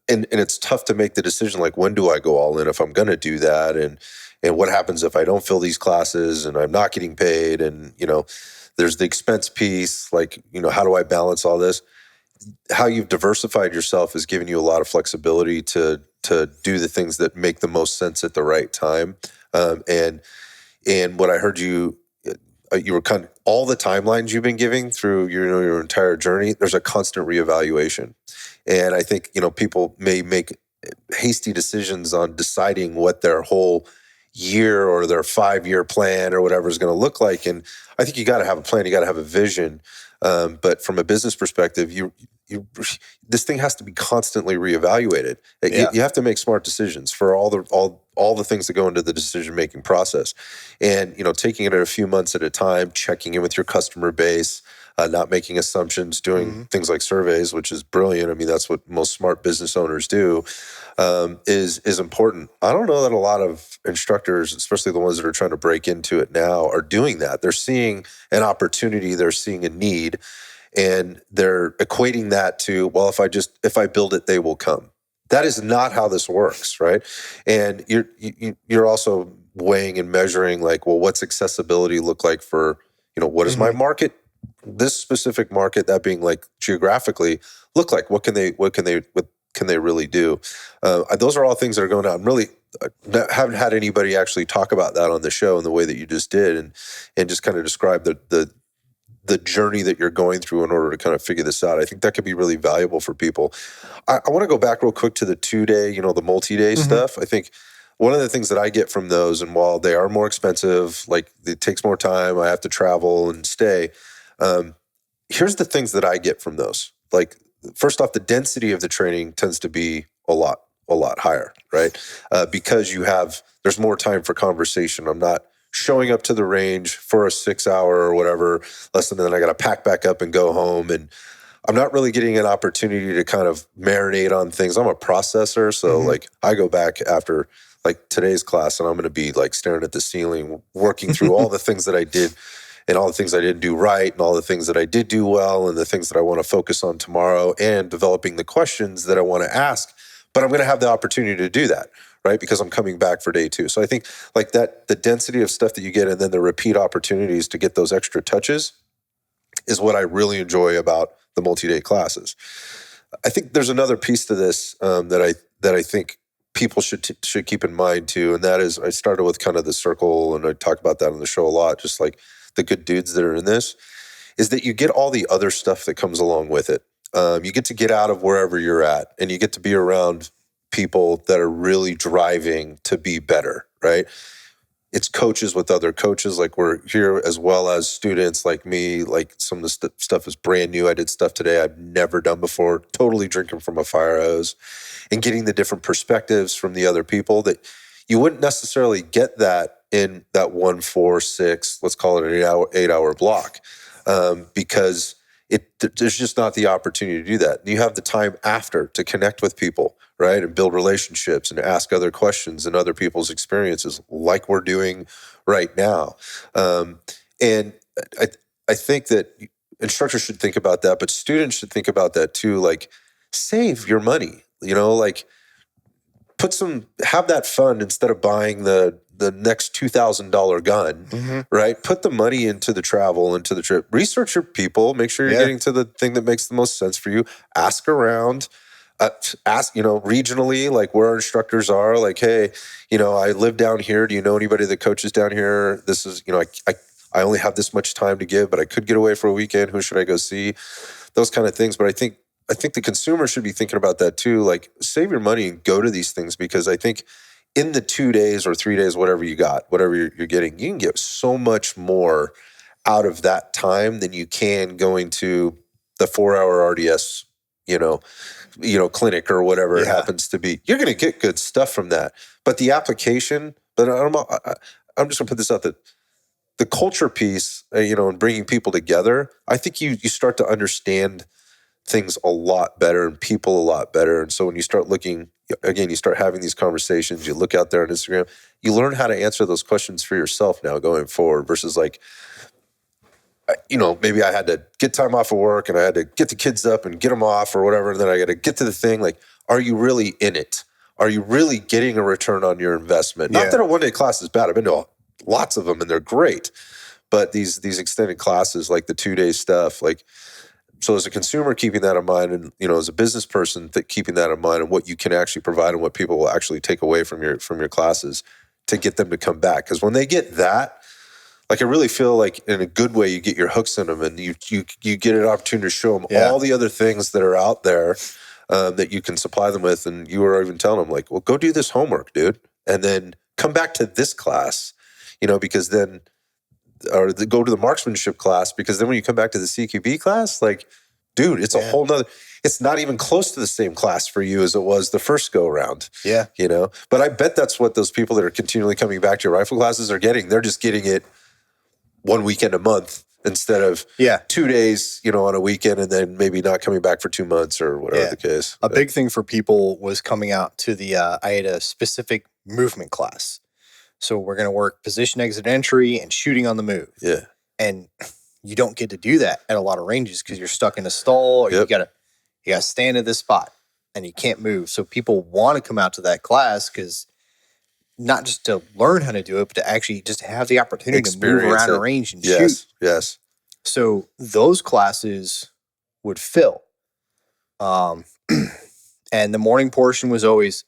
it's tough to make the decision, like, when do I go all in if I'm going to do that? And what happens if I don't fill these classes and I'm not getting paid? And, there's the expense piece, like, how do I balance all this? How you've diversified yourself has given you a lot of flexibility to do the things that make the most sense at the right time. And what I heard you were kind of, all the timelines you've been giving through your entire journey, there's a constant reevaluation. And I think, people may make hasty decisions on deciding what their whole year or their 5-year plan or whatever is going to look like. And I think you got to have a plan, you got to have a vision. But from a business perspective, this thing has to be constantly reevaluated. You have to make smart decisions for all the things that go into the decision-making process. And, taking it at a few months at a time, checking in with your customer base, not making assumptions, doing things like surveys, which is brilliant. I mean, that's what most smart business owners do, is important. I don't know that a lot of instructors, especially the ones that are trying to break into it now, are doing that. They're seeing an opportunity, they're seeing a need, and they're equating that to, well, if I build it, they will come. That is not how this works, right? And you're also weighing and measuring, like, well, what's accessibility look like for what does my market, this specific market, that being like geographically, look like? What can they really do? Those are all things that are going on. I'm really haven't had anybody actually talk about that on the show in the way that you just did, and just kind of describe the journey that you're going through in order to kind of figure this out. I think that could be really valuable for people. I want to go back real quick to the 2-day, the multi-day stuff. I think one of the things that I get from those, and while they are more expensive, like it takes more time, I have to travel and stay. Here's the things that I get from those. Like, first off, the density of the training tends to be a lot higher, right? Because there's more time for conversation. I'm not showing up to the range for a 6-hour or whatever lesson, and then I got to pack back up and go home. And I'm not really getting an opportunity to kind of marinate on things. I'm a processor. So like I go back after like today's class and I'm going to be like staring at the ceiling, working through all the things that I did and all the things I didn't do right and all the things that I did do well and the things that I want to focus on tomorrow, and developing the questions that I want to ask. But I'm going to have the opportunity to do that, right? Because I'm coming back for day 2. So I think like that, the density of stuff that you get and then the repeat opportunities to get those extra touches is what I really enjoy about the multi-day classes. I think there's another piece to this that I think people should keep in mind too, and that is, I started with kind of the circle, and I talk about that on the show a lot, just like the good dudes that are in this, is that you get all the other stuff that comes along with it. You get to get out of wherever you're at, and you get to be around people that are really driving to be better, right? It's coaches with other coaches, like we're here, as well as students like me. Like some of the stuff is brand new. I did stuff today I've never done before, totally drinking from a fire hose, and getting the different perspectives from the other people that you wouldn't necessarily get that in that 1, 4, 6, let's call it an 8-hour block, because there's just not the opportunity to do that. You have the time after to connect with people, right? And build relationships and ask other questions and other people's experiences like we're doing right now. And I think that instructors should think about that, but students should think about that too. Like, save your money, like have that fund instead of buying the next $2,000 gun, right? Put the money into the travel, into the trip. Research your people. Make sure you're getting to the thing that makes the most sense for you. Ask around. Ask, regionally, like where our instructors are. Like, hey, I live down here. Do you know anybody that coaches down here? This is, I only have this much time to give, but I could get away for a weekend. Who should I go see? Those kind of things. But I think the consumer should be thinking about that too. Like, save your money and go to these things, because I think in the 2 days or 3 days, whatever you're getting, you can get so much more out of that time than you can going to the 4-hour RDS, clinic or whatever it happens to be. You're going to get good stuff from that. But the application, I'm just going to put this out, that the culture piece, and bringing people together, I think you start to understand things a lot better and people a lot better. And so when you start looking, again, you start having these conversations, you look out there on Instagram, you learn how to answer those questions for yourself now going forward, versus like, maybe I had to get time off of work and I had to get the kids up and get them off or whatever. And then I got to get to the thing. Like, are you really in it? Are you really getting a return on your investment? Not that a 1-day class is bad. I've been to lots of them and they're great. But these extended classes, like the 2-day stuff, like, so as a consumer, keeping that in mind, and as a business person, keeping that in mind, and what you can actually provide and what people will actually take away from your classes to get them to come back. Because when they get that, like, I really feel like in a good way, you get your hooks in them, and you get an opportunity to show them all the other things that are out there that you can supply them with. And you were even telling them, like, well, go do this homework, dude, and then come back to this class, because then. Or go to the marksmanship class, because then when you come back to the CQB class, like, dude, it's a whole nother, it's not even close to the same class for you as it was the first go around. Yeah. But I bet that's what those people that are continually coming back to your rifle classes are getting. They're just getting it 1 weekend a month instead of 2 days, on a weekend, and then maybe not coming back for 2 months or whatever the case. A big thing for people was coming out to the, I had a specific movement class. So we're going to work position, exit, entry, and shooting on the move. Yeah. And you don't get to do that at a lot of ranges because you're stuck in a stall, or you got to stand at this spot and you can't move. So people want to come out to that class because, not just to learn how to do it, but to actually just have the opportunity to move around a range and shoot. Yes. So those classes would fill. And the morning portion was always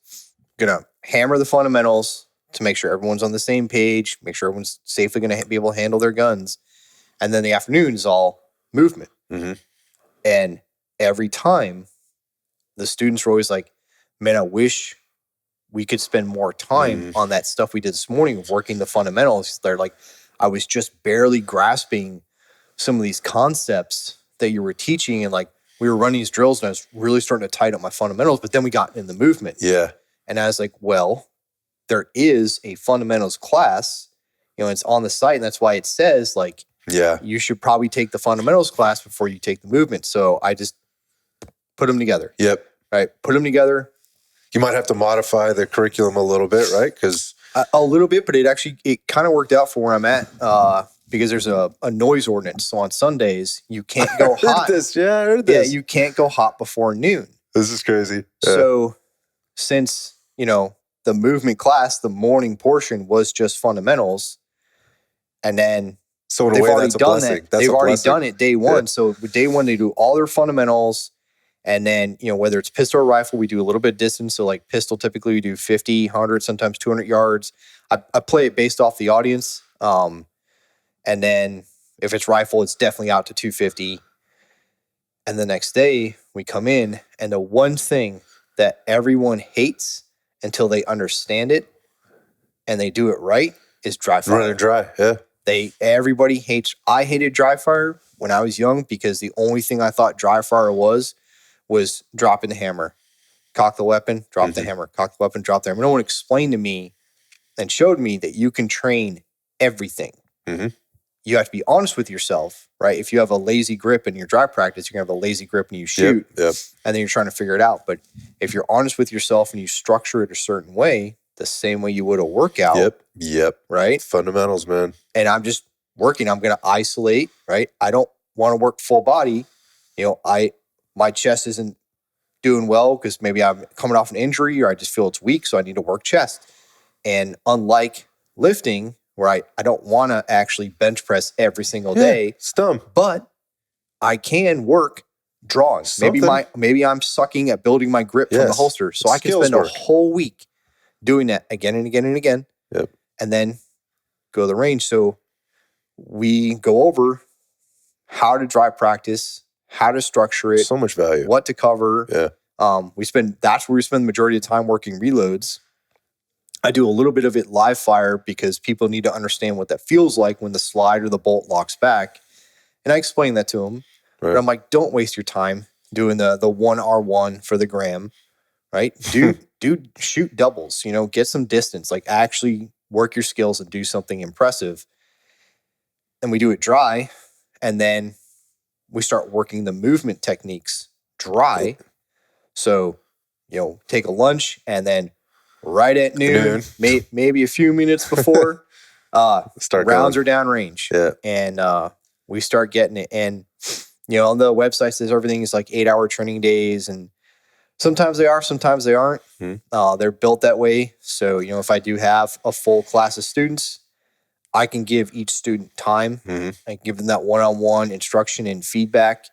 going to hammer the fundamentals to make sure everyone's on the same page, make sure everyone's safely going to be able to handle their guns. And then the afternoon is all movement. Mm-hmm. And every time the students were always like, man, I wish we could spend more time on that stuff we did this morning of working the fundamentals. They're like, I was just barely grasping some of these concepts that you were teaching. And like, we were running these drills and I was really starting to tighten up my fundamentals, but then we got in the movement. Yeah. And I was like, well, there is a fundamentals class, it's on the site. And that's why it says like, you should probably take the fundamentals class before you take the movement. So I just put them together. Yep. Right. Put them together. You might have to modify the curriculum a little bit, right? Because a little bit, but it kind of worked out for where I'm at because there's a noise ordinance. So on Sundays, you can't go hot. I heard this. Yeah, you can't go hot before noon. This is crazy. So since, the movement class, the morning portion was just fundamentals, and then so in a way, that's a blessing. They've already done it day one. So with day one, they do all their fundamentals. And then, whether it's pistol or rifle, we do a little bit of distance. So like pistol, typically we do 50, 100, sometimes 200 yards. I play it based off the audience. And then if it's rifle, it's definitely out to 250. And the next day we come in, and the one thing that everyone hates until they understand it and they do it right is dry fire. Running dry, yeah. Everybody hates. I hated dry fire when I was young because the only thing I thought dry fire was dropping the hammer, cock the weapon, drop the hammer, cock the weapon, drop the hammer. No one explained to me and showed me that you can train everything. Mm-hmm. You have to be honest with yourself, right? If you have a lazy grip in your dry practice, you're going to have a lazy grip when you shoot, yep. And then you're trying to figure it out. But if you're honest with yourself and you structure it a certain way, the same way you would a workout. Yep. Right? Fundamentals, man. And I'm just working. I'm going to isolate, right? I don't want to work full body. My chest isn't doing well because maybe I'm coming off an injury or I just feel it's weak, so I need to work chest. And unlike lifting, where I don't want to actually bench press every single day, it's dumb. But I can work drawing. Maybe I'm sucking at building my grip from the holster, so I can spend a whole week doing that again and again and again. Yep. And then go to the range. So we go over how to dry practice, how to structure it, so much value, what to cover. Yeah. That's where we spend the majority of the time working reloads. I do a little bit of it live fire because people need to understand what that feels like when the slide or the bolt locks back. And I explain that to them. Right. But I'm like, don't waste your time doing the 1R1 for the gram, right? Shoot doubles, get some distance, like actually work your skills and do something impressive. And we do it dry. And then we start working the movement techniques dry. So, take a lunch and then right at noon. Maybe a few minutes before, rounds are downrange. Yeah. And we start getting it. And, on the website says everything is like 8-hour training days. And sometimes they are, sometimes they aren't. They're built that way. So, if I do have a full class of students, I can give each student time. I give them that one-on-one instruction and feedback.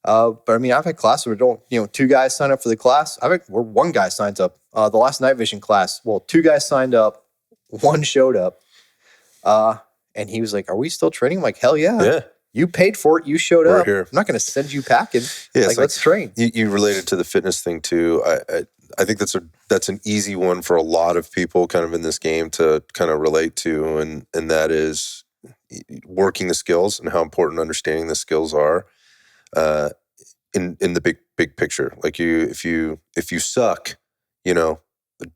But I mean, I've had classes where 2 guys sign up for the class. Where 1 guy signs up. The last night vision class, 2 guys signed up, 1 showed up. And he was like, "Are we still training?" I'm like, "Hell yeah. Yeah. You paid for it. You showed up. Here. I'm not going to send you packing. Yeah, let's train." You related to the fitness thing too. I think that's an easy one for a lot of people kind of in this game to kind of relate to. And that is working the skills and how important understanding the skills are. In the big picture, like if you suck,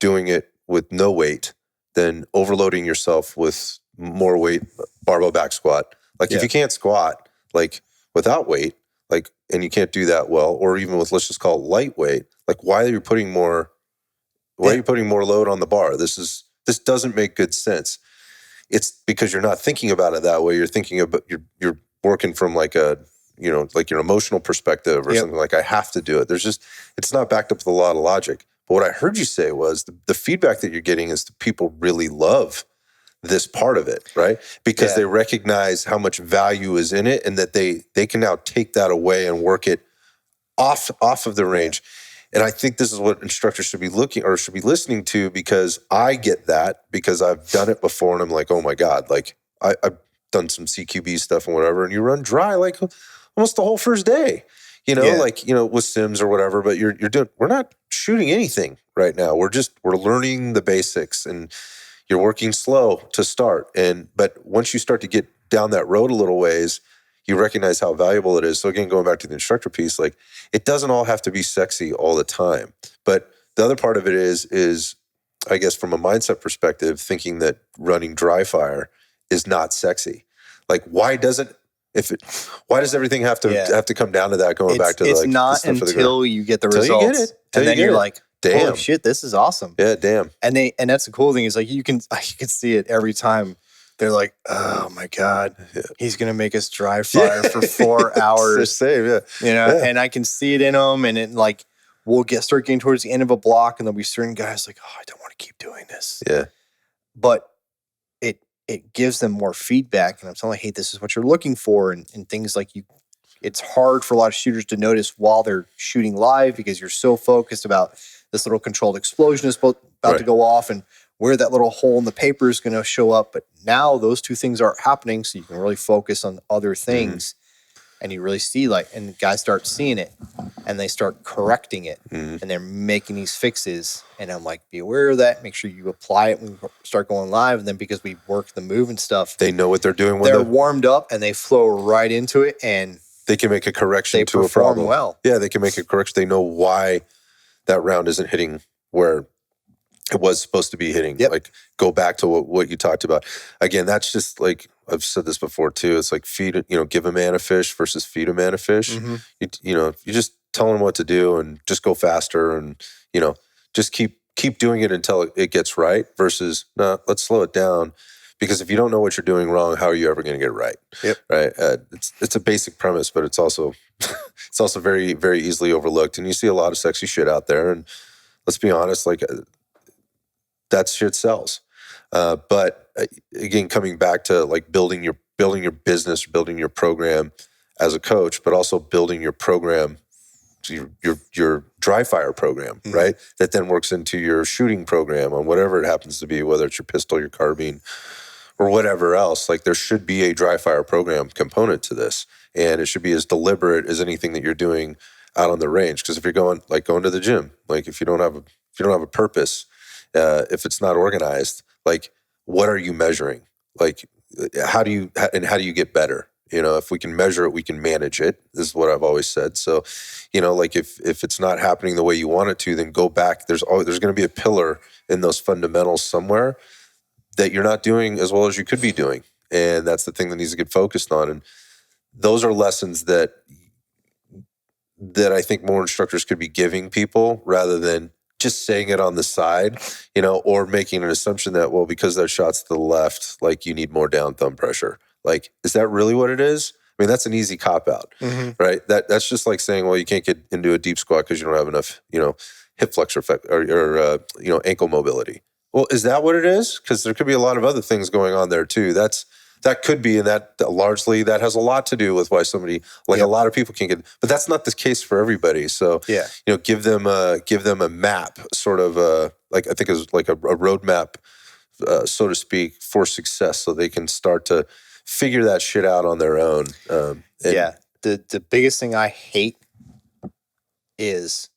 doing it with no weight, then overloading yourself with more weight, barbell back squat. Like if you can't squat like without weight, like, and you can't do that well, or even with, let's just call it lightweight, like why are you putting more load on the bar? This doesn't make good sense. It's because you're not thinking about it that way. You're thinking about you're working from like a like your emotional perspective or something, like I have to do it. It's not backed up with a lot of logic. But what I heard you say was the feedback that you're getting is that people really love this part of it, right? Because they recognize how much value is in it, and that they can now take that away and work it off of the range. And I think this is what instructors should be listening to, because I get that, because I've done it before, and I'm like, oh my God, like I've done some CQB stuff and whatever, and you run dry like almost the whole first day, like, with sims or whatever, but we're not shooting anything right now. We're learning the basics, and you're working slow to start. But once you start to get down that road a little ways, you recognize how valuable it is. So again, going back to the instructor piece, like, it doesn't all have to be sexy all the time. But the other part of it is I guess from a mindset perspective, thinking that running dry fire is not sexy. Like, why does everything have to come down to that? It's not until you get the results, and then you're like, damn, holy shit, this is awesome. Yeah, damn. And that's the cool thing, is like you can see it every time. They're like, oh my God, he's gonna make us dry fire for 4 hours. It's the same, And I can see it in them, and it, like, we'll start getting towards the end of a block, and there'll be certain guys like, oh, I don't want to keep doing this. Yeah. But it gives them more feedback, and I'm telling, hey, this is what you're looking for, and things like it's hard for a lot of shooters to notice while they're shooting live, because you're so focused about this little controlled explosion is about to go off, and where that little hole in the paper is going to show up. But now those two things aren't happening, so you can really focus on other things, and you really see, like, and guys start seeing it, and they start correcting it, and they're making these fixes. And I'm like, be aware of that. Make sure you apply it when we start going live. And then, because we work the move and stuff, they know what they're doing. They're warmed up, and they flow right into it, and they can make a correction to a problem. Well, yeah, they can make a correction. They know why that round isn't hitting where it was supposed to be hitting. Like, go back to what you talked about. Again, that's just like, I've said this before too. It's like give a man a fish versus feed a man a fish. You just tell him what to do, and just go faster, and just keep doing it until it gets right, versus let's slow it down. Because if you don't know what you're doing wrong, how are you ever going to get it right? Right. It's a basic premise, but it's also very, very easily overlooked. And you see a lot of sexy shit out there, and let's be honest, like, that shit sells. But again, coming back to like building your business, building your program as a coach, but also building your program, your dry fire program, right? That then works into your shooting program on whatever it happens to be, whether it's your pistol, your carbine, or whatever else. Like, there should be a dry fire program component to this, and it should be as deliberate as anything that you're doing out on the range. Because if you're going to the gym, like, if you don't have a purpose, if it's not organized, like, what are you measuring? Like, how do you get better? If we can measure it, we can manage it. This is what I've always said. So, like, if it's not happening the way you want it to, then go back. There's going to be a pillar in those fundamentals somewhere that you're not doing as well as you could be doing. And that's the thing that needs to get focused on. And those are lessons that I think more instructors could be giving people, rather than just saying it on the side, or making an assumption that, well, because that shot's to the left, like, you need more down thumb pressure. Like, is that really what it is? I mean, that's an easy cop out, right? That's just like saying, well, you can't get into a deep squat because you don't have enough, hip flexor effect or ankle mobility. Well, is that what it is? Because there could be a lot of other things going on there too. That could be, and that largely that has a lot to do with why somebody, like, a lot of people can't get, but that's not the case for everybody. So, give them a map, sort of, like, I think it's like a roadmap, so to speak, for success, so they can start to figure that shit out on their own. The biggest thing I hate is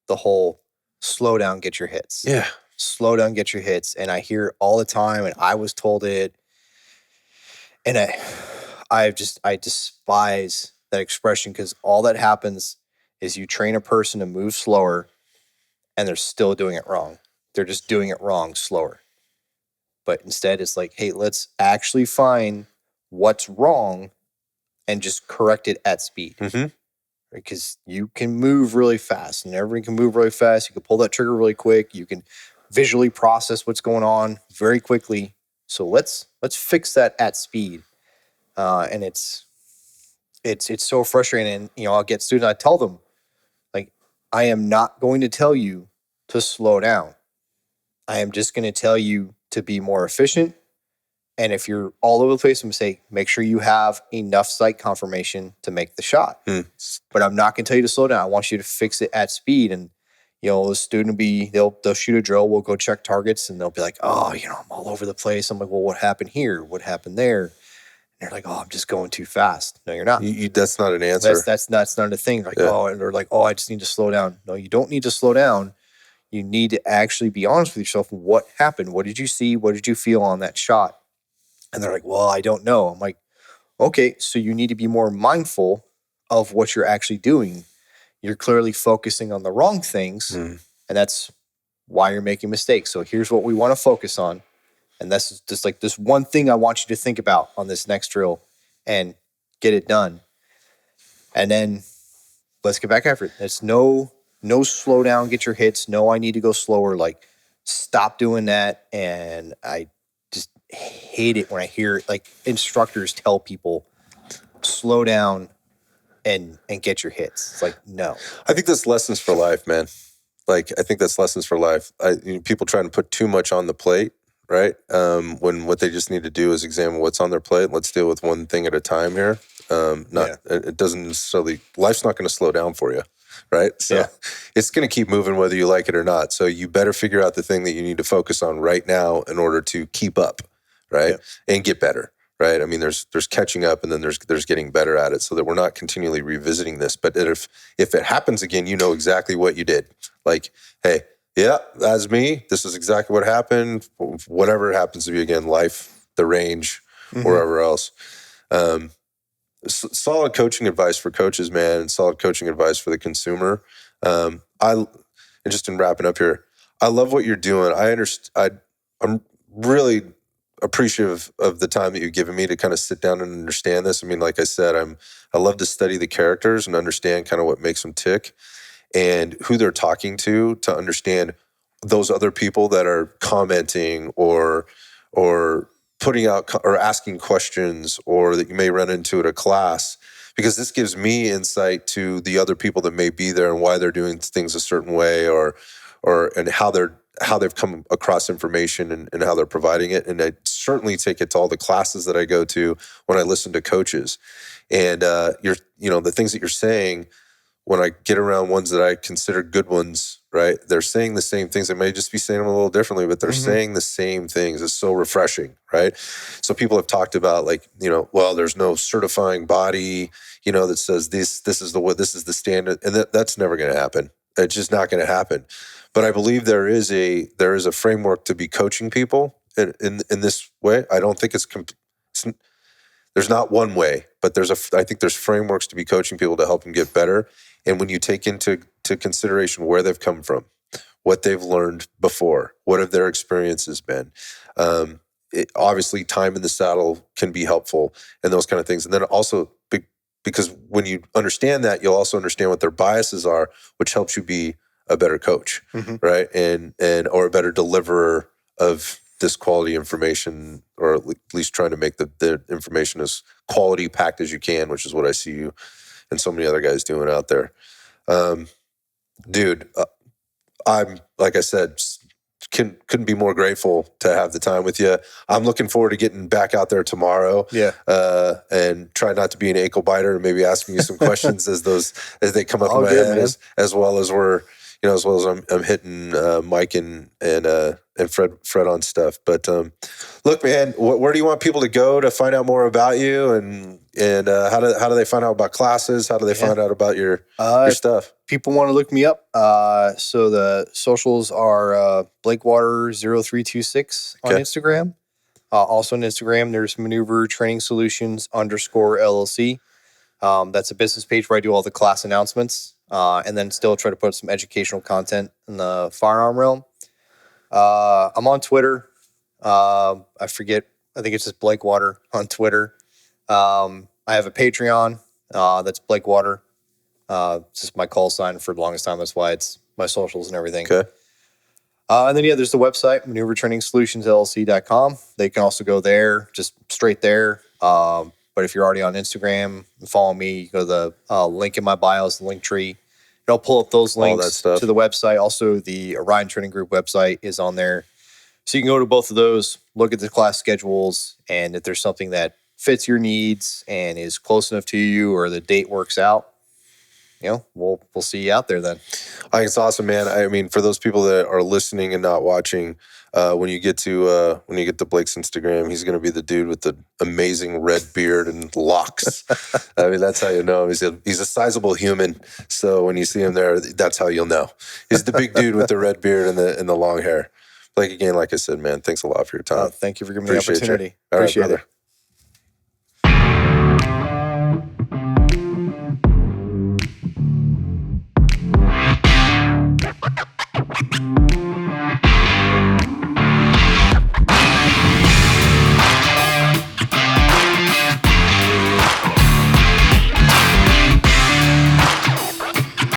the whole slow down, get your hits. Yeah. Slow down, get your hits. And I hear it all the time, and I was told it. And I despise that expression, because all that happens is you train a person to move slower, and they're still doing it wrong. They're just doing it wrong, slower. But instead, it's like, hey, let's actually find what's wrong and just correct it at speed. Because you can move really fast, and everyone can move really fast. You can pull that trigger really quick. You can visually process what's going on very quickly. So let's fix that at speed. And it's so frustrating. And, I'll get students, I tell them, like, I am not going to tell you to slow down. I am just going to tell you to be more efficient. And if you're all over the place, I'm going to say, make sure you have enough sight confirmation to make the shot. But I'm not going to tell you to slow down. I want you to fix it at speed. And, the student will be, they'll shoot a drill. We'll go check targets and they'll be like, oh, I'm all over the place. I'm like, well, what happened here? What happened there? And they're like, oh, I'm just going too fast. No, you're not. That's not an answer. That's not a thing. Like, oh, and they're like, oh, I just need to slow down. No, you don't need to slow down. You need to actually be honest with yourself. What happened? What did you see? What did you feel on that shot? And they're like, well, I don't know. I'm like, okay, so you need to be more mindful of what you're actually doing. You're clearly focusing on the wrong things, and that's why you're making mistakes. So here's what we want to focus on. And that's just like this one thing I want you to think about on this next drill and get it done. And then let's get back after it. It's no slow down, get your hits. No, I need to go slower. Like, stop doing that. And I just hate it when I hear like instructors tell people slow down and get your hits. It's like, no. I think that's lessons for life, man. Like, I think that's lessons for life. People trying to put too much on the plate, right? When what they just need to do is examine what's on their plate. Let's deal with one thing at a time here. It doesn't necessarily, life's not going to slow down for you, right? So it's going to keep moving whether you like it or not. So you better figure out the thing that you need to focus on right now in order to keep up, right? And get better, right? I mean, there's catching up and then there's getting better at it so that we're not continually revisiting this. But if it happens again, you know exactly what you did. Like, hey, yeah, that's me. This is exactly what happened. Whatever it happens to be again, life, the range, wherever else. Solid coaching advice for coaches, man, and solid coaching advice for the consumer. And just in wrapping up here, I love what you're doing. I'm really appreciative of the time that you've given me to kind of sit down and understand this. I mean, like I said, I love to study the characters and understand kind of what makes them tick and who they're talking to understand those other people that are commenting or putting out or asking questions or that you may run into at a class, because this gives me insight to the other people that may be there and why they're doing things a certain way or how they've come across information and how they're providing it. And I certainly take it to all the classes that I go to when I listen to coaches. And the things that you're saying, when I get around ones that I consider good ones, right? They're saying the same things. They may just be saying them a little differently, but they're saying the same things. It's so refreshing, right? So people have talked about like, well, there's no certifying body, that says this is the standard, and that's never going to happen. It's just not going to happen. But I believe there is a framework to be coaching people in this way. I don't think there's not one way, but I think there's frameworks to be coaching people to help them get better. And when you take into consideration where they've come from, what they've learned before, what have their experiences been, obviously time in the saddle can be helpful and those kind of things. And then also because when you understand that, you'll also understand what their biases are, which helps you be a better coach, right? And or a better deliverer of this quality information, or at least trying to make the information as quality packed as you can, which is what I see you and so many other guys doing out there. Dude, I'm, like I said, couldn't be more grateful to have the time with you. I'm looking forward to getting back out there tomorrow. And try not to be an ankle biter and maybe asking you some questions as they come up in my head, as well as I'm hitting Mike and Fred on stuff. But look, man, where do you want people to go to find out more about you, and how do they find out about classes? How do they find out about your stuff? People want to look me up. So the socials are Blakewater0326 on Instagram. Also on Instagram, there's Maneuver Training Solutions _LLC. That's a business page where I do all the class announcements. And then still try to put some educational content in the firearm realm. I'm on Twitter. I forget. I think it's just Blakewater on Twitter. I have a Patreon. That's Blakewater. It's just my call sign for the longest time. That's why it's my socials and everything. Okay. And then, there's the website, maneuvertrainingsolutionsllc.com. They can also go there, just straight there. But if you're already on Instagram and follow me, you go to the link in my bio is the link tree. I'll pull up those All that links stuff. to the website. Also, the Orion Training Group website is on there. So you can go to both of those, look at the class schedules, and if there's something that fits your needs and is close enough to you or the date works out, we'll see you out there then. I think it's awesome, man. I mean, for those people that are listening and not watching, when you get to Blake's Instagram, he's going to be the dude with the amazing red beard and locks. I mean, that's how you know him. He's a sizable human. So when you see him there, that's how you'll know. He's the big dude with the red beard and the long hair. Blake, again, like I said, man, thanks a lot for your time. Thank you for giving me the opportunity. All right, Appreciate brother. it.